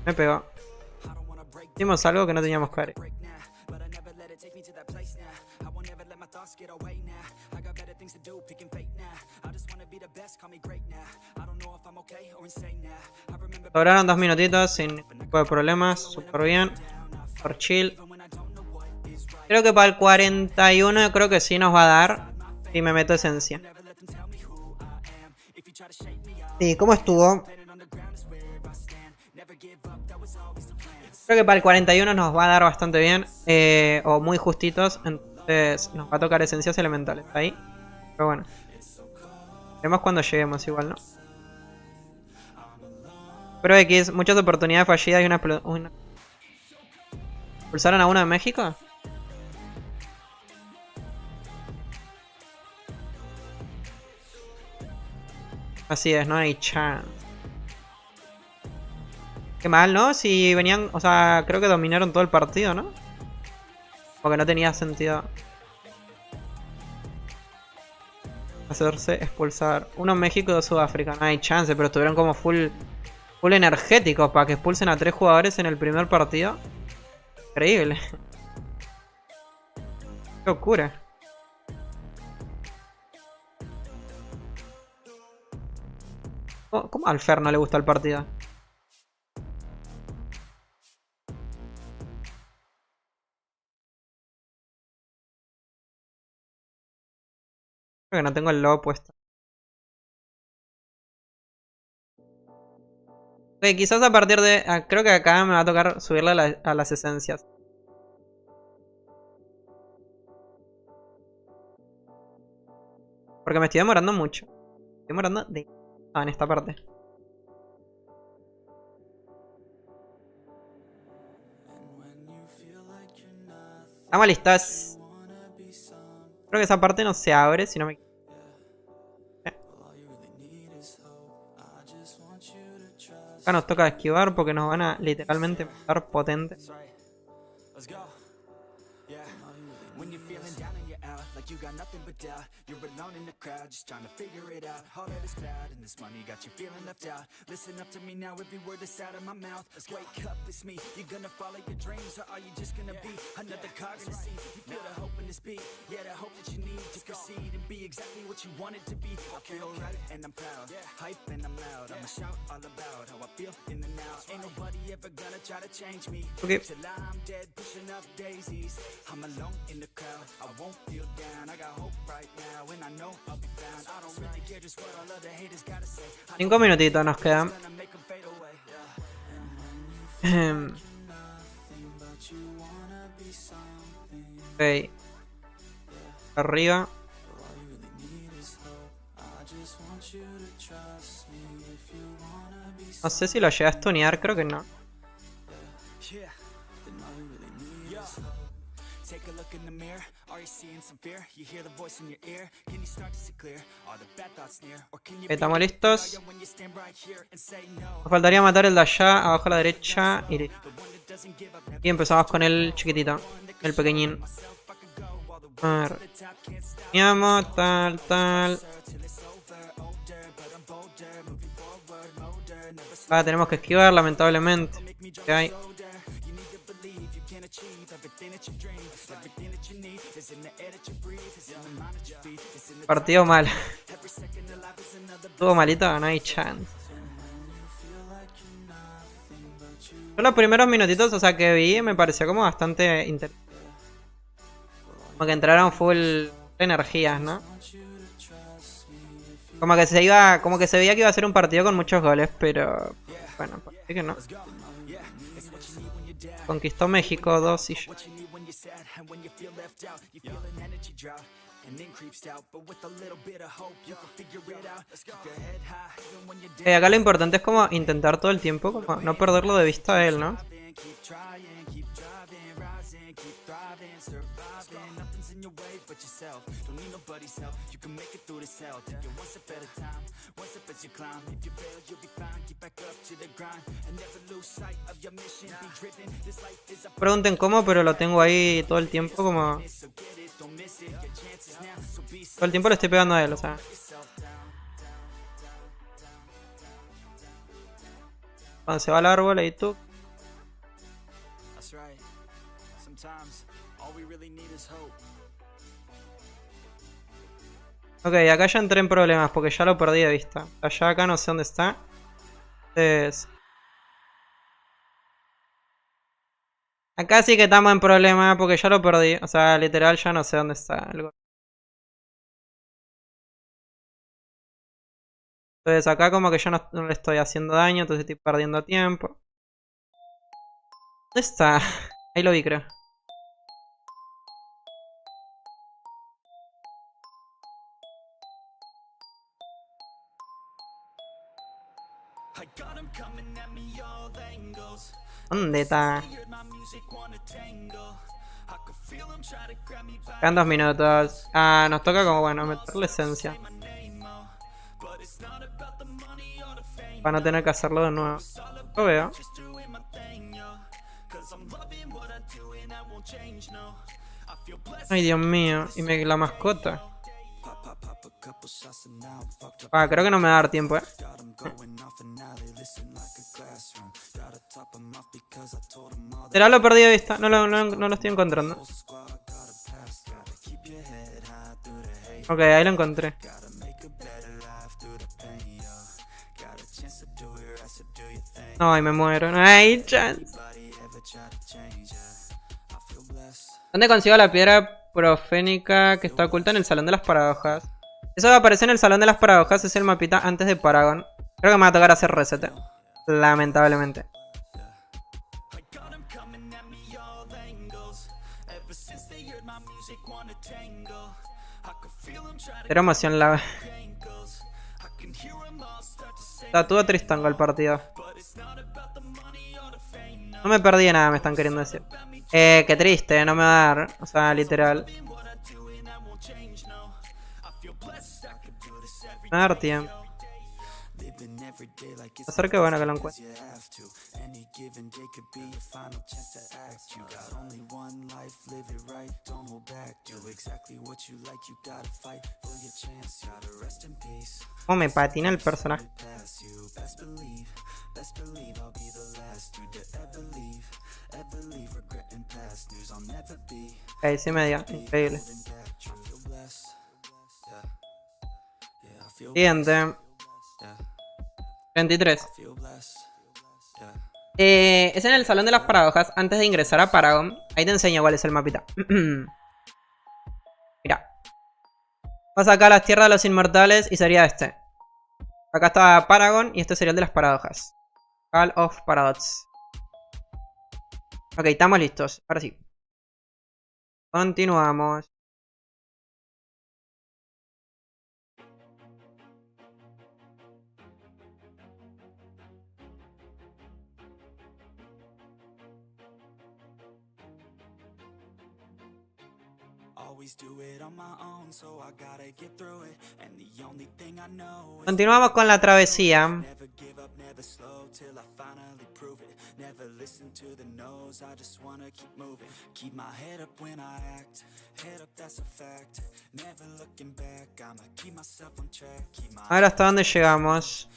Me pegó. Hicimos algo que no teníamos que ver. Sobraron 2 minutitos sin ningún tipo de problemas. Súper bien. Por chill. Creo que para el 41 creo que sí nos va a dar. Si me meto esencia. Sí, ¿cómo estuvo? Creo que para el 41 nos va a dar bastante bien. O muy justitos. Entonces nos va a tocar esencias elementales. Ahí. Pero bueno. Veremos cuando lleguemos igual, ¿no? Pero X, muchas oportunidades fallidas y una... ¿Pulsaron a uno de México? Así es, no hay chance. Qué mal, ¿no? Si venían... O sea, creo que dominaron todo el partido, ¿no? Porque no tenía sentido hacerse expulsar. Uno en México y dos Sudáfrica. No hay chance, pero estuvieron como full energéticos para que expulsen a 3 jugadores en el primer partido. Increíble. Qué locura. ¿Cómo al Fer no le gusta el partido? Creo que no tengo el logo puesto. Ok, quizás a partir de... creo que acá me va a tocar subirle a las esencias. Porque me estoy demorando mucho. Estoy demorando de... en esta parte. Estamos listos. Creo que esa parte no se abre si no me... Acá nos toca esquivar porque nos van a literalmente matar potente. You got nothing but doubt. You're alone in the crowd, just trying to figure it out. All that is bad, and this money got you feeling left out. Listen up to me now, every word that's out of my mouth. Wake up, it's me. You're gonna follow your dreams, or are you just gonna be another cog in the sea? You feel the hope in this beat, yeah, the hope that you need to proceed and be exactly what you wanted to be. I feel right, and I'm proud. Hype and I'm loud. I'ma shout all about how I feel in the now. Ain't nobody ever gonna try to change me. Okay. Till I'm dead, pushing up daisies. I'm alone in the crowd. I won't feel down. 5 minutitos nos quedan. Ok. Arriba. No sé si lo llegas a stunear, creo que no. Estamos listos. Nos faltaría matar el de allá, abajo a la derecha. Y empezamos con el chiquitito, el pequeñín. A ver. Veamos, tal. Tenemos que esquivar, lamentablemente. ¿Qué hay? Partido mal. Estuvo malito, no hay chance. Yo los primeros minutitos, o sea, que vi, me pareció como bastante interesante. Como que entraron full energías, ¿no? Como que se veía que iba a ser un partido con muchos goles, pero bueno, parece que no. Conquistó México 2 y yo. Acá lo importante es como intentar todo el tiempo, como no perderlo de vista a él, ¿no? Pregunten cómo, pero lo tengo ahí todo el tiempo como... Todo el tiempo le estoy pegando a él, o sea... Cuando se va al árbol, ahí tú... Ok, acá ya entré en problemas porque ya lo perdí de vista. Allá acá no sé dónde está. Entonces... Acá sí que estamos en problemas porque ya lo perdí. O sea, literal ya no sé dónde está el gol. Entonces acá como que yo no le estoy haciendo daño, entonces estoy perdiendo tiempo. ¿Dónde está? Ahí lo vi, creo. ¿Dónde está? Quedan 2 minutos. Ah, nos toca como, bueno, meterle esencia. Para no tener que hacerlo de nuevo. Lo veo. Ay, Dios mío. Y la mascota. Ah, creo que no me va a dar tiempo, Será lo perdí de vista. No lo estoy encontrando. Ok, ahí lo encontré. Ay, me muero. No hay chance. ¿Dónde consigo la piedra profénica que está oculta en el Salón de las Paradojas? Eso va a aparecer en el Salón de las Paradojas. Es el mapita antes de Paragon. Creo que me va a tocar hacer reset. Lamentablemente. Era emoción la... Está todo tristango el partido. No me perdí de nada, me están queriendo decir. Qué triste, no me va a dar. O sea, literal. Me va a dar tiempo. Hacer que bueno que lo encuentre. ¿Cómo me patina el personaje? Ok, sí me dio, increíble. Siguiente. 33. Es en el Salón de las Paradojas. Antes de ingresar a Paragon. Ahí te enseño cuál es el mapita. Mira. Vas acá a las tierras de los inmortales y sería este. Acá está Paragon y este sería el de las paradojas. Call of Paradox. Ok, estamos listos. Ahora sí. Continuamos. Continuamos con la travesía. Ahora hasta dónde llegamos.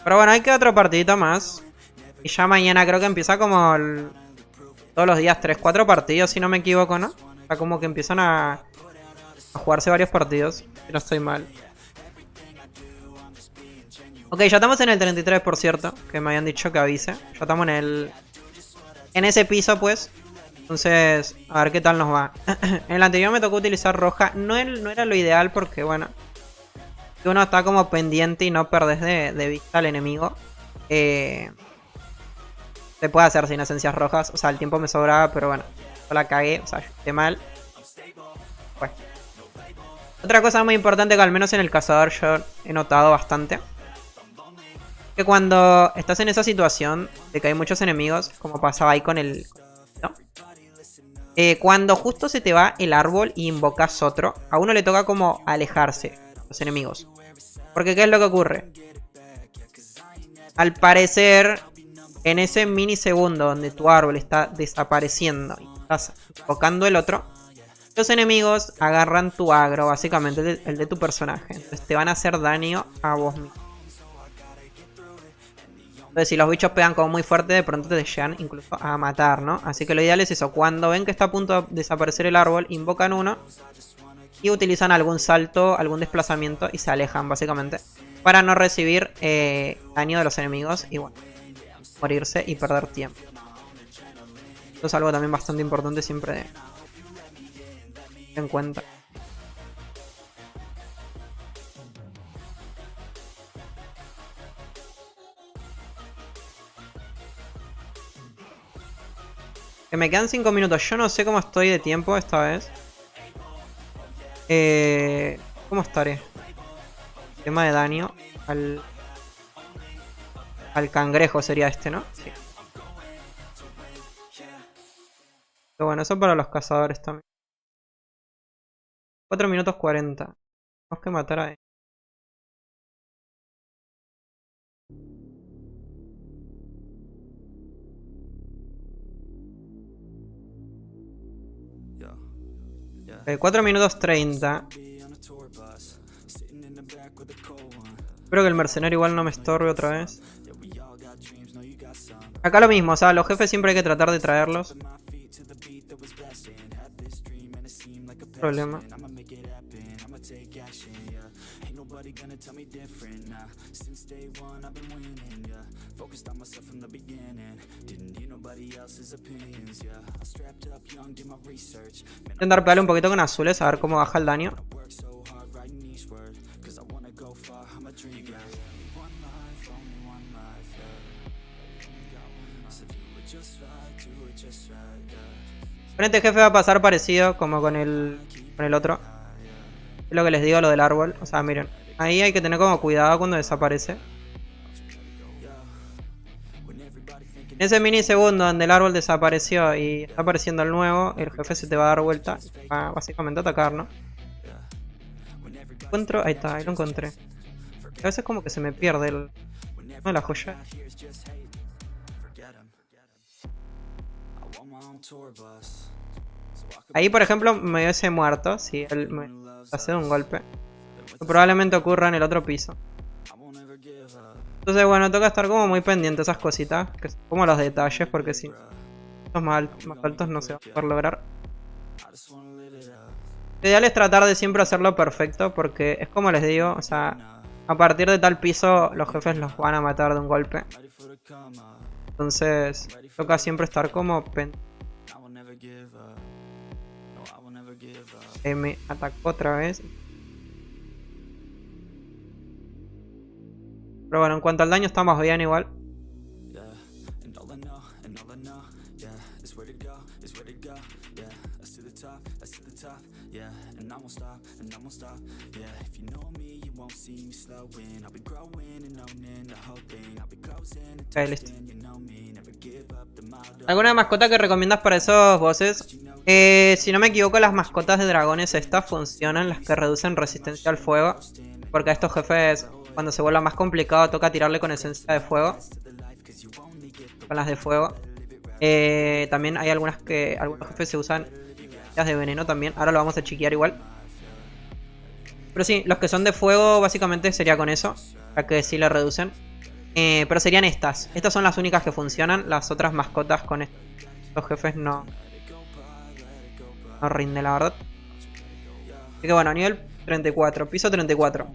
Pero bueno, hay que otro partidito más. Y ya mañana creo que empieza como todos los días 3-4 partidos, si no me equivoco, ¿no? O sea, como que empiezan a jugarse varios partidos, si no estoy mal. Ok, ya estamos en el 33, por cierto, que me habían dicho que avise. Ya estamos en ese piso, pues. Entonces, a ver qué tal nos va. En el anterior me tocó utilizar roja. No era lo ideal porque, bueno, si uno está como pendiente y no perdés de vista al enemigo, se puede hacer sin esencias rojas. O sea, el tiempo me sobraba, pero bueno, yo la cagué. O sea, yo hice mal. Bueno. Otra cosa muy importante que al menos en el cazador yo he notado bastante, que cuando estás en esa situación de que hay muchos enemigos, como pasaba ahí con el... ¿no? Cuando justo se te va el árbol y invocas otro, a uno le toca como alejarse los enemigos. Porque ¿qué es lo que ocurre? Al parecer, en ese minisegundo donde tu árbol está desapareciendo y estás invocando el otro, los enemigos agarran tu agro, básicamente el de tu personaje. Entonces te van a hacer daño a vos mismo. Entonces si los bichos pegan como muy fuerte, de pronto te llegan incluso a matar, ¿no? Así que lo ideal es eso. Cuando ven que está a punto de desaparecer el árbol, invocan uno y utilizan algún salto, algún desplazamiento y se alejan, básicamente, para no recibir daño de los enemigos y, bueno, morirse y perder tiempo. Esto es algo también bastante importante siempre de tener en cuenta. Que me quedan 5 minutos. Yo no sé cómo estoy de tiempo esta vez. ¿Cómo estaré? Tema de daño al cangrejo sería este, ¿no? Sí. Pero bueno, eso para los cazadores también. 4 minutos 40. Tenemos que matar a él. Okay, 4 minutos 30. Espero que el mercenario igual no me estorbe otra vez. Acá lo mismo, o sea, los jefes siempre hay que tratar de traerlos. Problema. Intentar pegarle un poquito con azules, a ver cómo baja el daño. Con este jefe va a pasar parecido como con el otro. Es lo que les digo, lo del árbol. O sea, miren, ahí hay que tener como cuidado cuando desaparece. En ese minisegundo donde el árbol desapareció y está apareciendo el nuevo, el jefe se te va a dar vuelta y va básicamente a atacar, ¿no? Encuentro, ahí está, ahí lo encontré. A veces como que se me pierde no, la joya. Ahí por ejemplo me hubiese muerto si él me hace un golpe. Probablemente ocurra en el otro piso. Entonces bueno, toca estar como muy pendiente de esas cositas, que son como los detalles, porque si los más altos no se va a poder lograr. Lo ideal es tratar de siempre hacerlo perfecto, porque es como les digo, o sea, a partir de tal piso los jefes los van a matar de un golpe. Entonces toca siempre estar como pendiente. Me atacó otra vez. Pero bueno, en cuanto al daño estamos bien igual. Ok, listo. ¿Alguna mascota que recomiendas para esos bosses? Si no me equivoco, las mascotas de dragones estas funcionan, las que reducen resistencia al fuego. Porque a estos jefes, cuando se vuelva más complicado, toca tirarle con esencia de fuego. Con las de fuego. También hay algunos jefes se usan Las de veneno también. Ahora lo vamos a chequear igual. Pero sí, los que son de fuego básicamente sería con eso. Ya que sí le reducen. Pero serían estas. Estas son las únicas que funcionan. Las otras mascotas con estos jefes no rinde, la verdad. Así que bueno, nivel 34. Piso 34.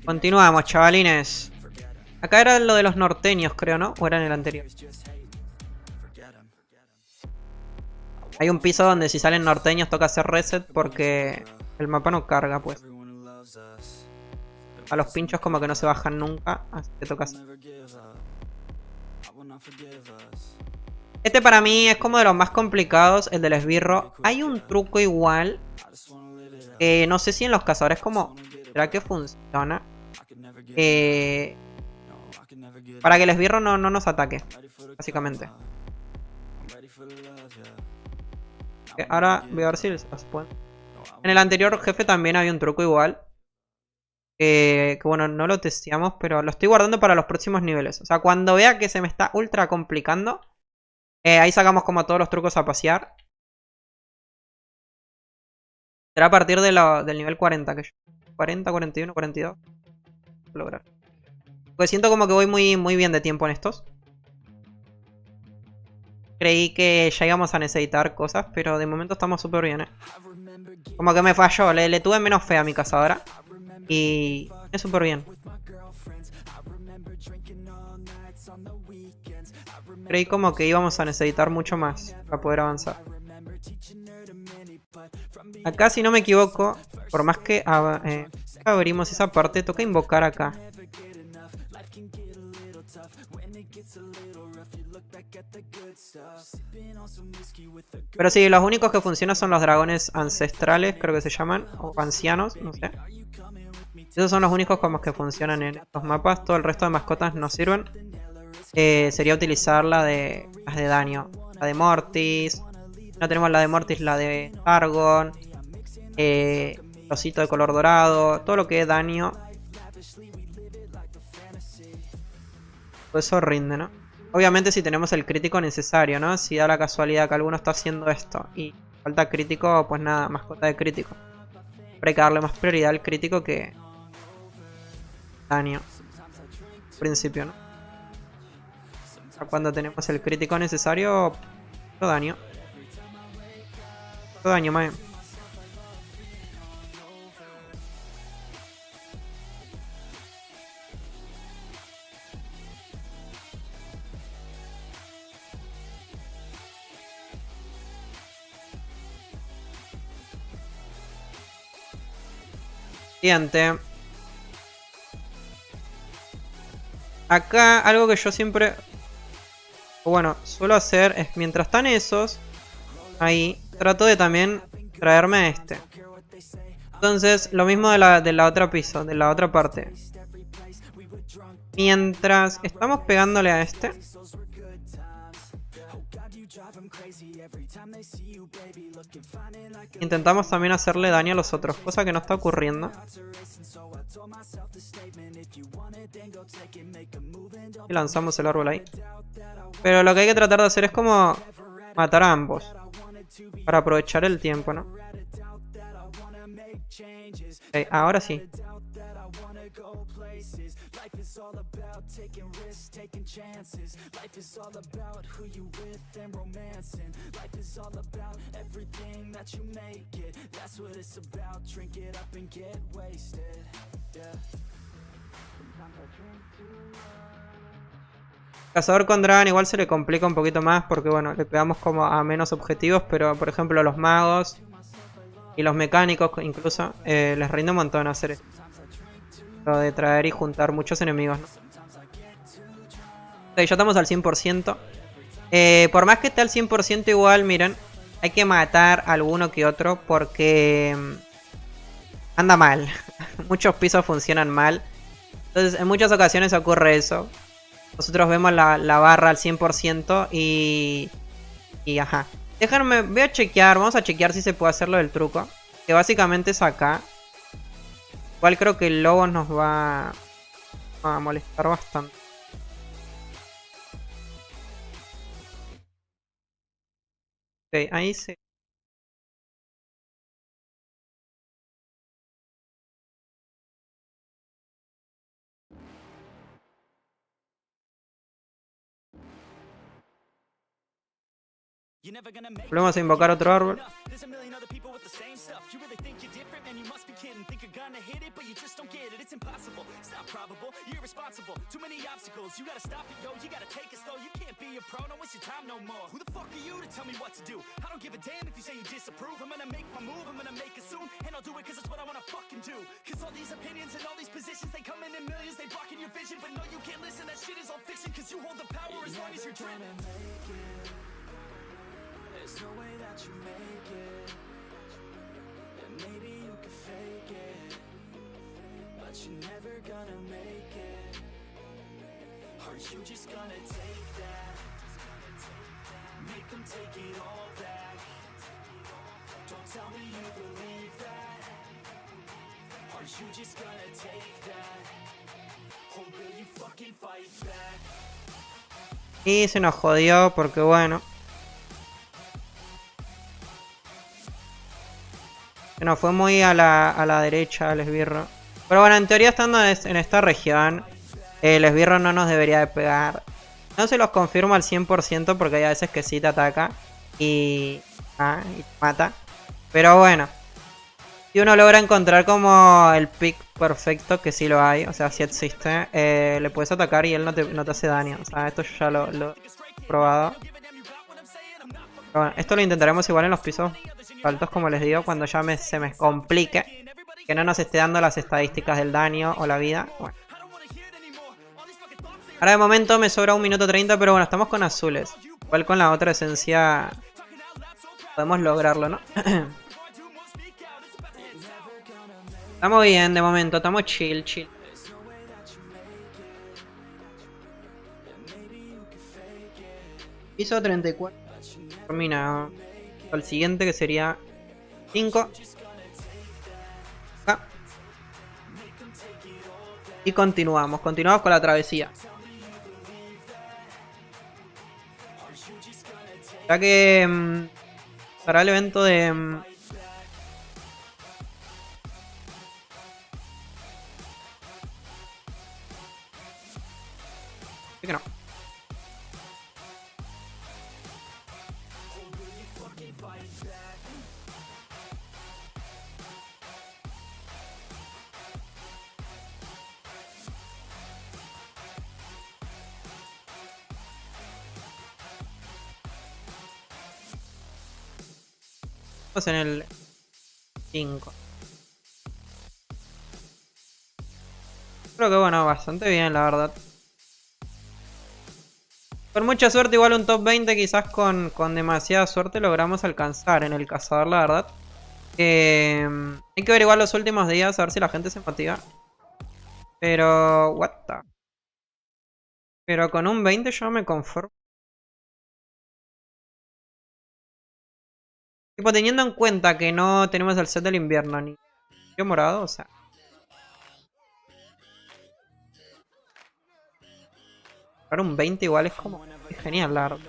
Continuamos, chavalines. Acá era lo de los norteños, creo, ¿no? ¿O era en el anterior? Hay un piso donde si salen norteños toca hacer reset porque el mapa no carga, pues. A los pinchos como que no se bajan nunca, así que toca hacer. Este para mí es como de los más complicados, el del esbirro. Hay un truco igual. No sé si en los cazadores como... ¿Será que funciona? Para que el esbirro no nos ataque, básicamente. Ahora voy a ver si les puedo. En el anterior jefe también había un truco igual. Que bueno, no lo testeamos, pero lo estoy guardando para los próximos niveles. O sea, cuando vea que se me está ultra complicando, ahí sacamos como todos los trucos a pasear. Será a partir de del nivel 40 que yo. 40, 41, 42. Lograr. Porque siento como que voy muy bien de tiempo en estos. Creí que ya íbamos a necesitar cosas, pero de momento estamos súper bien, Como que me falló, le tuve menos fe a mi cazadora. Y es súper bien. Creí como que íbamos a necesitar mucho más para poder avanzar. Acá, si no me equivoco, por más que abrimos esa parte, toca invocar acá. Pero sí, los únicos que funcionan son los dragones ancestrales, creo que se llaman, o ancianos, no sé. Esos son los únicos como que funcionan en estos mapas. Todo el resto de mascotas no sirven. Sería utilizar las de daño. La de Mortis. No tenemos la de Mortis, la de Targon. Osito de color dorado. Todo lo que es daño. Todo eso rinde, ¿no? Obviamente si tenemos el crítico necesario, ¿no? Si da la casualidad que alguno está haciendo esto y falta crítico, pues nada, mascota de crítico. Pero hay que darle más prioridad al crítico que daño. Al principio, ¿no? O sea, cuando tenemos el crítico necesario, todo daño. Todo daño, mae. Siguiente. Acá algo que yo siempre, bueno, suelo hacer es mientras están esos ahí, trato de también traerme a este. Entonces, lo mismo de la otra piso, de la otra parte. Mientras estamos pegándole a este, intentamos también hacerle daño a los otros, cosa que no está ocurriendo. Y lanzamos el árbol ahí. Pero lo que hay que tratar de hacer es como matar a ambos, para aprovechar el tiempo, ¿no? Okay, ahora sí. Cazador con Dragon igual se le complica un poquito más porque bueno, le pegamos como a menos objetivos, pero por ejemplo los magos y los mecánicos incluso les rinde un montón hacer esto. Lo de traer y juntar muchos enemigos, ¿no? Ok, ya estamos al 100%. Por más que esté al 100% igual, miren, hay que matar a alguno que otro porque anda mal. Muchos pisos funcionan mal. Entonces en muchas ocasiones ocurre eso. Nosotros vemos la barra al 100% y ajá. Déjenme, voy a chequear, vamos a chequear si se puede hacer lo del truco. Que básicamente es acá. Igual creo que el lobo nos va a molestar bastante. Ok, ahí se... Volvemos a invocar otro árbol. There's no way that you make it, and maybe you can fake it, but you're never gonna make it. Are you just gonna take that? Make them take it all back. Don't tell me you believe that. Are you just gonna take that? Or will you fucking fight back? Y se nos jodió porque bueno. Se nos fue muy a la derecha el esbirro. Pero bueno, en teoría estando en esta región, el esbirro no nos debería de pegar. No se los confirmo al 100% porque hay a veces que sí te ataca y te mata. Pero bueno, si uno logra encontrar como el pick perfecto, que sí lo hay, o sea, sí existe, le puedes atacar y él no te hace daño. O sea, esto yo ya lo he probado. Pero bueno, esto lo intentaremos igual en los pisos altos, como les digo, cuando ya se me complique, que no nos esté dando las estadísticas del daño o la vida. Bueno. Ahora de momento me sobra 1 minuto 30, pero bueno, estamos con azules. Igual con la otra esencia podemos lograrlo, ¿no? Estamos bien de momento, estamos chill. Piso 34 terminado. El siguiente que sería 5. Acá. Y continuamos con la travesía. Ya que para el evento de... que no. Estamos en el 5. Creo que bueno, bastante bien la verdad. Con mucha suerte, igual un top 20 quizás con demasiada suerte logramos alcanzar en el cazador, la verdad. Hay que ver igual los últimos días, a ver si la gente se motiva. Pero... what the... Pero con un 20 yo me conformo. Tipo, teniendo en cuenta que no tenemos el set del invierno ni yo morado, o sea. Para un 20 igual es como... es genial, la verdad.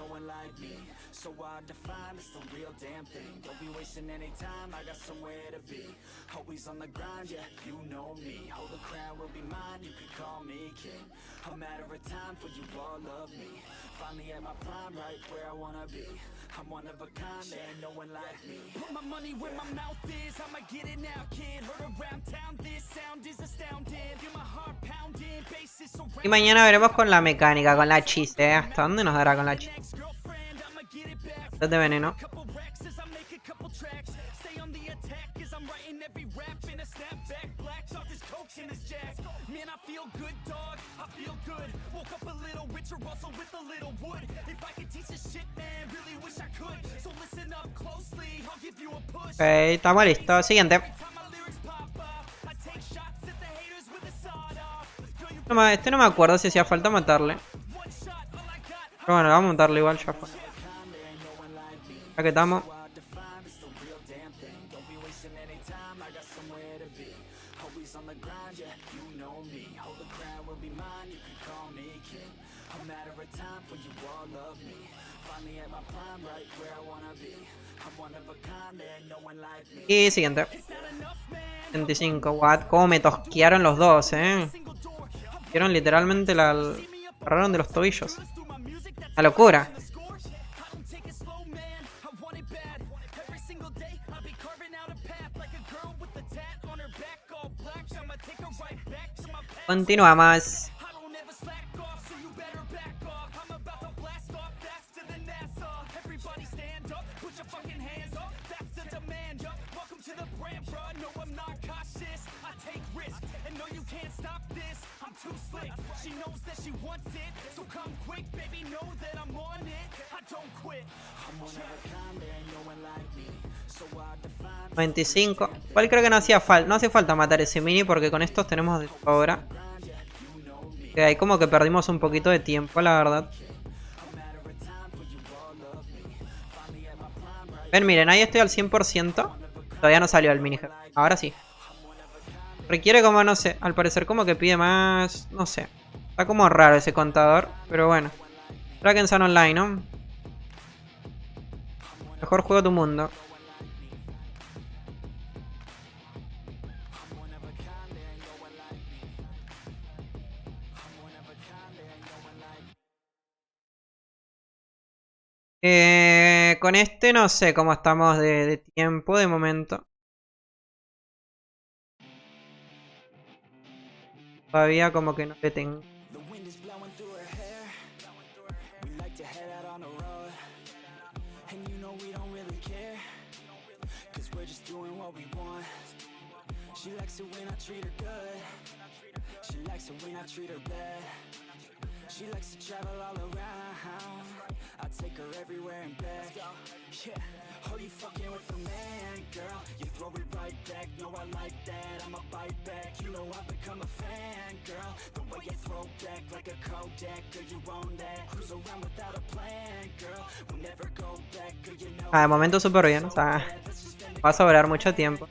Y mañana veremos con la mecánica, con la chiste, ¿Hasta dónde nos dará con la chiste? De veneno. Ok, estamos listos. Siguiente. Este no me acuerdo si hacía falta matarle. Pero bueno, vamos a matarle igual, ya fue. Ya que estamos. Y siguiente. 25 watts. Cómo me tosquearon los dos, Tosquearon literalmente agarraron de los tobillos. La locura. Continuamos. $25. Igual creo que no hacía falta. No hace falta matar ese mini porque con estos tenemos de sobra. Que ahí como que perdimos un poquito de tiempo, la verdad. Ven, miren, ahí estoy al 100%. Todavía no salió el mini. Ahora sí. Requiere como, no sé, al parecer como que pide más... No sé. Está como raro ese contador, pero bueno. Drakensang Online, ¿no? Mejor juego de tu mundo. Con este no sé cómo estamos de tiempo de momento. Todavía como que no le tengo. She likes to travel all around. I take her everywhere and back. Yeah, oh, you fucking with the man, girl. You throw it right back. No, I like that. I'ma bite back. You know I've become a fan, girl. The way you throw back like a Kodak. Girl, you own that. Cruise around without a plan, girl. We'll never go back. Girl, you know. De momento súper bien, o sea, va a sobrar mucho tiempo.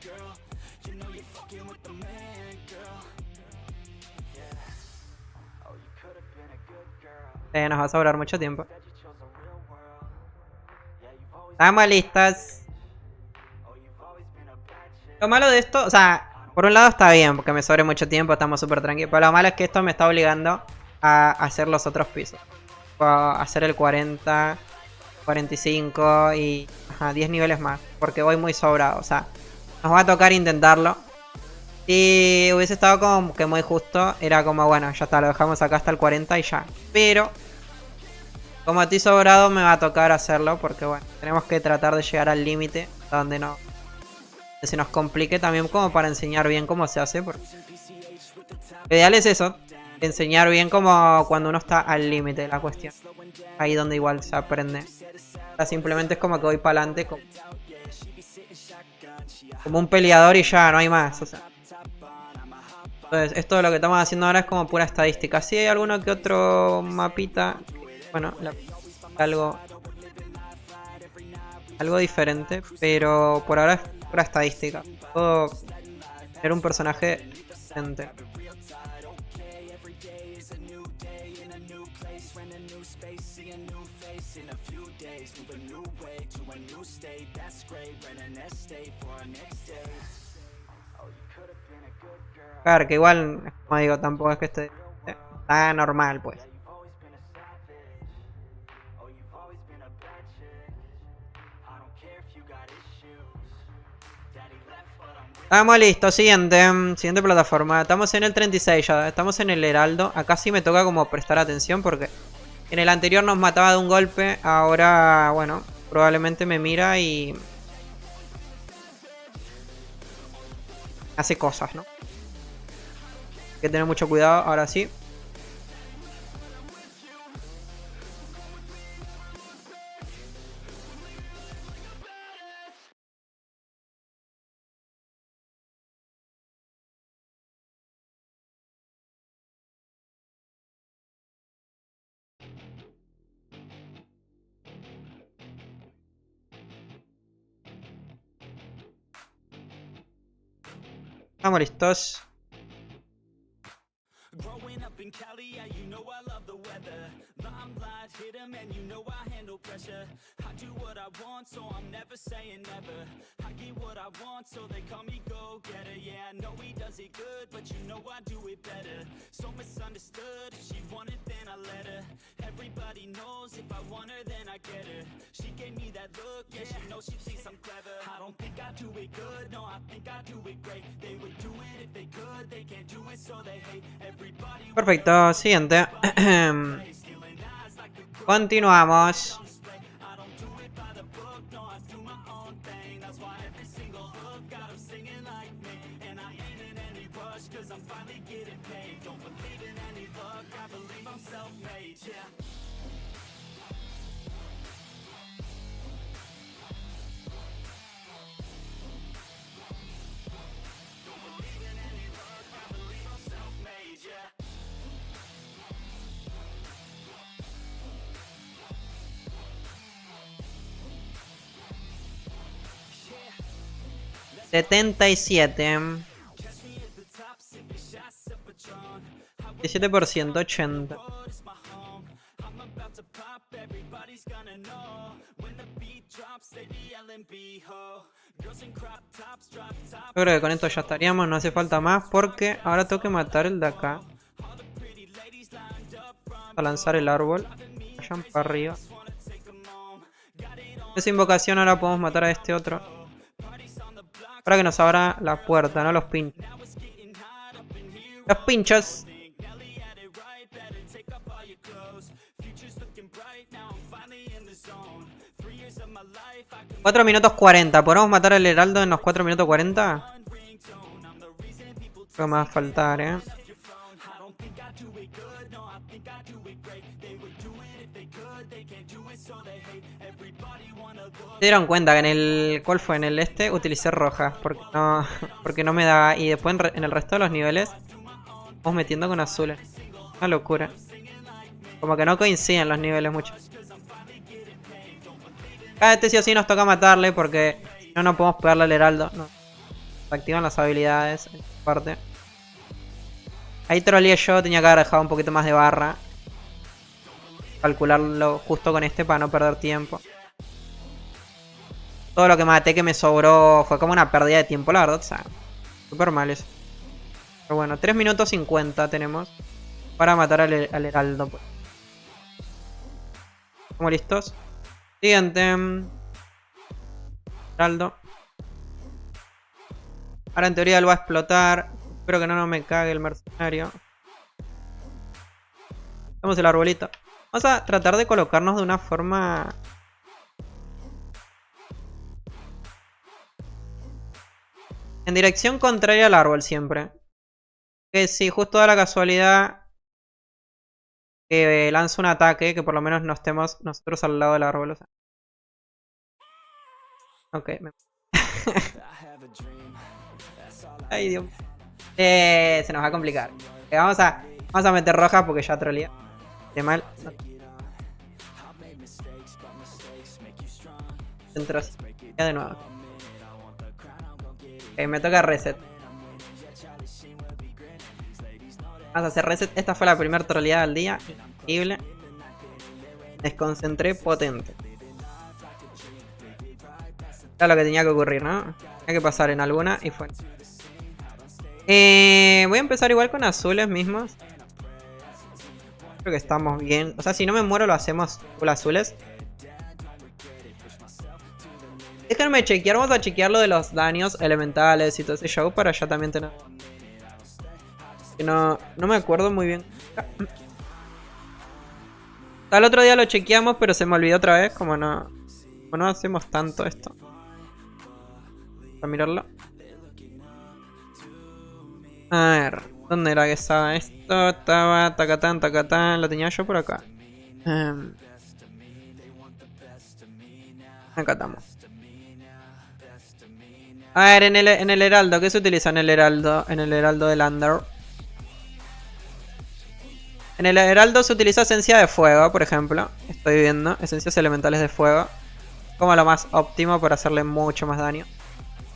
Nos va a sobrar mucho tiempo. Estamos listos. Lo malo de esto, o sea, por un lado está bien, porque me sobre mucho tiempo, estamos súper tranquilos. Pero lo malo es que esto me está obligando a hacer los otros pisos. A hacer el 40, 45 y 10 niveles más. Porque voy muy sobrado, o sea, nos va a tocar intentarlo. Si hubiese estado como que muy justo, era como, bueno, ya está, lo dejamos acá hasta el 40 y ya. Pero, como estoy sobrado, me va a tocar hacerlo porque, bueno, tenemos que tratar de llegar al límite donde no se nos complique también como para enseñar bien cómo se hace. Porque lo ideal es eso, enseñar bien como cuando uno está al límite de la cuestión. Ahí donde igual se aprende. O sea, simplemente es como que voy para adelante como un peleador y ya, no hay más, o sea. Entonces, esto de lo que estamos haciendo ahora es como pura estadística. Si hay alguno que otro mapita, bueno, algo diferente, pero por ahora es pura estadística. Puedo tener un personaje decente. Claro, que igual, como digo, tampoco es que esté tan normal, pues. Estamos listos, siguiente plataforma. Estamos en el 36 ya, estamos en el Heraldo. Acá sí me toca como prestar atención porque en el anterior nos mataba de un golpe. Ahora, bueno, probablemente me mira y hace cosas, ¿no? Hay que tener mucho cuidado, ahora sí. Estamos listos. Perfecto, siguiente. Continuamos. $77. 17%, 80. Yo creo que con esto ya estaríamos, no hace falta más porque ahora tengo que matar el de acá. A lanzar el árbol. Vayan para arriba. Esa invocación ahora podemos matar a este otro. Para que nos abra la puerta, no los pinchos. Los pinchos. 4 minutos 40. ¿Podemos matar al heraldo en los 4 minutos 40? Creo que me va a faltar, Se dieron cuenta que en el... ¿Cuál fue? En el este utilicé rojas. Porque no me daba. Y después en el resto de los niveles vamos metiendo con azules. Una locura. Como que no coinciden los niveles mucho. Cada este sí o sí nos toca matarle porque si no, no podemos pegarle al heraldo. No. Se activan las habilidades en esta parte. Ahí troleé yo, tenía que haber dejado un poquito más de barra. Calcularlo justo con este para no perder tiempo. Todo lo que maté que me sobró fue como una pérdida de tiempo, la verdad. O sea, súper mal eso. Pero bueno, 3 minutos 50 tenemos para matar al heraldo. Pues. ¿Estamos listos? Siguiente. Heraldo. Ahora en teoría él va a explotar. Espero que no me cague el mercenario. Vamos el arbolito. Vamos a tratar de colocarnos de una forma... en dirección contraria al árbol siempre. Que si justo da la casualidad que lanza un ataque, que por lo menos no estemos nosotros al lado del árbol. O sea. Ok. Ay, Dios. Se nos va a complicar. Vamos a meter rojas porque ya trolea. De mal. Centros. Ya de nuevo. Ok, me toca reset. Vamos a hacer reset. Esta fue la primera troleada del día. Increíble. Desconcentré potente. Era lo que tenía que ocurrir, ¿no? Tenía que pasar en alguna y fue. Voy a empezar igual con azules mismos. Creo que estamos bien. O sea, si no me muero lo hacemos full azules. Déjenme chequear, vamos a chequear lo de los daños elementales y todo ese show para ya también tener... Que no me acuerdo muy bien. El otro día lo chequeamos pero se me olvidó otra vez. Como no hacemos tanto esto. Para mirarlo. A ver, ¿dónde era que estaba esto? Estaba tacatán, tacatán. Lo tenía yo por acá. Acá estamos. A ver, en el heraldo, ¿qué se utiliza en el heraldo? En el heraldo de Lander. En el heraldo se utiliza esencia de fuego, por ejemplo. Estoy viendo esencias elementales de fuego. Como lo más óptimo para hacerle mucho más daño.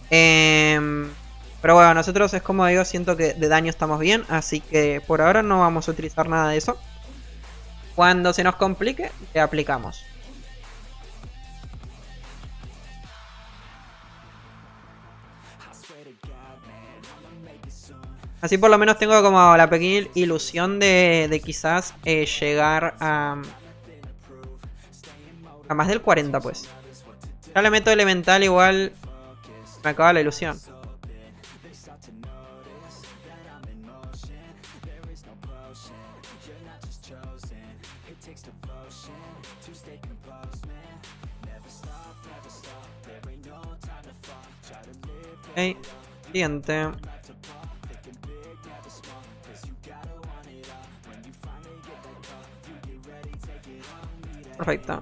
Pero bueno, nosotros es como digo, siento que de daño estamos bien. Así que por ahora no vamos a utilizar nada de eso. Cuando se nos complique, le aplicamos. Así por lo menos tengo como la pequeña ilusión de quizás llegar a más del 40 pues. Ya le meto elemental igual. Me acaba la ilusión. Ok, siguiente. Perfecto.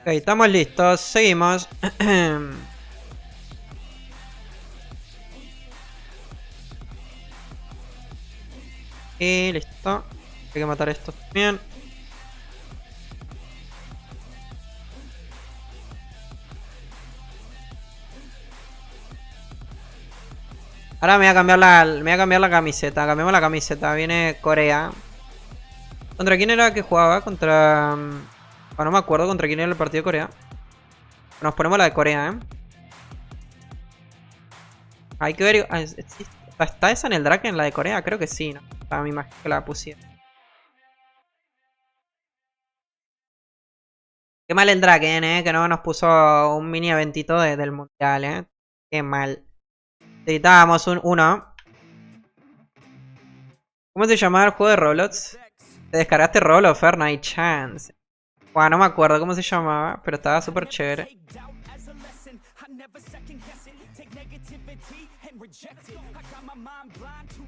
Ok, estamos listos, seguimos. Y listo. Hay que matar estos también. Ahora me voy a cambiar la camiseta. Cambiamos la camiseta. Viene Corea. ¿Contra quién era que jugaba? Contra... no me acuerdo contra quién era el partido de Corea. Nos ponemos la de Corea, Hay que ver... ¿Está esa en el Draken, la de Corea? Creo que sí, ¿no? Estaba mi imagen que la pusieron. Qué mal el Draken, que no nos puso un mini eventito del mundial, Qué mal. Necesitábamos un 1. ¿Cómo se llamaba el juego de Roblox? ¿Te descargaste Roblox, Fer? No hay chance. Bueno, no me acuerdo cómo se llamaba, pero estaba súper chévere.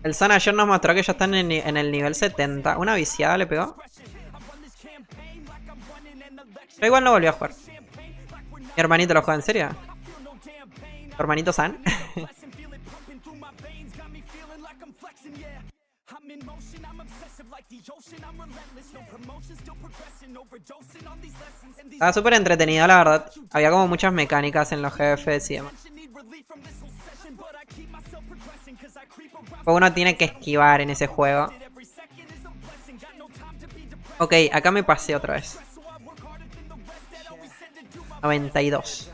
El San ayer nos mostró que ya están en el nivel 70. Una viciada le pegó. Pero igual no volvió a jugar. Mi hermanito lo juega en serio. ¿Tu hermanito San? Estaba súper entretenido, la verdad. Había como muchas mecánicas en los jefes y demás. Uno tiene que esquivar en ese juego. Ok, acá me pasé otra vez. 92.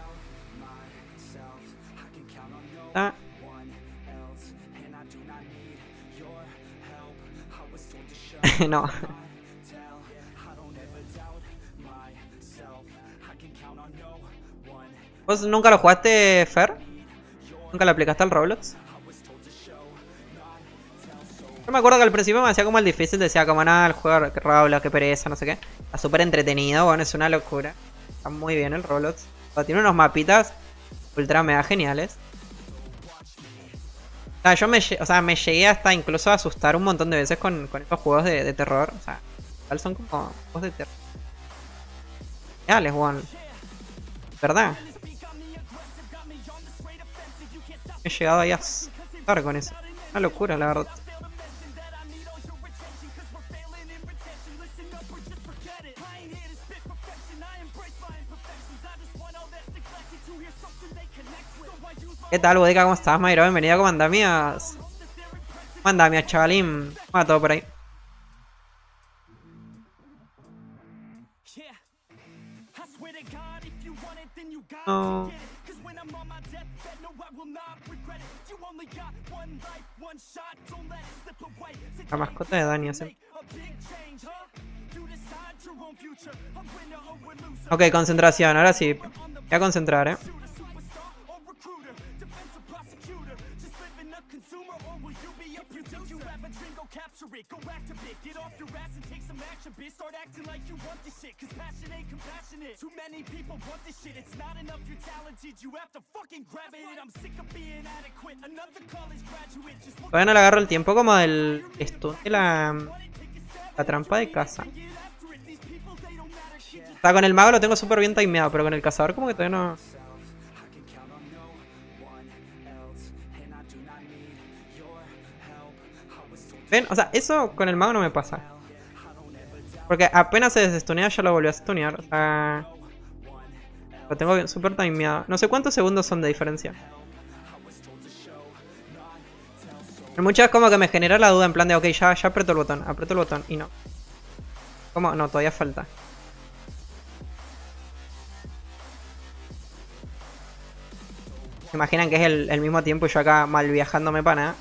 Ah. No. ¿Vos nunca lo jugaste, Fer? ¿Nunca le aplicaste al Roblox? Yo me acuerdo que al principio me hacía como el difícil, decía como nada, el juego que Roblox, que pereza, no sé qué. Está súper entretenido, bueno, es una locura. Está muy bien el Roblox. Tiene unos mapitas ultra mega geniales. O sea, yo me llegué hasta incluso a asustar un montón de veces con estos juegos de terror. O sea, igual son como juegos de terror. Reales, weón. ¿Verdad? He llegado ahí a asustar con eso. Una locura, la verdad. ¿Qué tal, Bodeca? ¿Cómo estás, Mayro? Bienvenida, ¿cómo andamias? ¿Cómo andamias, chavalín? ¿Cómo va todo por ahí? No. La mascota de Dani, ¿sí? Ok, concentración, ahora sí. Voy a concentrar, Todavía no le agarro el tiempo como del stun de la trampa de caza. O sea, con el mago lo tengo súper bien timeado, pero con el cazador como que todavía no... ¿Ven? O sea, eso con el mago no me pasa. Porque apenas se desestunea ya lo volvió a stunear. O sea... Lo tengo súper timeado. No sé cuántos segundos son de diferencia. En muchas como que me genera la duda en plan de ok, ya aprieto el botón y no. ¿Cómo? No, todavía falta. ¿Se imaginan que es el mismo tiempo y yo acá mal viajándome para nada?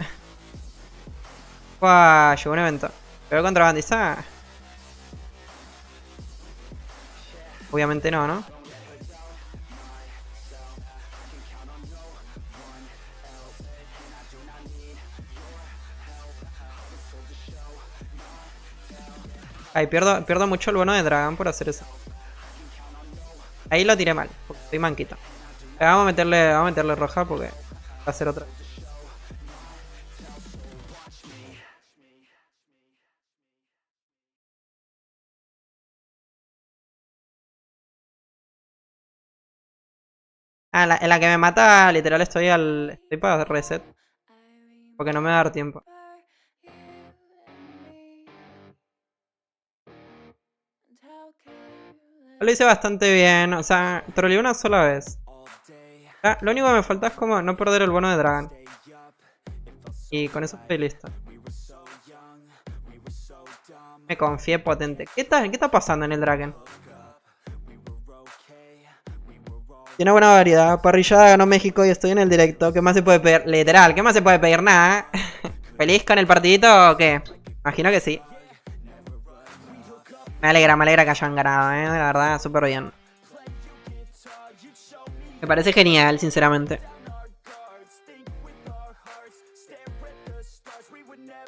¡Guau! Llegó un evento. ¿Pero contrabandista? Obviamente no, ¿no? Ay, pierdo mucho el bono de dragón por hacer eso. Ahí lo tiré mal, porque estoy manquito. Vamos a meterle roja porque va a ser otra. Ah, en la que me mata, literal estoy para reset. Porque no me va a dar tiempo. Lo hice bastante bien, o sea, troleé una sola vez. Ah, lo único que me falta es como no perder el bono de Dragon. Y con eso estoy listo. Me confié potente. ¿Qué está pasando en el Dragon? Tiene buena variedad. Parrillada ganó México y estoy en el directo. ¿Qué más se puede pedir? Literal, ¿qué más se puede pedir? Nada. ¿Feliz con el partidito o qué? Imagino que sí. Me alegra que hayan ganado, la verdad, súper bien. Me parece genial, sinceramente.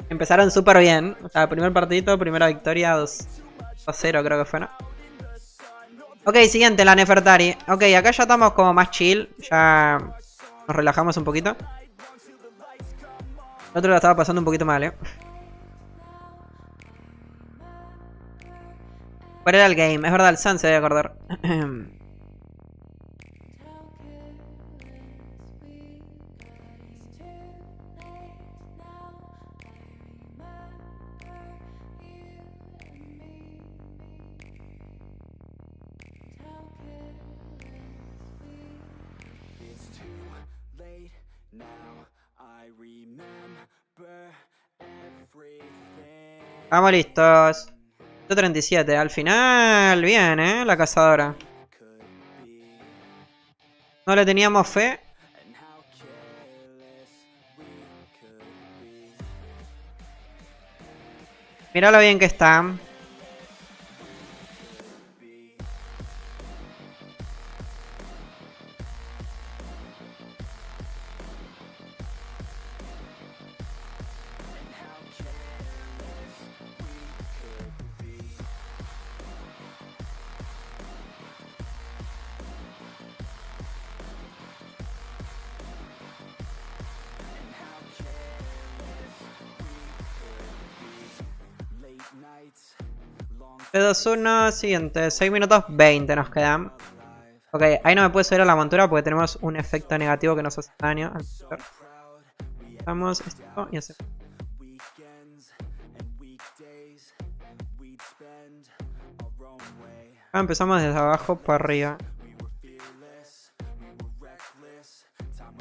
Empezaron súper bien. O sea, primer partidito, primera victoria, 2-0 creo que fue, ¿no? Ok, siguiente, la Nefertari. Ok, acá ya estamos como más chill. Ya nos relajamos un poquito. El otro lo estaba pasando un poquito mal, ¿Cuál era el game? Es verdad, el Sun se debe acordar. Vamos listos. 37, al final, bien, la cazadora. No le teníamos fe. Mirá lo bien que está. P2-1, siguiente, 6 minutos 20 nos quedan. Ok, ahí no me puedo subir a la montura porque tenemos un efecto negativo que nos hace daño. Vamos esto y hacemos. Empezamos desde abajo para arriba.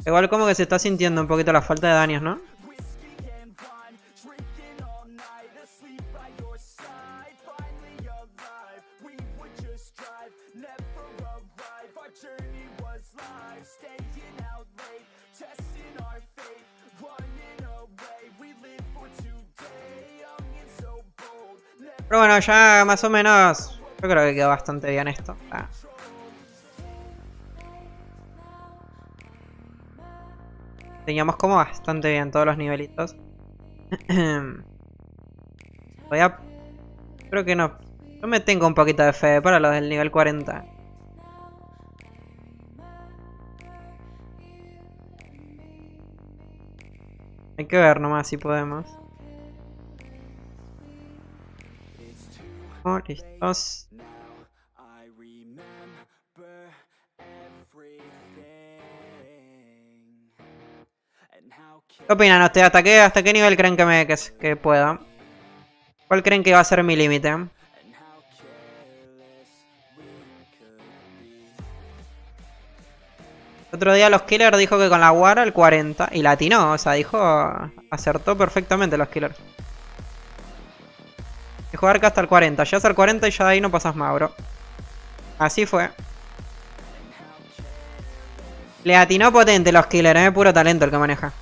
Igual como que se está sintiendo un poquito la falta de daños, ¿no? Pero bueno, ya más o menos yo creo que quedó bastante bien esto. Teníamos como bastante bien todos los nivelitos. Voy a... Creo que no. Yo me tengo un poquito de fe para los del nivel 40. Hay que ver nomás si podemos. Oh, listos. ¿Qué opinan ustedes? ¿Hasta qué nivel creen que pueda? ¿Cuál creen que va a ser mi límite? El otro día los killers dijo que con la Wara el 40 y la atinó, o sea, acertó perfectamente los killers. Hay que jugar que hasta el 40, ya hasta el 40 y ya de ahí no pasas más, bro. Así fue. Le atinó potente los killers, puro talento el que maneja.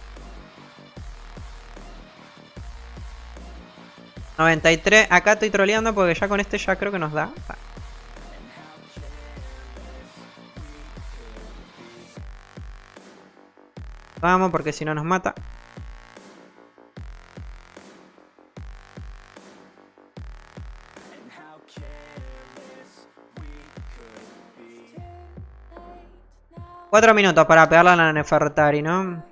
93, acá estoy troleando porque ya con este ya creo que nos da. Vamos, porque si no nos mata. Cuatro minutos para pegarla a la Nefertari, ¿no?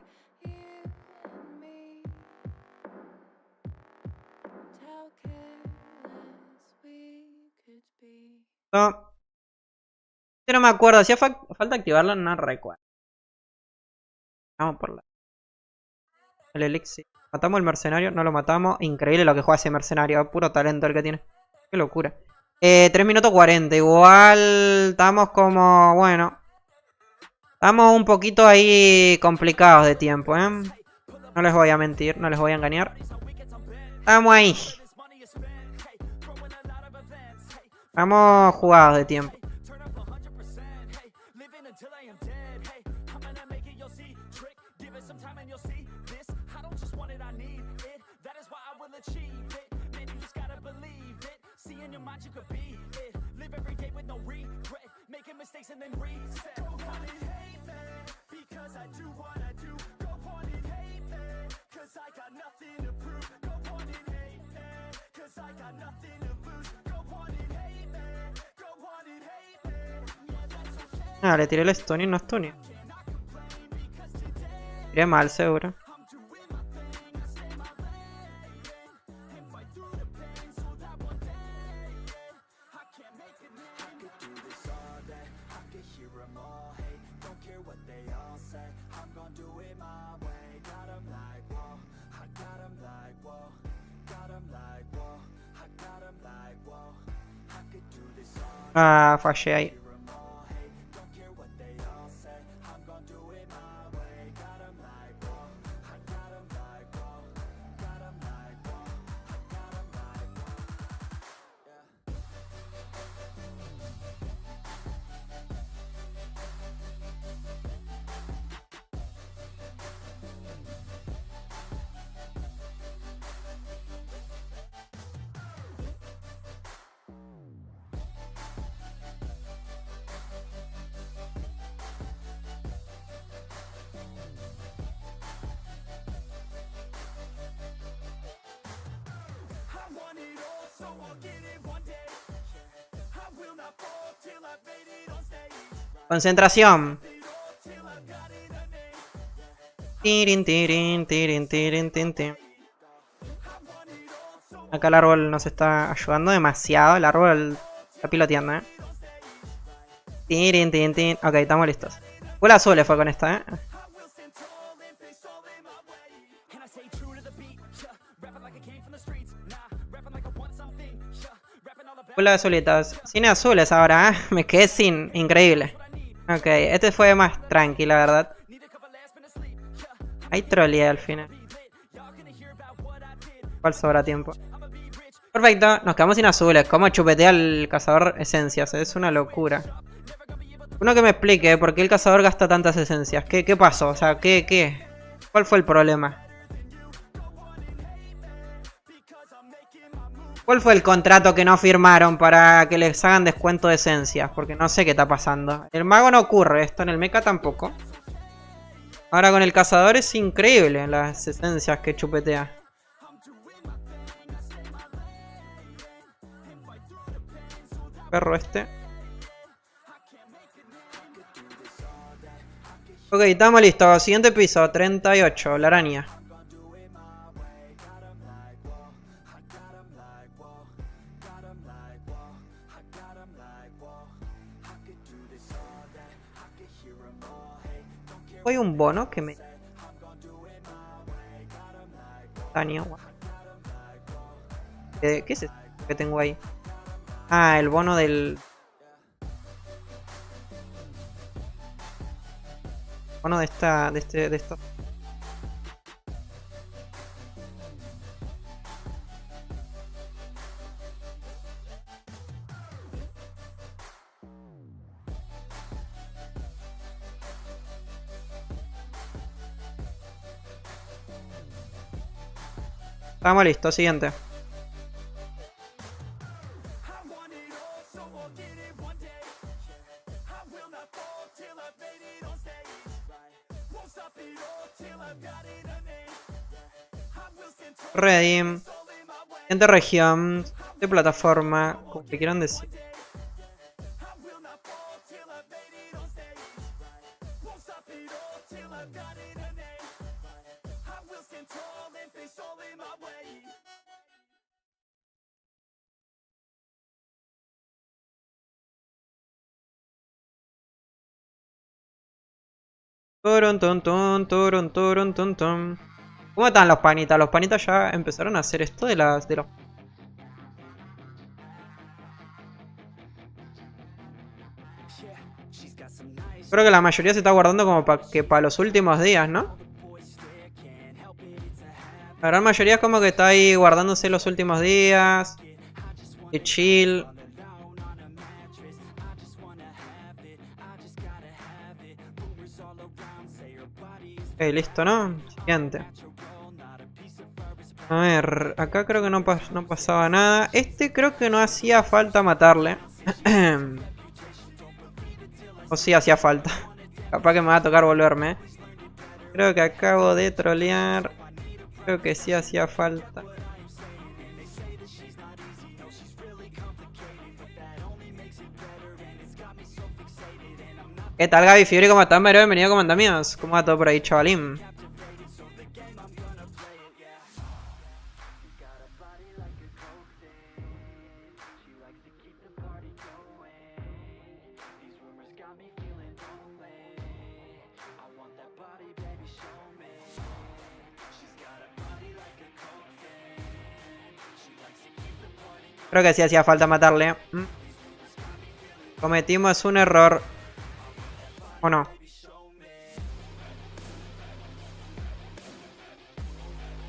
No. Yo no me acuerdo, hacía falta activarla, no recuerdo. Vamos por el elixir. Matamos al mercenario, no lo matamos. Increíble lo que juega ese mercenario, puro talento el que tiene. Qué locura. 3 minutos 40, igual estamos como, bueno. Estamos un poquito ahí complicados de tiempo, ¿eh? No les voy a mentir, no les voy a engañar. Estamos ahí. Estamos jugados de tiempo. Ah, le tiré el stunning, no stunning. Tiré mal, seguro. Ah, fallé ahí. Concentración. Tirin, tirin, tirin, tirin, tin, tin. Acá el árbol nos está ayudando demasiado. El árbol está piloteando, Tirin, tin, tin. Ok, estamos listos. Full azul fue con esta, Full azulitas. Sin azules ahora, Me quedé sin. Increíble. Ok, este fue más tranqui, la verdad. Ahí troleé al final. ¿Cuál sobra tiempo? Perfecto, nos quedamos sin azules. ¿Cómo chupetea el cazador esencias? Es una locura. Uno que me explique por qué el cazador gasta tantas esencias. ¿Qué pasó? O sea, ¿cuál fue el problema? ¿Cuál fue el contrato que no firmaron para que les hagan descuento de esencias? Porque no sé qué está pasando. El mago no ocurre esto, en el mecha tampoco. Ahora con el cazador es increíble las esencias que chupetea. perro este. Ok, estamos listos. Siguiente piso, 38, la araña. Hay un bono que me... ¿Qué es esto que tengo ahí? Ah, el bono del... Bono de esta... de esto. Estamos listos, siguiente. Ready. Siguiente región. De plataforma. Como que quieran decir. Turun, tun, tun, turun, turun, tun, tun. ¿Cómo están los panitas? Los panitas ya empezaron a hacer esto de los... Creo que la mayoría se está guardando como para los últimos días, ¿no? La gran mayoría es como que está ahí guardándose los últimos días. Y chill. Ok, listo, ¿no? Siguiente. A ver, acá creo que no pasaba nada. Este creo que no hacía falta matarle. O sí hacía falta. Capaz que me va a tocar volverme. Creo que acabo de trolear. Creo que sí hacía falta. ¿Qué tal, Gaby Fiori? ¿Cómo estás, Mero? Bienvenido, ¿cómo andan, míos? ¿Cómo va todo por ahí, chavalín? Creo que sí hacía falta matarle. Cometimos un error. ¿O no?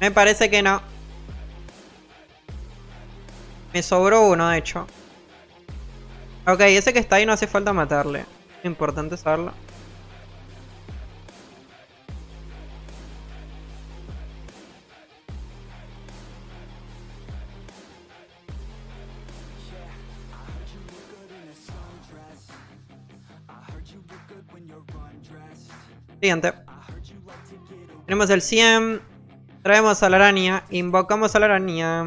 Me parece que no. Me sobró uno, de hecho. Ok, ese que está ahí no hace falta matarle. Importante saberlo. Siguiente. Tenemos el 100. Traemos a la araña. Invocamos a la araña.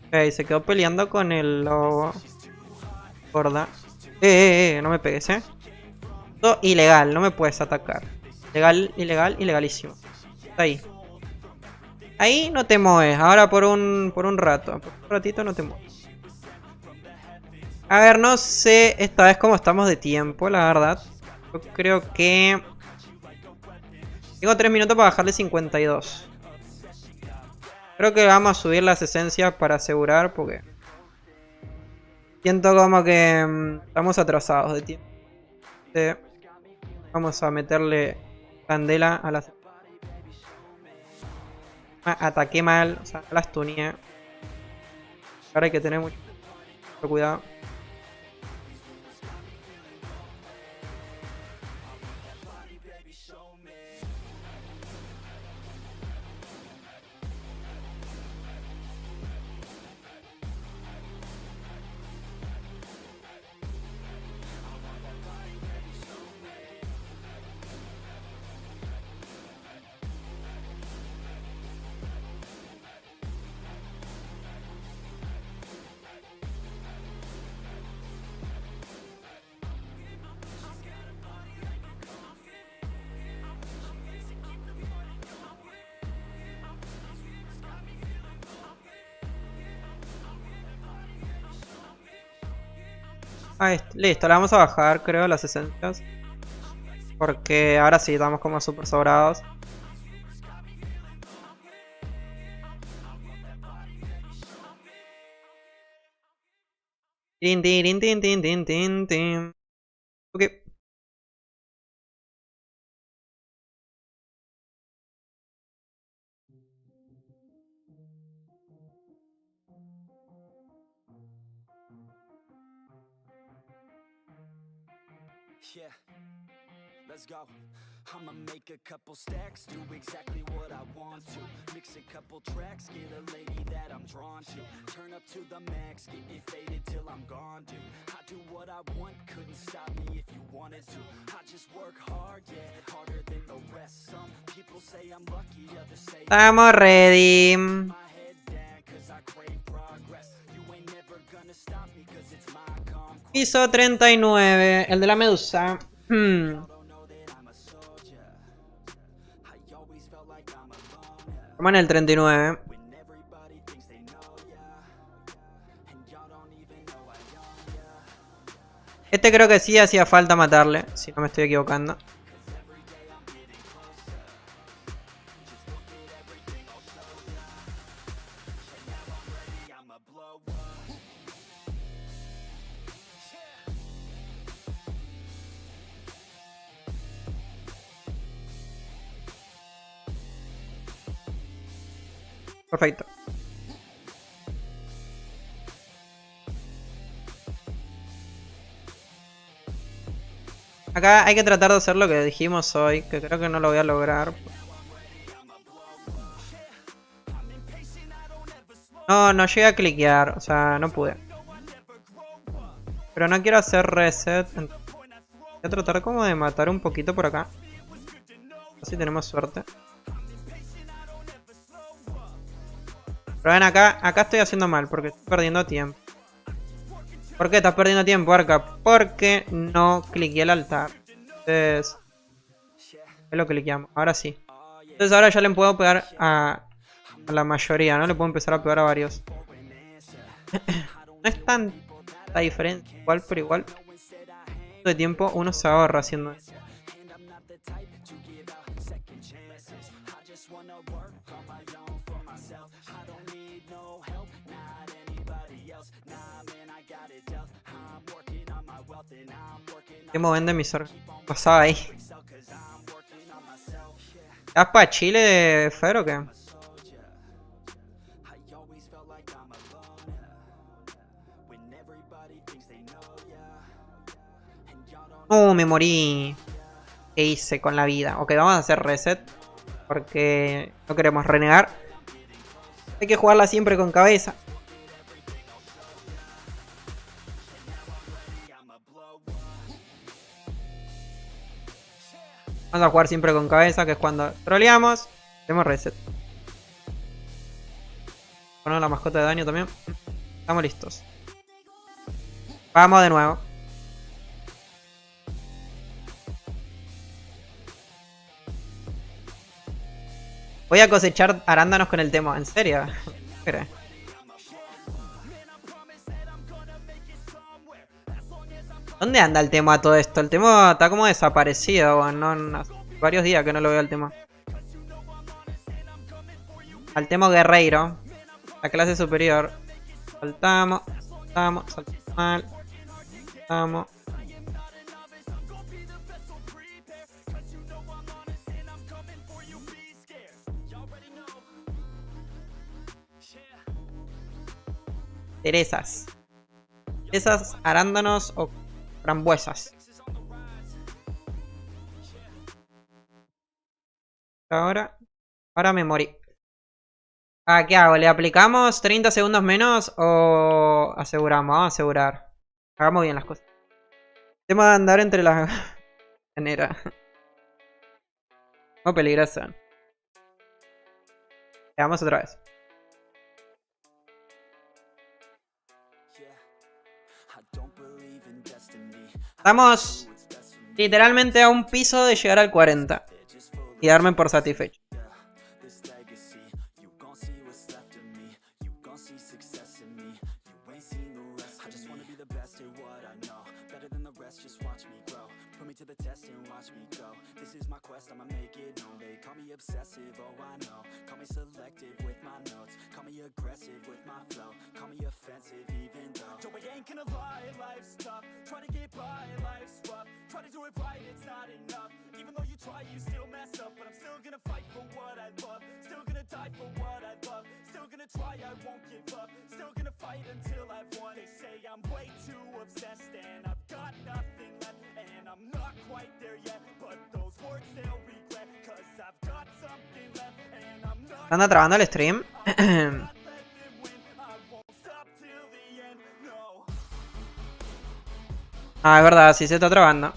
Ok, se quedó peleando con el lobo. Gorda. No me pegues, Todo ilegal, no me puedes atacar. Legal, ilegal, ilegalísimo. Está ahí. Ahí no te mueves, ahora por un rato. Por un ratito no te mueves. A ver, no sé esta vez cómo estamos de tiempo, la verdad. Yo creo que... Tengo 3 minutos para bajarle 52. Creo que vamos a subir las esencias para asegurar porque... Siento como que estamos atrasados de tiempo. Vamos a meterle candela a las... Ataqué mal, o sea, las tuneé. Ahora hay que tener mucho cuidado. Ahí está. Listo, la vamos a bajar, creo, las esencias. Porque ahora sí, estamos como súper sobrados. Tin, tin, tin, tin, tin, tin, tin. Ok. Yeah, let's go. I'ma make a couple stacks, do exactly what I want to. Mix a couple tracks, get a lady that I'm drawn to. Turn up to the max, get me faded till I'm gone, dude. I do what I want, couldn't stop me if you wanted to. I just work hard, yeah, harder than the rest. Some people say I'm lucky, others say Estamos ready. my head down, cause I crave progress. You ain't never gonna stop me, cause it's my conquest. Piso 39, el de la medusa. Vamos en el 39. Este creo que sí hacía falta matarle, si no me estoy equivocando. Perfecto. Acá hay que tratar de hacer lo que dijimos hoy, que creo que no lo voy a lograr. No llegué a cliquear, o sea, no pude. Pero no quiero hacer reset. Voy a tratar como de matar un poquito por acá. Así tenemos suerte. Pero ven acá estoy haciendo mal porque estoy perdiendo tiempo. ¿Por qué estás perdiendo tiempo, Arca? Porque no cliqueé el altar. Entonces, lo cliqueamos, ahora sí. Entonces ahora ya le puedo pegar a la mayoría, ¿no? Le puedo empezar a pegar a varios. No es tanta diferencia, igual, pero igual. De tiempo uno se ahorra haciendo eso. ¿Qué vende mis pasaba ahí? ¿Vas para Chile de Fer o qué? Me morí. ¿Qué hice con la vida? Ok, vamos a hacer reset. Porque no queremos renegar. Hay que jugarla siempre con cabeza. Vamos a jugar siempre con cabeza, que es cuando troleamos. Hacemos reset. Ponemos la mascota de daño también. Estamos listos. Vamos de nuevo. Voy a cosechar arándanos con el tema. ¿En serio? ¿Qué crees? ¿Dónde anda el tema todo esto? El tema está como desaparecido, bueno, no, hace varios días que no lo veo al tema. Al tema guerreiro. La clase superior. Saltamos, saltamos, saltamos mal. Saltamos. Cerezas. Cerezas, arándanos o frambuesas. Ahora me morí. Ah, ¿qué hago? ¿Le aplicamos 30 segundos menos o aseguramos? Vamos a asegurar. Hagamos bien las cosas. Tema de andar entre las genera. No peligroso. Veamos otra vez. Estamos literalmente a un piso de llegar al 40 y darme por satisfecho. best, just watch me grow. Put me to the test and watch me go. This is my quest, I'ma make it known. They call me obsessive, oh I know. Call me selective with my notes. Call me aggressive with my flow. Call me offensive even though Joe, I ain't gonna lie, life's tough. Try to get by, life's rough. Try to do it right, it's not enough. Even though you try, you still mess up. But I'm still gonna fight for what I love. Still gonna die for what I love. Still gonna try, I won't give up. Still gonna fight until I've won. They say I'm way too obsessed and I've got nothing left. And I'm not quite there yet, but those words they'll regret. Cause I've got something left and I'm not ¿Anda trabajando el stream? let them win. I won't stop till the end, no. Ah, es verdad, sí se está trabando.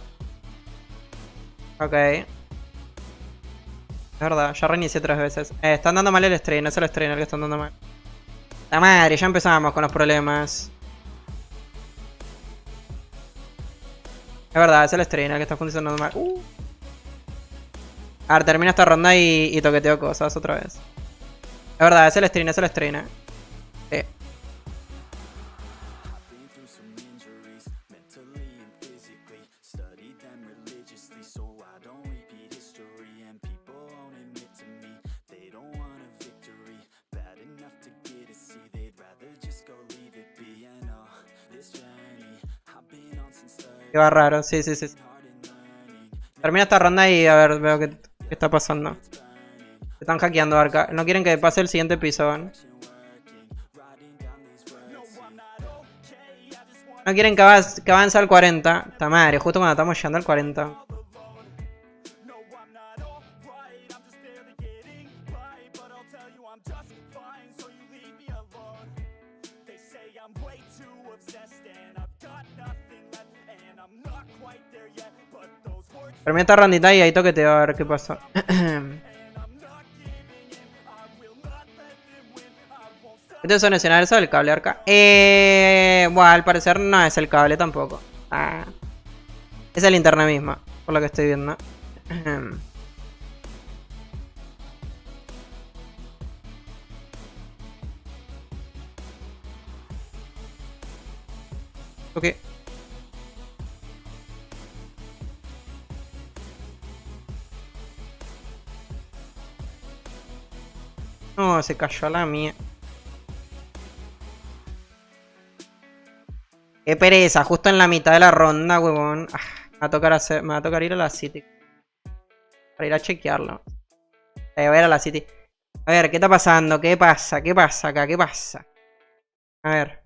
Ok. Es verdad, ya reinicié 3 veces. Están dando mal el stream, es el stream el que están dando mal. La madre, ya empezamos con los problemas. Es verdad, es el stream el que está funcionando mal. A ver, termino esta ronda y toqueteo cosas otra vez. Es verdad, es el stream, es el stream, Sí. Been through some injuries, mentally and physically. Studied them religiously, so I don't repeat history. And people won't admit to me, they don't want a victory. Bad enough to get a C, they'd rather just go leave it be. And this journey, I've been on since 30. Qué va raro, sí, sí, sí. Hard in learning, Termina esta ronda y a ver, veo qué está pasando. Están hackeando Arca. No quieren que pase el siguiente piso, ¿van? No quieren que avance al 40. Esta madre, justo cuando estamos llegando al 40. no, I'm not alright. I'm just barely getting by, but I'll tell you I'm just fine, so you leave me alone. They say I'm way too obsessed and I've got nothing left, and I'm not quite there yet, but those words Termina esta rondita y ahí toqueteo a ver qué pasa. ¿Este es un escenario del cable Arca? Bueno, al parecer no es el cable tampoco. Es la linterna misma, por lo que estoy viendo. Ok. No, se cayó la mía. Qué pereza, justo en la mitad de la ronda, huevón. Me va a tocar ir a la City. Para ir a chequearlo. Voy a ir a la City. A ver, ¿qué está pasando? ¿Qué pasa? ¿Qué pasa acá? ¿Qué pasa? A ver.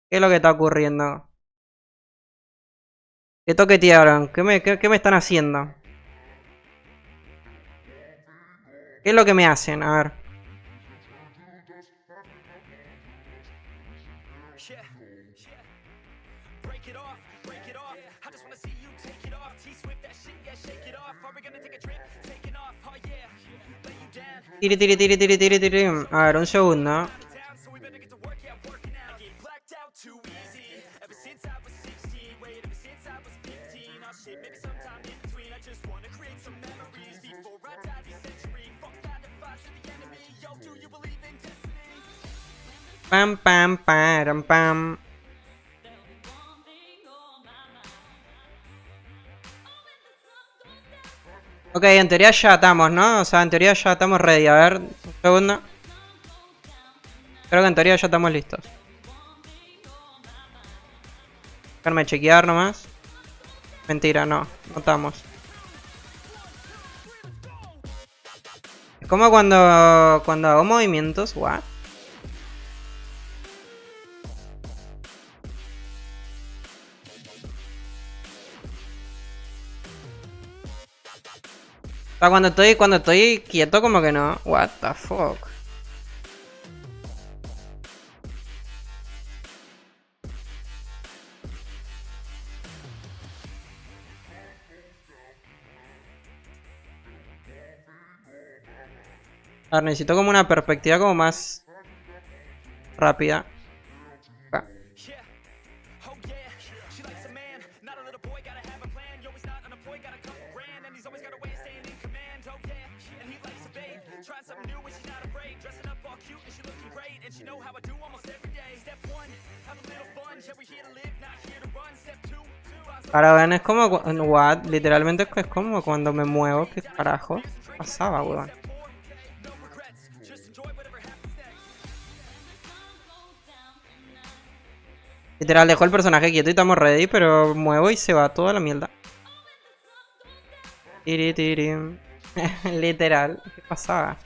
¿Qué es lo que está ocurriendo? ¿Qué toquetearon? ¿Qué me están haciendo? ¿Qué es lo que me hacen? A ver. Tiri, tiri, tiri, tiri, tiri, tiri. A ver, un segundo. Pam, pam, pam, pam. Ok, en teoría ya estamos, ¿no? O sea, en teoría ya estamos ready. A ver, un segundo. Creo que en teoría ya estamos listos. Déjame chequear nomás. Mentira, no estamos. Es como cuando hago movimientos. What? O sea, cuando estoy quieto como que no. What the fuck. A ver, necesito como una perspectiva como más rápida. Acá. And she know how I do almost every day. Step one, have a little fun. Yeah, we're here to live, not here to run. Ahora ven, es como... What? Literalmente es como cuando me muevo. ¿Qué carajo pasaba, weón? Literal, dejó el personaje quieto y estamos ready, pero muevo y se va toda la mierda. Tiri, tiri. Literal, ¿qué pasaba?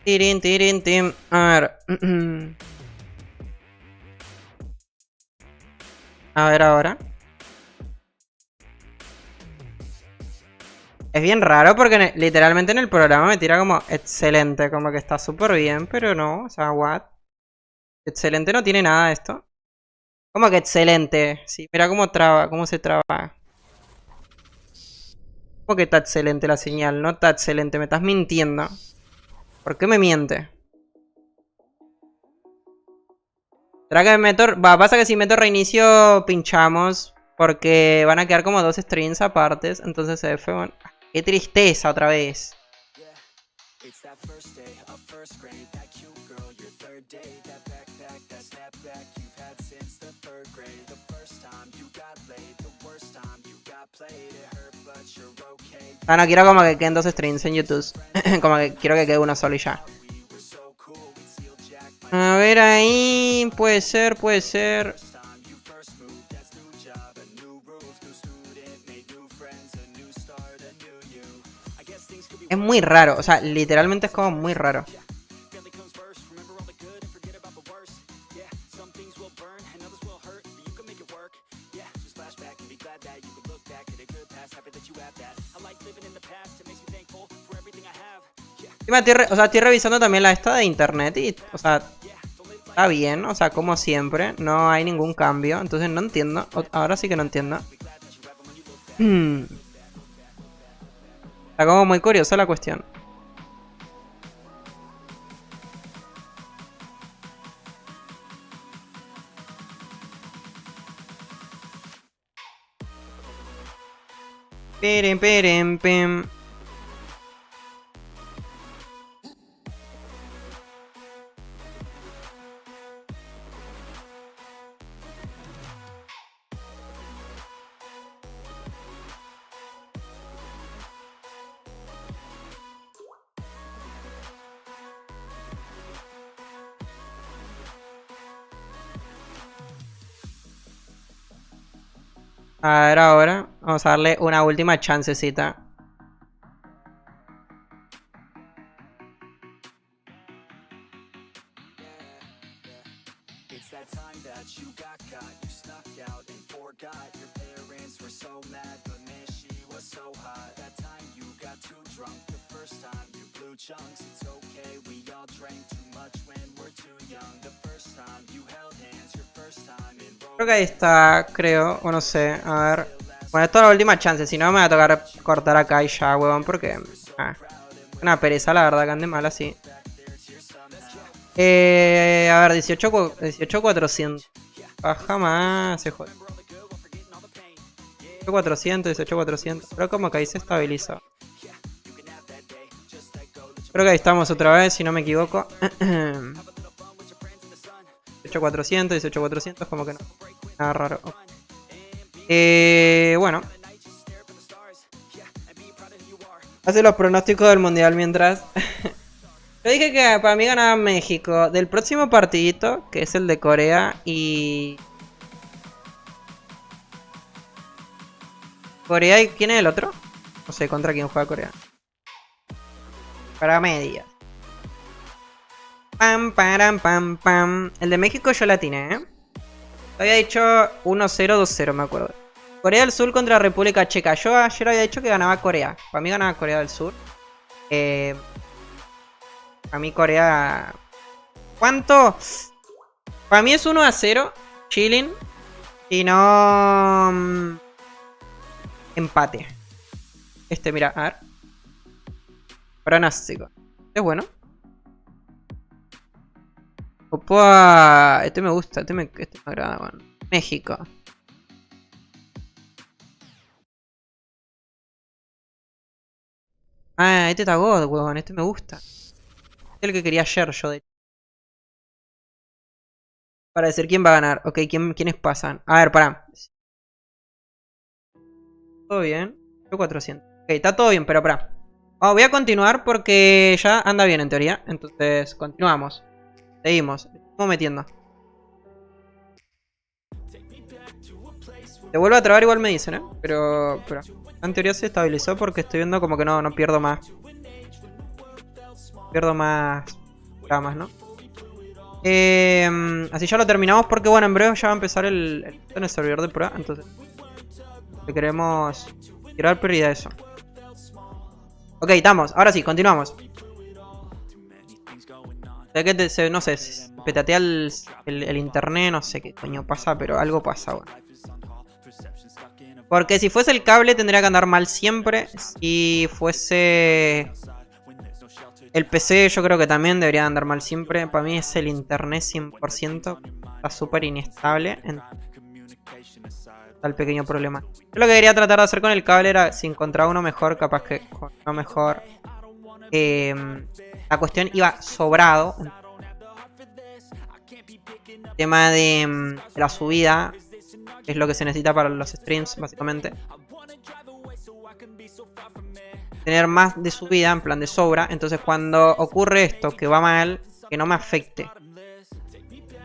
Tirin, tirin, tim. A ver. A ver ahora. Es bien raro porque literalmente en el programa me tira como excelente, como que está súper bien, pero no, o sea, what? Excelente no tiene nada de esto. Como que excelente. Sí, mira cómo traba, cómo se traba. ¿Cómo que está excelente la señal? No está excelente, me estás mintiendo. ¿Por qué me miente? ¿Será que meto? Va, pasa que si meto reinicio pinchamos. Porque van a quedar como dos streams apartes. Entonces F, bueno. Qué tristeza otra vez. Ah, no, quiero como que queden dos streams en YouTube. Como que quiero que quede uno solo y ya. A ver ahí. Puede ser, puede ser. Es muy raro, o sea, literalmente es como muy raro. O sea, estoy revisando también la esta de internet y, o sea, está bien, o sea, como siempre, no hay ningún cambio, entonces no entiendo, ahora sí que no entiendo. Está como muy curiosa la cuestión. Pirim, pirim, pim. A ver ahora, vamos a darle una última chancecita. Creo que ahí está, creo, o no sé, a ver. Bueno, esto es la última chance, si no me va a tocar cortar acá y ya, huevón, porque... una pereza, la verdad, que ande mal así. A ver, 18.400. Baja más, se jode. 18.400, 18.400. Pero como que ahí se estabiliza. Creo que ahí estamos otra vez, si no me equivoco. 18.400, 18.400, como que no. Nada raro. Bueno. Hace los pronósticos del mundial mientras. Yo dije que para mí ganaba México. Del próximo partidito, que es el de Corea y... ¿Corea y quién es el otro? No sé, contra quién juega Corea. Para media. Pam, param, pam, pam. El de México yo la atiné, ¿eh? Había dicho 1-0, 2-0, me acuerdo. Corea del Sur contra República Checa. Yo ayer había dicho que ganaba Corea. Para mí ganaba Corea del Sur. Para mí Corea... ¿Cuánto? Para mí es 1-0. Chilling. Y no... empate. Mira, a ver. Pronóstico. Es bueno. Opa, este me gusta, este me agrada, bueno. México. Ah, este está God, weón, este me gusta. Este es el que quería ayer yo, de hecho. Para decir quién va a ganar. Ok, ¿quiénes pasan? A ver, pará. ¿Todo bien? Yo 400. Ok, está todo bien, pero pará. Oh, voy a continuar porque ya anda bien en teoría. Entonces, continuamos. Seguimos. Estamos metiendo. Te vuelvo a trabar igual me dicen, ¿eh? Pero en teoría se estabilizó porque estoy viendo como que no pierdo más. Pierdo más ramas, ¿no? Así ya lo terminamos porque bueno, en breve ya va a empezar en el servidor de prueba. Entonces le queremos dar prioridad a eso. Ok, estamos. Ahora sí, continuamos. Sé que no sé, petatea el internet, no sé qué coño pasa, pero algo pasa, bueno. Porque si fuese el cable tendría que andar mal siempre. Si fuese el PC yo creo que también debería andar mal siempre. Para mí es el internet 100%. Está súper inestable. Está el pequeño problema. Yo lo que quería tratar de hacer con el cable era si encontraba uno mejor, capaz que con uno mejor. La cuestión iba sobrado. El tema de la subida es lo que se necesita para los streams, básicamente. Tener más de subida, en plan de sobra. Entonces cuando ocurre esto, que va mal, que no me afecte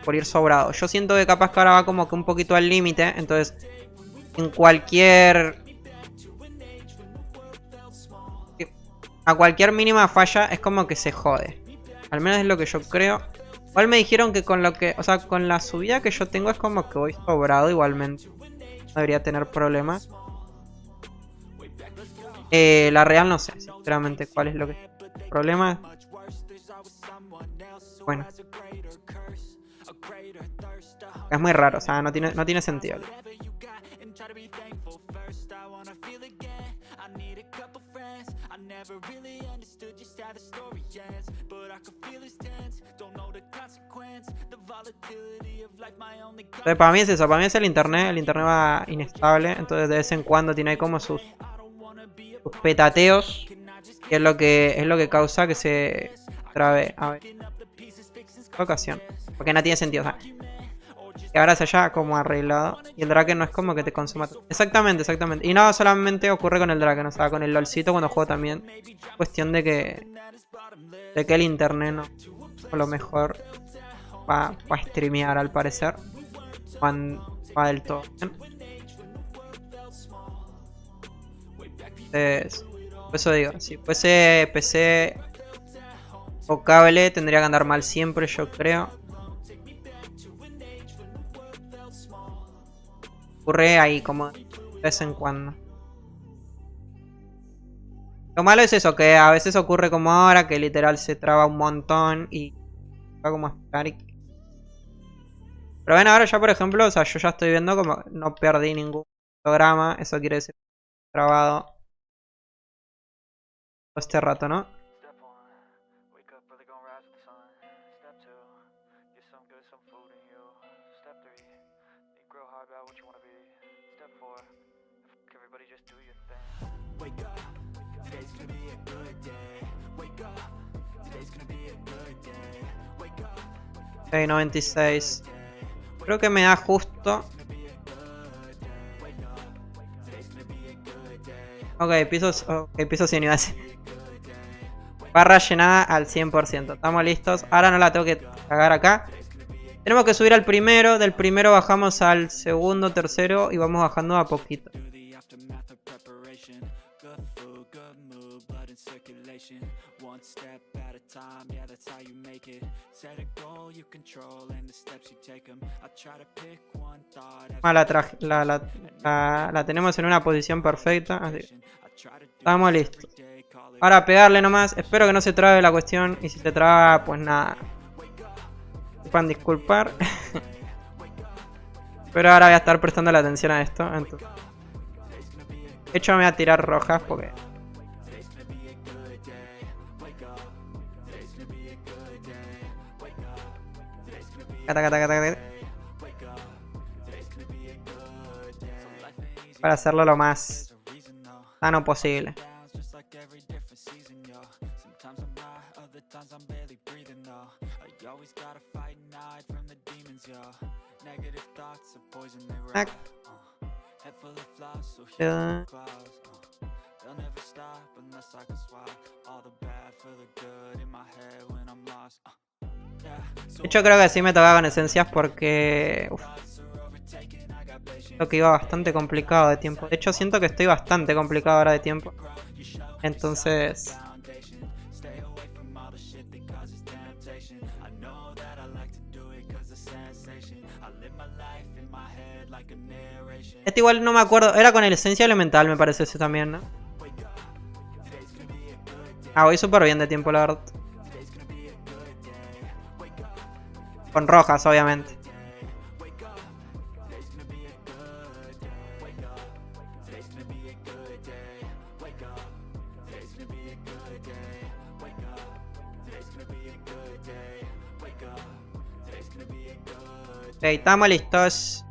por ir sobrado. Yo siento que capaz que ahora va como que un poquito al límite. Entonces en cualquier... a cualquier mínima falla es como que se jode. Al menos es lo que yo creo. Igual me dijeron que con lo que... o sea, con la subida que yo tengo es como que voy sobrado igualmente. No debería tener problemas. La real no sé, sinceramente, cuál es lo que es el problema. Bueno. Es muy raro, o sea, no tiene sentido. Entonces, para mí es eso, para mí es el internet va inestable, entonces de vez en cuando tiene ahí como sus petateos, que es lo que causa que se trabe. A ver, ocasión, porque no tiene sentido, o sea, que ahora se haya como arreglado y el Draken no es como que te consuma. Exactamente. Y no solamente ocurre con el Draken, o sea, con el LOLcito cuando juego también. Cuestión de que el internet no a lo mejor va a streamear al parecer. Va del todo bien. Entonces, por eso digo, si fuese PC o cable tendría que andar mal siempre, yo creo. Ocurre ahí como de vez en cuando. Lo malo es eso, que a veces ocurre como ahora, que literal se traba un montón y va como a esperar. Pero bueno, ahora ya por ejemplo, o sea, yo ya estoy viendo como no perdí ningún programa. Eso quiere decir trabado todo este rato, ¿no? Ok, 96. Creo que me da justo. Ok, piso 100 iba a decir. Barra llenada al 100%. Estamos listos. Ahora no la tengo que cagar acá. Tenemos que subir al primero. Del primero bajamos al segundo, tercero. Y vamos bajando a poquito. that's how you make it. Set a goal you control and the steps you take 'em. I try to pick one thought Ah, la tenemos en una posición perfecta. Así. I try to do Estamos listos. every day, call it Ahora pegarle nomás. Espero que no se trabe la cuestión. Y si se traba, pues nada. Puedan disculpar. Pero ahora voy a estar prestando la atención a esto. Entonces. De hecho me voy a tirar rojas porque... Para hacerlo lo más sano posible. just like every different season, yo. Sometimes I'm high, other times I'm barely breathing, though. I always gotta fight and hide from the demons, yo. Negative thoughts are poison, they Tac. rot. Head full of flaws, so here Ya. clouds. They'll never stop unless I can swap all the bad for the good in my head when I'm lost. Yeah, so De hecho creo que sí me tocaba con esencias porque... uf, creo que iba bastante complicado de tiempo. De hecho siento que estoy bastante complicado ahora de tiempo. Entonces... stay away from all the shit that causes temptation. I know that I like to do it cause of sensation. I live my life in my head like a narration. Este igual no me acuerdo. Era con el esencia elemental me parece ese también, ¿no? Ah, voy súper bien de tiempo la verdad. Con rojas obviamente. Ok, estamos listos.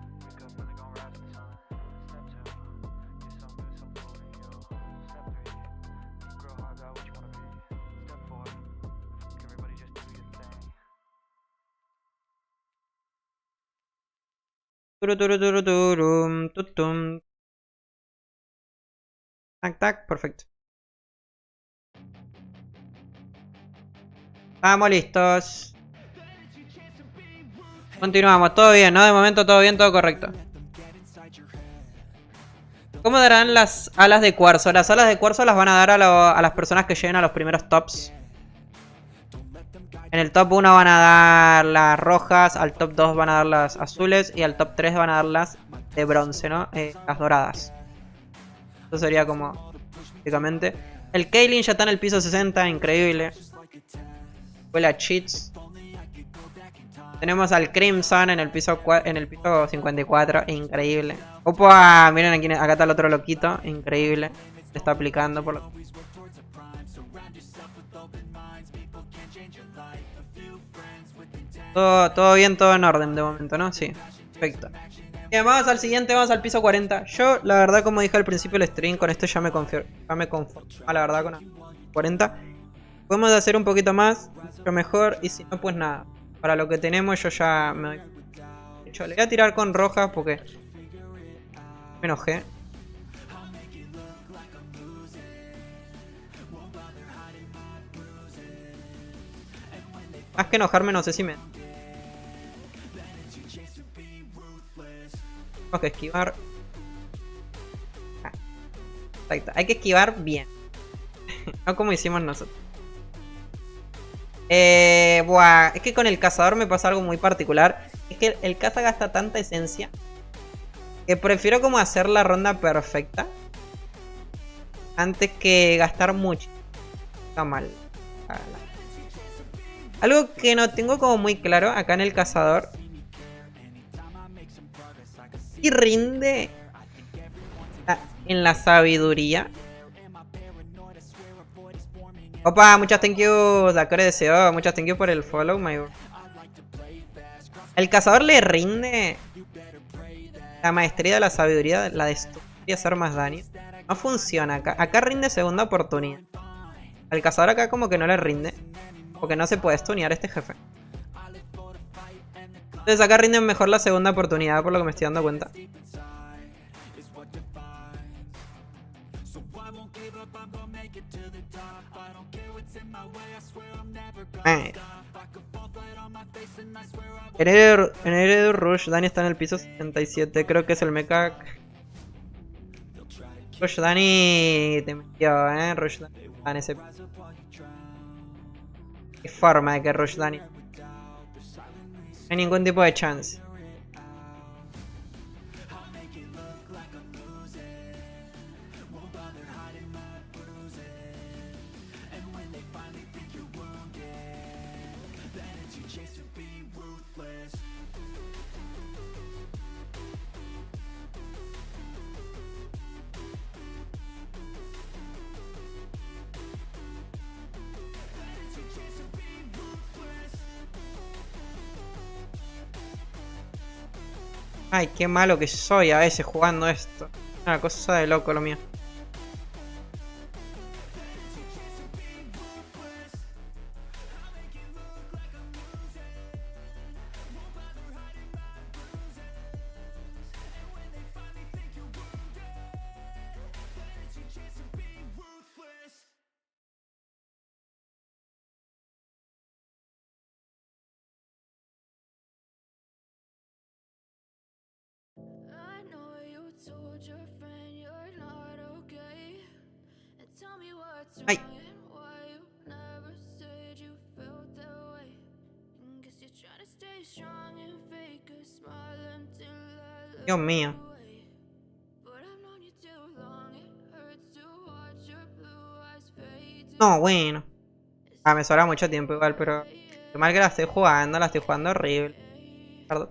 Turuturuturum, tutum. Tac, tac, perfecto. Estamos listos. Continuamos, todo bien, ¿no? De momento todo bien, todo correcto. ¿Cómo darán las alas de cuarzo? Las alas de cuarzo las van a dar a las personas que lleguen a los primeros tops. En el top 1 van a dar las rojas, al top 2 van a dar las azules y al top 3 van a dar las de bronce, ¿no? Las doradas. Eso sería como, básicamente. El Kaylin ya está en el piso 60, increíble. Huele a cheats. Tenemos al Crimson en el piso 54, increíble. Opa, miren aquí, acá está el otro loquito, increíble. Se está aplicando por lo... Todo bien, todo en orden de momento, ¿no? Sí, perfecto. Bien, vamos al siguiente, vamos al piso 40. Yo, la verdad, como dije al principio del stream, con esto ya me conformo, la verdad, con el 40. Podemos hacer un poquito más, mucho mejor, y si no, pues nada. Para lo que tenemos yo ya me doy. De hecho, le voy a tirar con rojas porque me enojé. Más que enojarme, no sé si me... Tenemos que esquivar. Ah, exacto, hay que esquivar bien. No como hicimos nosotros. Buah, es que con el cazador me pasa algo muy particular. Es que el caza gasta tanta esencia que prefiero como hacer la ronda perfecta antes que gastar mucho. Está mal. Algo que no tengo como muy claro acá en el cazador. Y rinde en la sabiduría. Opa, muchas thank you, Dakore deseo, muchas thank you por el follow, my bro. El cazador le rinde la maestría de la sabiduría, la de hacer más daño. No funciona acá. Acá rinde segunda oportunidad. Al cazador acá como que no le rinde. Porque no se puede stunear este jefe. Entonces acá rinde mejor la segunda oportunidad, por lo que me estoy dando cuenta. Heredero Rush, Dani está en el piso 77, creo que es el mecha. Rush Dani te metió, Rush Dani está en ese piso. hay forma de que rush Dani. No hay ningún tipo de chance. Ay, qué malo que soy a veces jugando esto. Una cosa de loco lo mío. Ay. Dios mío. No, bueno. Ah, me sobra mucho tiempo igual, pero... Qué mal que la estoy jugando horrible. Perdón.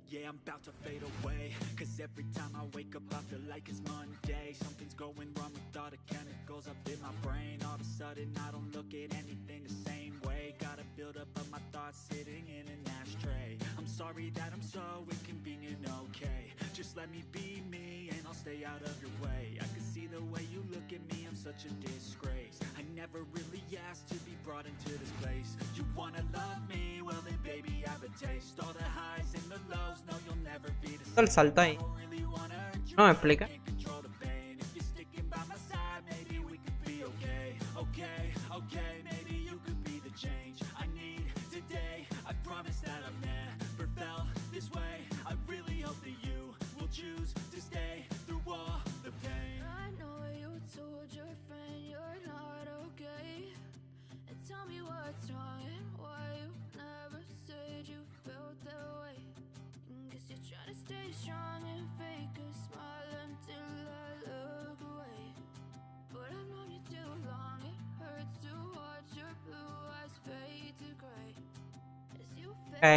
Yeah, I'm about to fade away. Cause every time I wake up I feel like it's Monday. Something's going wrong with all the chemicals up in my brain. All of a sudden I don't look at anything the same way. Gotta build up of my thoughts sitting in an ashtray. I'm sorry that I'm so inconvenient, okay. Just let me be me and I'll stay out of your way. I can see the way you look at me, I'm such a disgrace. I never really asked to be brought into this place. You wanna love me? Well then baby I have a taste. All the highs and the lows, no you'll never be the same. El salto ahí. No me explica.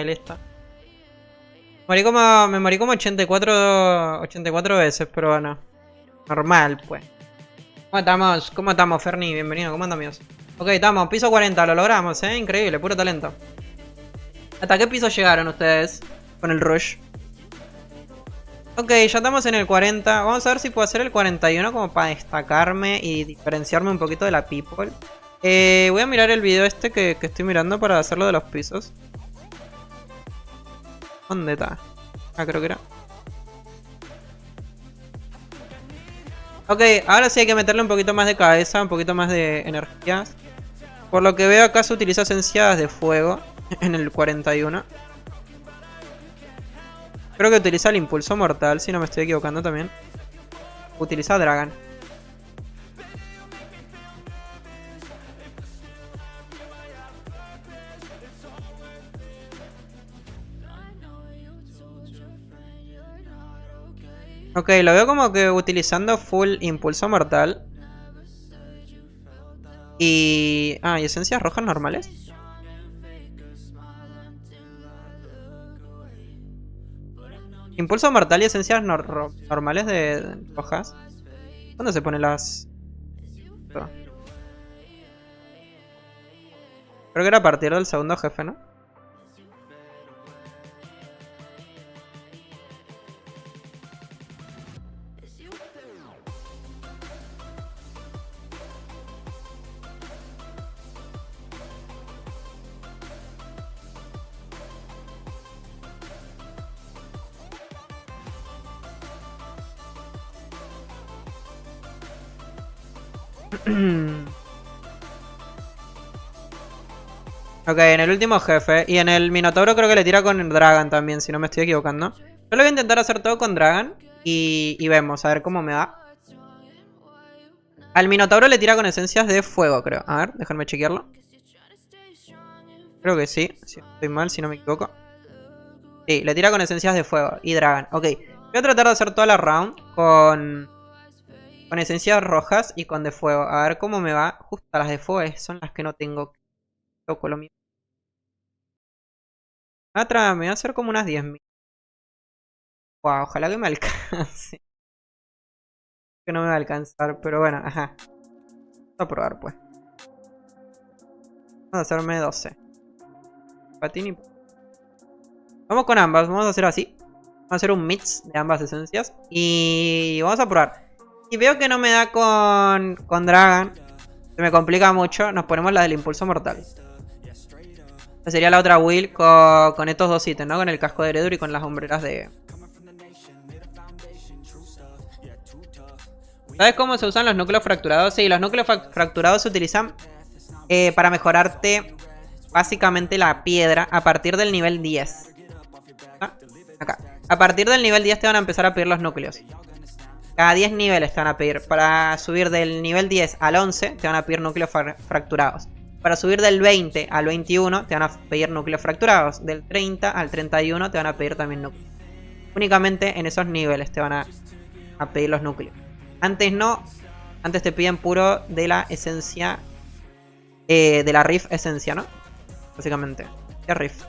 Listo. Me morí como 84 veces, pero bueno. Normal, pues. ¿Cómo estamos, Ferni? Bienvenido, ¿cómo andamos? Ok, estamos, piso 40, lo logramos, increíble, puro talento. ¿Hasta qué piso llegaron ustedes con el rush? Ok, ya estamos en el 40. Vamos a ver si puedo hacer el 41 como para destacarme y diferenciarme un poquito de la people. Voy a mirar el video este que estoy mirando para hacerlo de los pisos. ¿Dónde está? Ah, creo que era. Ok, ahora sí hay que meterle un poquito más de cabeza, un poquito más de energías. Por lo que veo acá se utiliza esencias de fuego en el 41. Creo que utiliza el impulso mortal, si no me estoy equivocando también. Utiliza Dragon. Ok, lo veo como que utilizando full impulso mortal. Y... Ah, ¿y esencias rojas normales? Impulso mortal y esencias normales de rojas. ¿Dónde se ponen las...? Creo que era a partir del segundo jefe, ¿no? Ok, en el último jefe. Y en el Minotauro creo que le tira con el Dragon también, si no me estoy equivocando. Yo lo voy a intentar hacer todo con Dragon. Y vemos, a ver cómo me va. Al Minotauro le tira con esencias de fuego, creo. A ver, déjenme chequearlo. Creo que sí. Si no estoy mal, si no me equivoco. Sí, le tira con esencias de fuego y Dragon. Ok, voy a tratar de hacer toda la round con esencias rojas y con de fuego. A ver cómo me va. Justo las de fuego son las que no tengo. Toco lo mío. Me voy a hacer como unas 10.000. Wow, ojalá que me alcance. Que no me va a alcanzar, pero bueno, ajá. Vamos a probar pues. Vamos a hacerme 12. Patini. Vamos con ambas, vamos a hacer así. Vamos a hacer un mix de ambas esencias. Y vamos a probar. Si veo que no me da con Dragon, se me complica mucho, nos ponemos la del impulso mortal. Esta sería la otra build con estos dos ítems, ¿no? Con el casco de Heredur y con las hombreras de... ¿Sabes cómo se usan los núcleos fracturados? Sí, los núcleos fracturados se utilizan para mejorarte básicamente la piedra a partir del nivel 10. ¿Ah? Acá. A partir del nivel 10 te van a empezar a pedir los núcleos. Cada 10 niveles te van a pedir. Para subir del nivel 10 al 11 te van a pedir núcleos fracturados. Para subir del 20 al 21 te van a pedir núcleos fracturados. Del 30 al 31 te van a pedir también núcleos. Únicamente en esos niveles te van a pedir los núcleos. Antes no. Antes te piden puro de la esencia. De la Rift esencia, ¿no? Básicamente. ¿Qué Rift?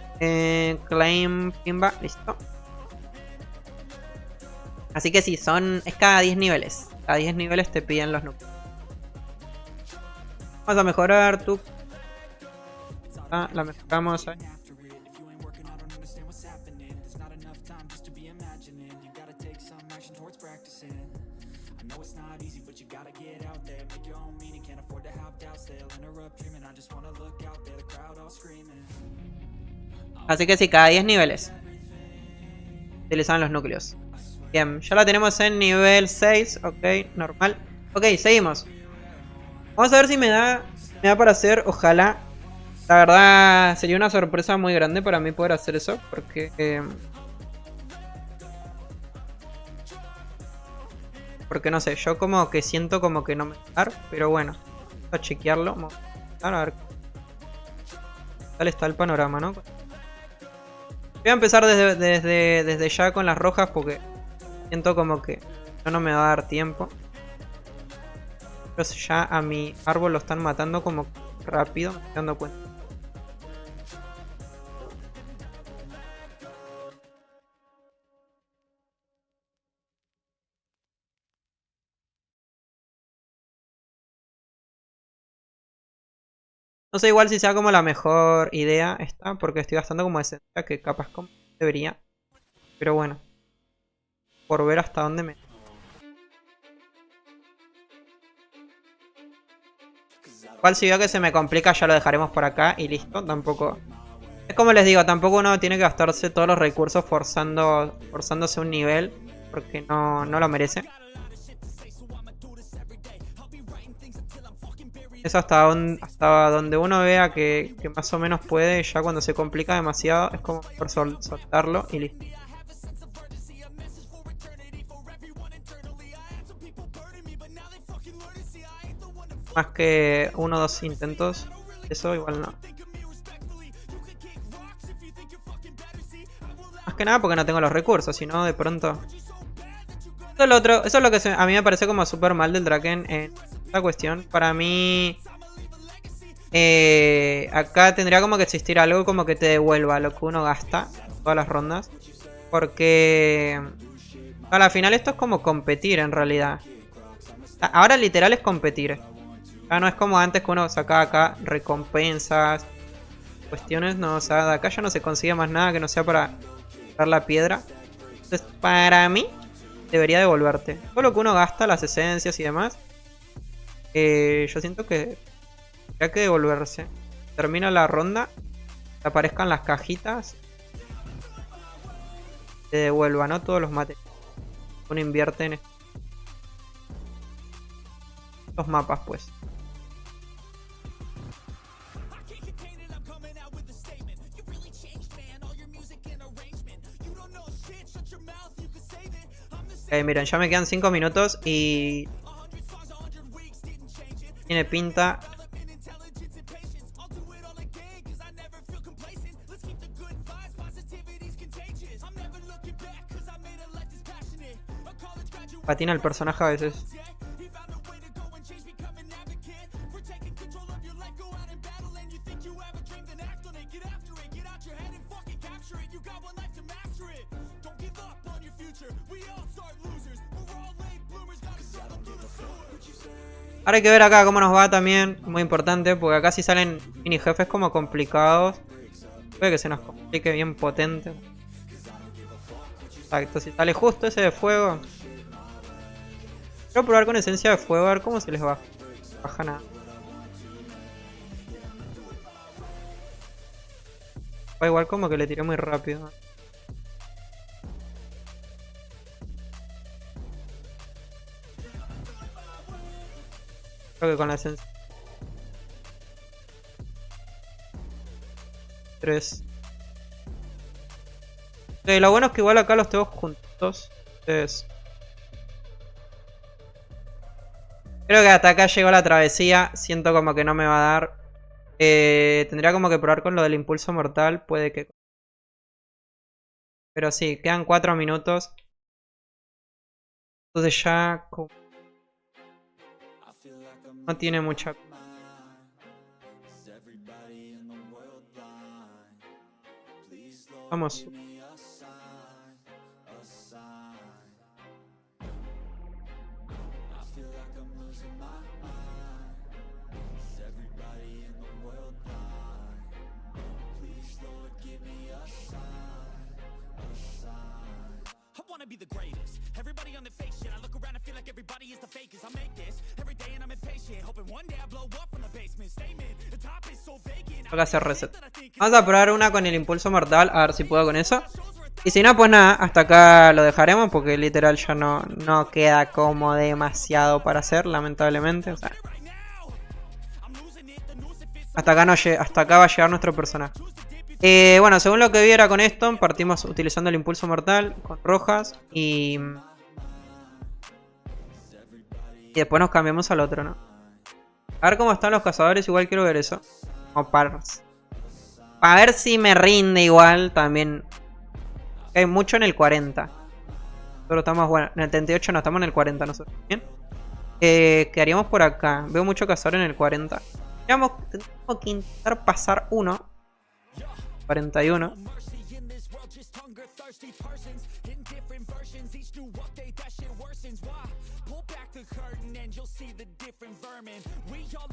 Claim Pimba. Listo. Así que sí, es cada 10 niveles. Cada 10 niveles te piden los núcleos. Vamos a mejorar tu... Ah, la mejoramos ahí. Así que sí, cada 10 niveles utilizan los núcleos. Bien, ya la tenemos en nivel 6. Ok, normal. Ok, seguimos. Vamos a ver si me da para hacer, ojalá. La verdad, sería una sorpresa muy grande para mí poder hacer eso. Porque no sé, yo como que siento como que no me va a dar. Pero bueno, vamos a chequearlo. Vamos a ver qué tal está el panorama, ¿no? Voy a empezar desde ya con las rojas porque siento como que no me va a dar tiempo. Pero ya a mi árbol lo están matando como rápido, me estoy dando cuenta. No sé igual si sea como la mejor idea esta, porque estoy gastando como esencia que capaz como debería. Pero bueno, por ver hasta dónde me... Igual si veo que se me complica ya lo dejaremos por acá y listo, tampoco... Es como les digo, tampoco uno tiene que gastarse todos los recursos forzándose un nivel, porque no lo merece. Eso hasta donde uno vea que más o menos puede. Ya cuando se complica demasiado es como por soltarlo y listo. Más que 1 o 2 intentos, eso igual no. Más que nada porque no tengo los recursos, sino de pronto... Eso es lo que a mí me parece como súper mal del Draken en esta cuestión. Para mí... acá tendría como que existir algo como que te devuelva lo que uno gasta todas las rondas. Porque... a la final esto es como competir en realidad. Ahora literal es competir. Ya no es como antes que uno sacaba acá recompensas, cuestiones. No, o sea, de acá ya no se consigue más nada que no sea para dar la piedra. Entonces, para mí... debería devolverte. Todo lo que uno gasta, las esencias y demás. Yo siento que tendría que devolverse. Termina la ronda. Te aparezcan las cajitas. Te devuelva, ¿no? Todos los materiales. Uno invierte en estos mapas, pues. Miren, ya me quedan 5 minutos y Tiene pinta. Patina el personaje a veces. Ahora hay que ver acá cómo nos va también, muy importante, porque acá si salen mini jefes como complicados, puede que se nos complique bien potente. Exacto, si sale justo ese de fuego. Quiero probar con esencia de fuego a ver cómo se les va. Baja nada. Va igual como que le tiré muy rápido. Creo que con la esencia. 3. Lo bueno es que igual acá los tengo juntos. Entonces, creo que hasta acá llegó la travesía. Siento como que no me va a dar. Tendría como que probar con lo del impulso mortal. Puede que... Pero sí, quedan 4 minutos. Entonces ya... No tiene mucha... Vamos. Be the greatest. Everybody on the fake shit. I look around and feel like everybody is the fakest. I make this every day and I'm impatient. Hoping one day I blow up from the basement. Statement. The top is so vacant. Tengo que hacer reset. Vamos a probar una con el impulso mortal. A ver si puedo con eso. Y si no, pues nada. Hasta acá lo dejaremos. Porque literal ya no queda como demasiado para hacer. Lamentablemente. O sea, hasta acá va a llegar nuestro personaje. Bueno, según lo que vi era con esto, partimos utilizando el impulso mortal con rojas y después nos cambiamos al otro, ¿no? A ver cómo están los cazadores, igual quiero ver eso. Como para ver si me rinde igual también. Hay mucho en el 40. Pero estamos, bueno, en el 38 no, estamos en el 40 nosotros. Bien. ¿Qué haríamos por acá? Veo mucho cazador en el 40. Tenemos que intentar pasar uno. 41.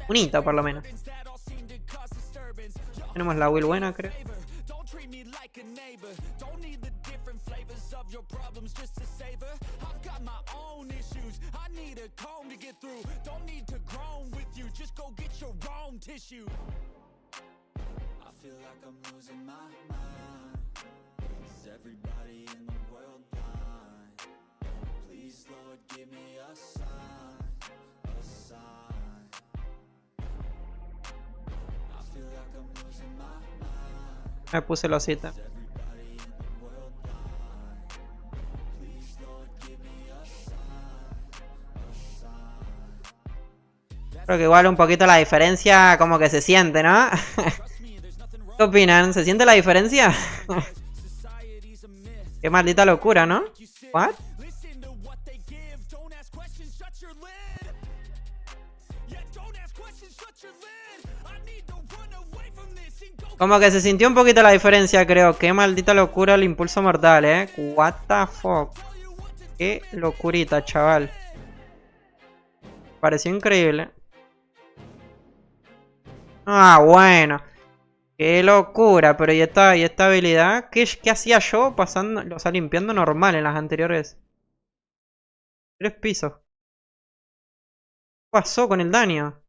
Unita por lo menos. Tenemos la will buena, creo. Feel like I'm losing my mind. Is everybody in the world blind? Please, Lord, give me a sign, a sign. I feel like I'm losing my mind. Me puse la cita. Is everybody in the world blind? Please, Lord, give me a sign. Creo que igual un poquito la diferencia como que se siente, ¿no? ¿Qué opinan? ¿Se siente la diferencia? Qué maldita locura, ¿no? ¿What? Como que se sintió un poquito la diferencia, creo. Qué maldita locura el impulso mortal, What the fuck. Qué locurita, chaval. Pareció increíble. Ah, bueno. Qué locura, pero ¿y esta habilidad? ¿Qué hacía yo pasando, o sea, limpiando normal en las anteriores? 3 pisos. ¿Qué pasó con el daño?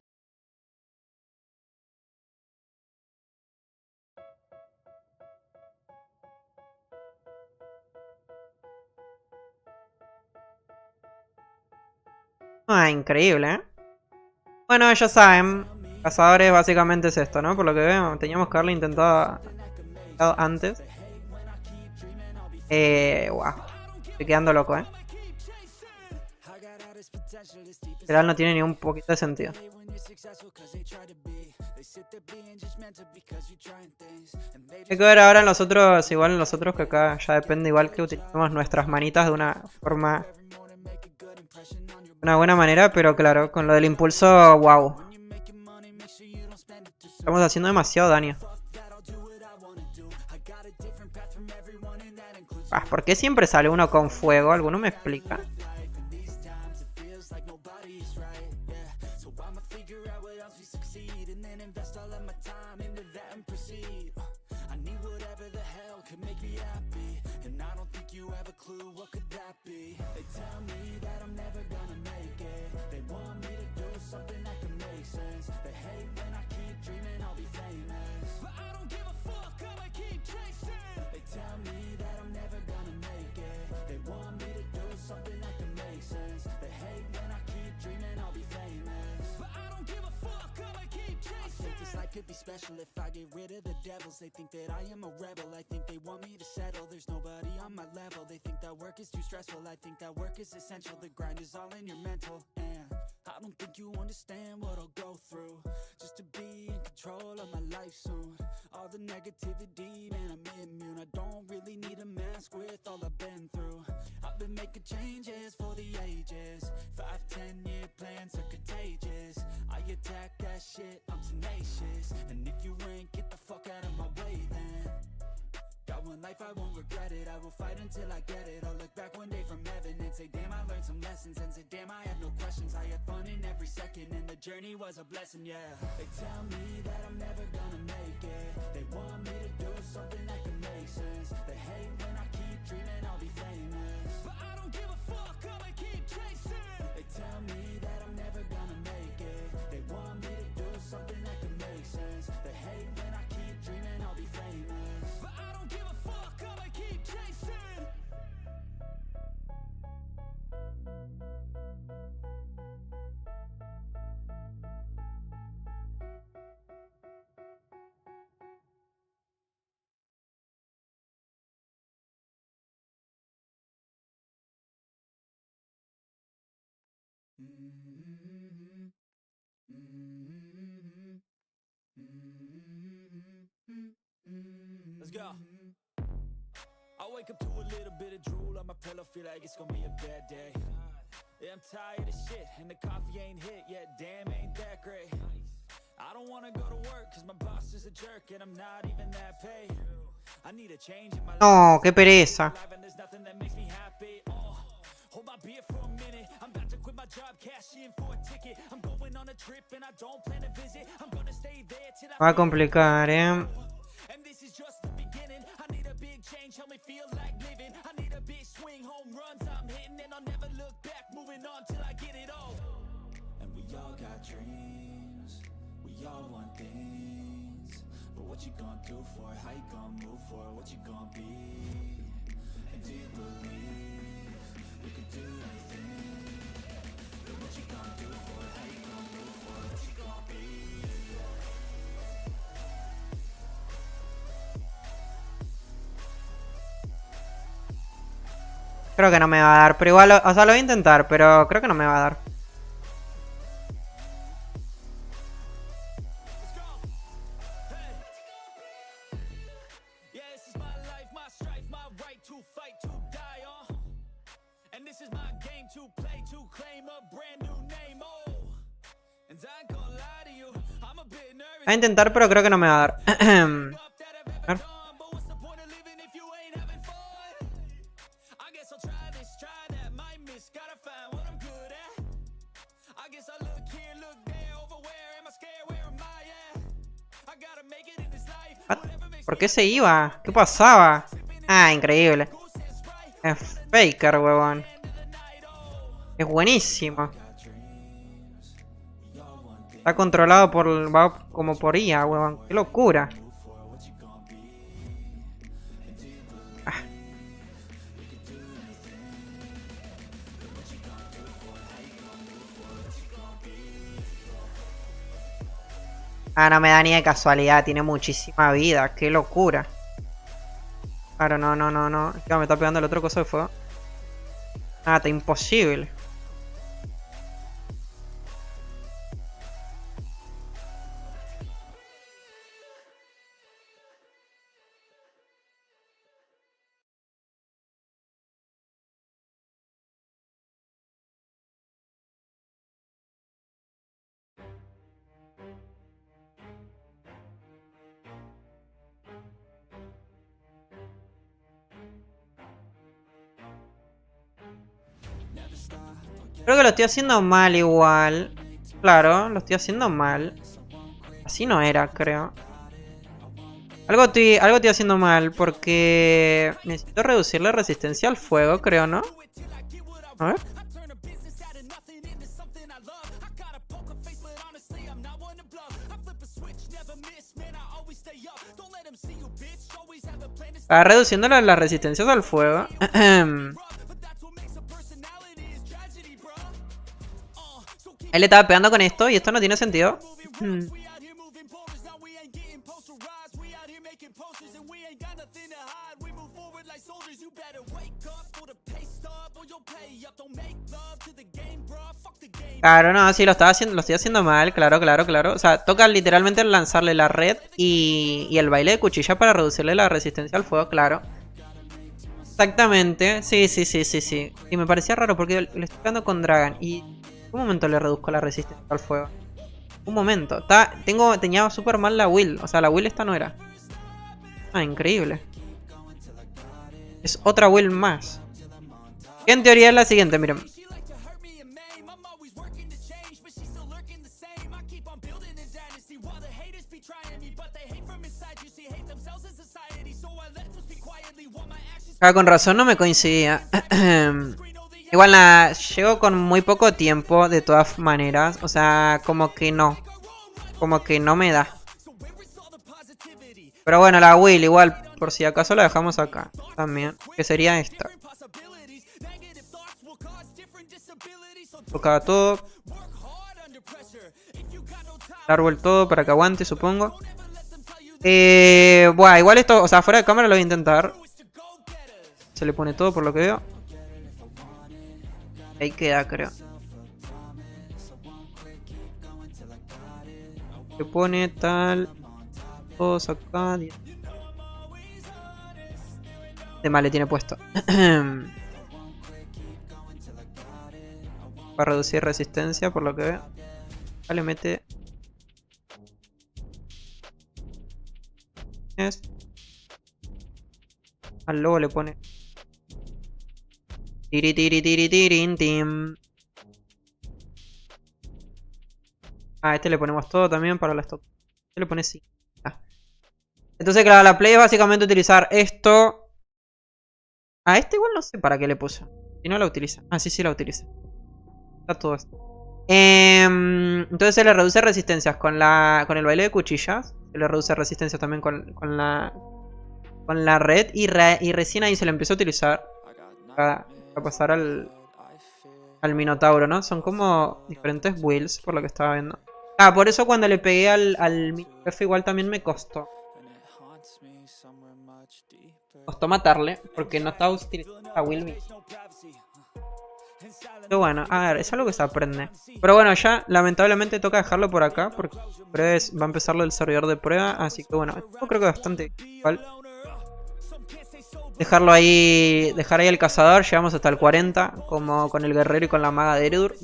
Ah, increíble, ¿eh? Bueno, ya saben. Cazadores básicamente es esto, ¿no? Por lo que veo, teníamos que haberlo intentado antes. Wow. Estoy quedando loco, Literal no tiene ni un poquito de sentido. Hay que ver ahora en los otros, igual en los otros que acá ya depende igual que utilicemos nuestras manitas de una forma, una buena manera, pero claro, con lo del impulso, wow. Estamos haciendo demasiado daño. ¿Por qué siempre sale uno con fuego? ¿Alguno me explica? Could be special if I get rid of the devils. They think that I am a rebel. I think they want me to settle. There's nobody on my level. They think that work is too stressful. I think that work is essential. The grind is all in your mental. And I don't think you understand what I'll go through just to be in control of my life soon. All the negativity, man, I'm immune. I don't really need a mask with all I've been through. I've been making changes for the ages. 5-10 year plans are contagious. I attack that shit, I'm tenacious. And if you ain't, get the fuck out of my way then. Got one life, I won't regret it. I will fight until I get it. I'll look back one day from heaven and say, damn, I learned some lessons. And say, damn, I had no questions. I had fun in every second, and the journey was a blessing, yeah. They tell me that I'm never gonna make it. They want me to do something that can make sense. They hate when I keep dreaming I'll be famous, but I don't give a fuck, I'ma keep chasing. They tell me that I'm never gonna make it. They want me to do something that can make sense. They hate when I keep dreaming I'll be famous, but I don't give a fuck, I'ma keep chasing. Let's go. I wake up to a little bit of drool on my pillow, feel like it's gonna be a bad day. Yeah, I'm tired of shit, and the coffee ain't hit yet, damn, ain't that great. I don't wanna go to work, cause my boss is a jerk, and I'm not even that paid. I need a change in my life. No, qué pereza. And there's nothing that makes me happy. Oh, hold my beer for a minute. I'm about to quit my job, cash in for a ticket. I'm going on a trip, and I don't plan to visit. I'm gonna stay there till I Va a complicar, And this is just the beginning. I need a big change, help me feel like living. I need a big swing, home runs I'm hitting, and I'll never look back, moving on till I get it all. And we all got dreams, we all want things, but what you gonna do for it? How you gonna move for it? What you gonna be? And do you believe we could do anything? But what you gonna do for it? How you gonna move for it? What you gonna be? Creo que no me va a dar, pero igual, o sea, lo voy a intentar, pero creo que no me va a dar. Voy a intentar, pero creo que no me va a dar. A ver. ¿Por qué se iba? ¿Qué pasaba? Ah, increíble. Es Faker, huevón. Es buenísimo. Está controlado por... va como por IA, huevón. Qué locura. Ah, no me da ni de casualidad, tiene muchísima vida, qué locura. Claro, no. Ya me está pegando el otro coso de fuego. Ah, está imposible. Creo que lo estoy haciendo mal igual. Claro, lo estoy haciendo mal. Así no era, creo. Algo estoy haciendo mal porque necesito reducir la resistencia al fuego, creo, ¿no? A ver. Reduciendo las resistencias al fuego. Él le estaba pegando con esto y esto no tiene sentido. Claro, no, sí, lo estoy haciendo mal, claro. O sea, toca literalmente lanzarle la red y el baile de cuchilla para reducirle la resistencia al fuego, claro. Exactamente, sí. Y me parecía raro porque le estoy pegando con Dragon y en un momento le reduzco la resistencia al fuego. Un momento, tenía súper mal la will, o sea, la will esta no era. Ah, increíble. Es otra will más. Que en teoría es la siguiente, miren. Ah, con razón no me coincidía. Igual llego con muy poco tiempo de todas maneras. O sea, como que no. Como que no me da. Pero bueno, la will igual, por si acaso la dejamos acá también. Que sería esta. Toca todo. Árbol todo para que aguante, supongo. Buah, igual esto, o sea, fuera de cámara lo voy a intentar. Se le pone todo por lo que veo. Ahí queda, creo. Se pone tal. Todos acá. De mal le tiene puesto. Para reducir resistencia, por lo que veo. Acá le mete. Al lobo le pone. Tim. A este le ponemos todo también para las top. Este le pone sí. Entonces, claro, la play es básicamente utilizar esto. A este igual no sé para qué le puso. Si no la utiliza. Ah, sí la utiliza. Está todo esto. Entonces se le reduce resistencias con el baile de cuchillas. Se le reduce resistencias también con la red. Y recién ahí se le empezó a utilizar. Para pasar al Minotauro, ¿no? Son como diferentes builds, por lo que estaba viendo. Ah, por eso cuando le pegué al jefe igual también me costó. Costó matarle, porque no estaba utilizando la build. Pero bueno, a ver, es algo que se aprende. Pero bueno, ya lamentablemente toca dejarlo por acá, porque va a empezar el servidor de prueba. Así que bueno, yo creo que bastante igual. Dejar ahí el cazador, llegamos hasta el 40, como con el guerrero y con la maga de Eredur.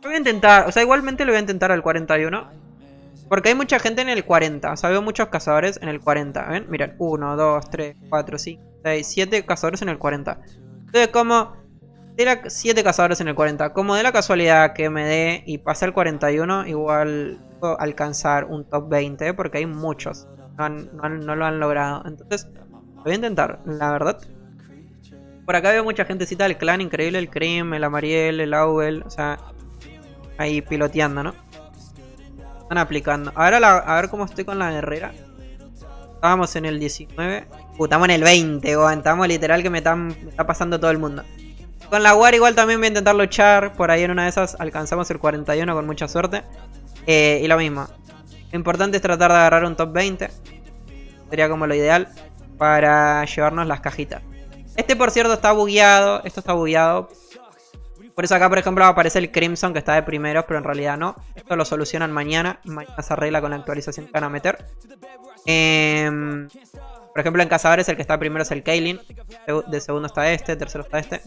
Voy a intentar, o sea, igualmente lo voy a intentar al 41. Porque hay mucha gente en el 40, o sea, veo muchos cazadores en el 40, ¿ven? Miren, 1, 2, 3, 4, 5, 6, 7 cazadores en el 40. Entonces, como de 7 cazadores en el 40, como de la casualidad que me dé y pase al 41, igual puedo alcanzar un top 20, porque hay muchos, no lo han logrado. Entonces, lo voy a intentar, la verdad. Por acá veo mucha gentecita del clan, increíble, el Cream, el Amariel, el Aubel, o sea, ahí piloteando, ¿no? Están aplicando. Ahora a ver cómo estoy con la guerrera. Estábamos en el 19. Estamos en el 20, estamos literal que me está pasando todo el mundo. Con la War igual también voy a intentar luchar. Por ahí en una de esas alcanzamos el 41 con mucha suerte. Y lo mismo. Lo importante es tratar de agarrar un top 20. Sería como lo ideal para llevarnos las cajitas. Este por cierto está bugueado. Esto está bugueado. Por eso acá por ejemplo aparece el Crimson que está de primeros, pero en realidad no. Esto lo solucionan mañana. Mañana se arregla con la actualización que van a meter. Por ejemplo en Cazadores el que está primero es el Kaelin. De segundo está este, tercero está este.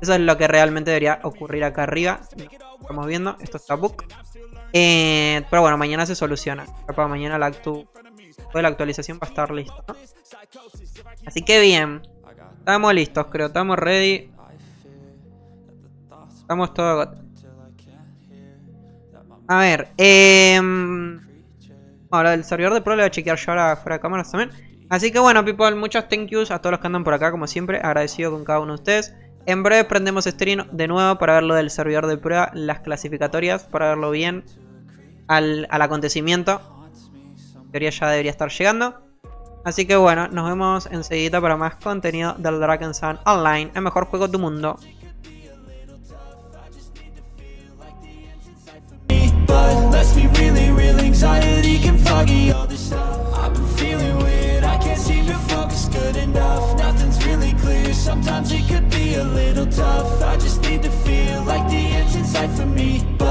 Eso es lo que realmente debería ocurrir acá arriba. Estamos viendo, esto está bug. Pero bueno, mañana se soluciona. Para mañana toda la actualización va a estar lista, ¿no? Así que bien. Estamos listos, creo. Estamos ready. Estamos todos. A ver, ahora del servidor de pro lo voy a chequear yo ahora fuera de cámaras también. Así que bueno, people, muchos thank yous a todos los que andan por acá, como siempre. Agradecido con cada uno de ustedes. En breve prendemos stream de nuevo para ver lo del servidor de prueba, las clasificatorias, para verlo bien al acontecimiento. En teoría ya debería estar llegando. Así que bueno, nos vemos enseguida para más contenido del Dragon Sun Online, el mejor juego del mundo. But let's be real, anxiety can foggy all this stuff. I've been feeling weird, I can't seem to focus good enough. Nothing's really clear, sometimes it could be a little tough. I just need to feel like the end's in sight for me, but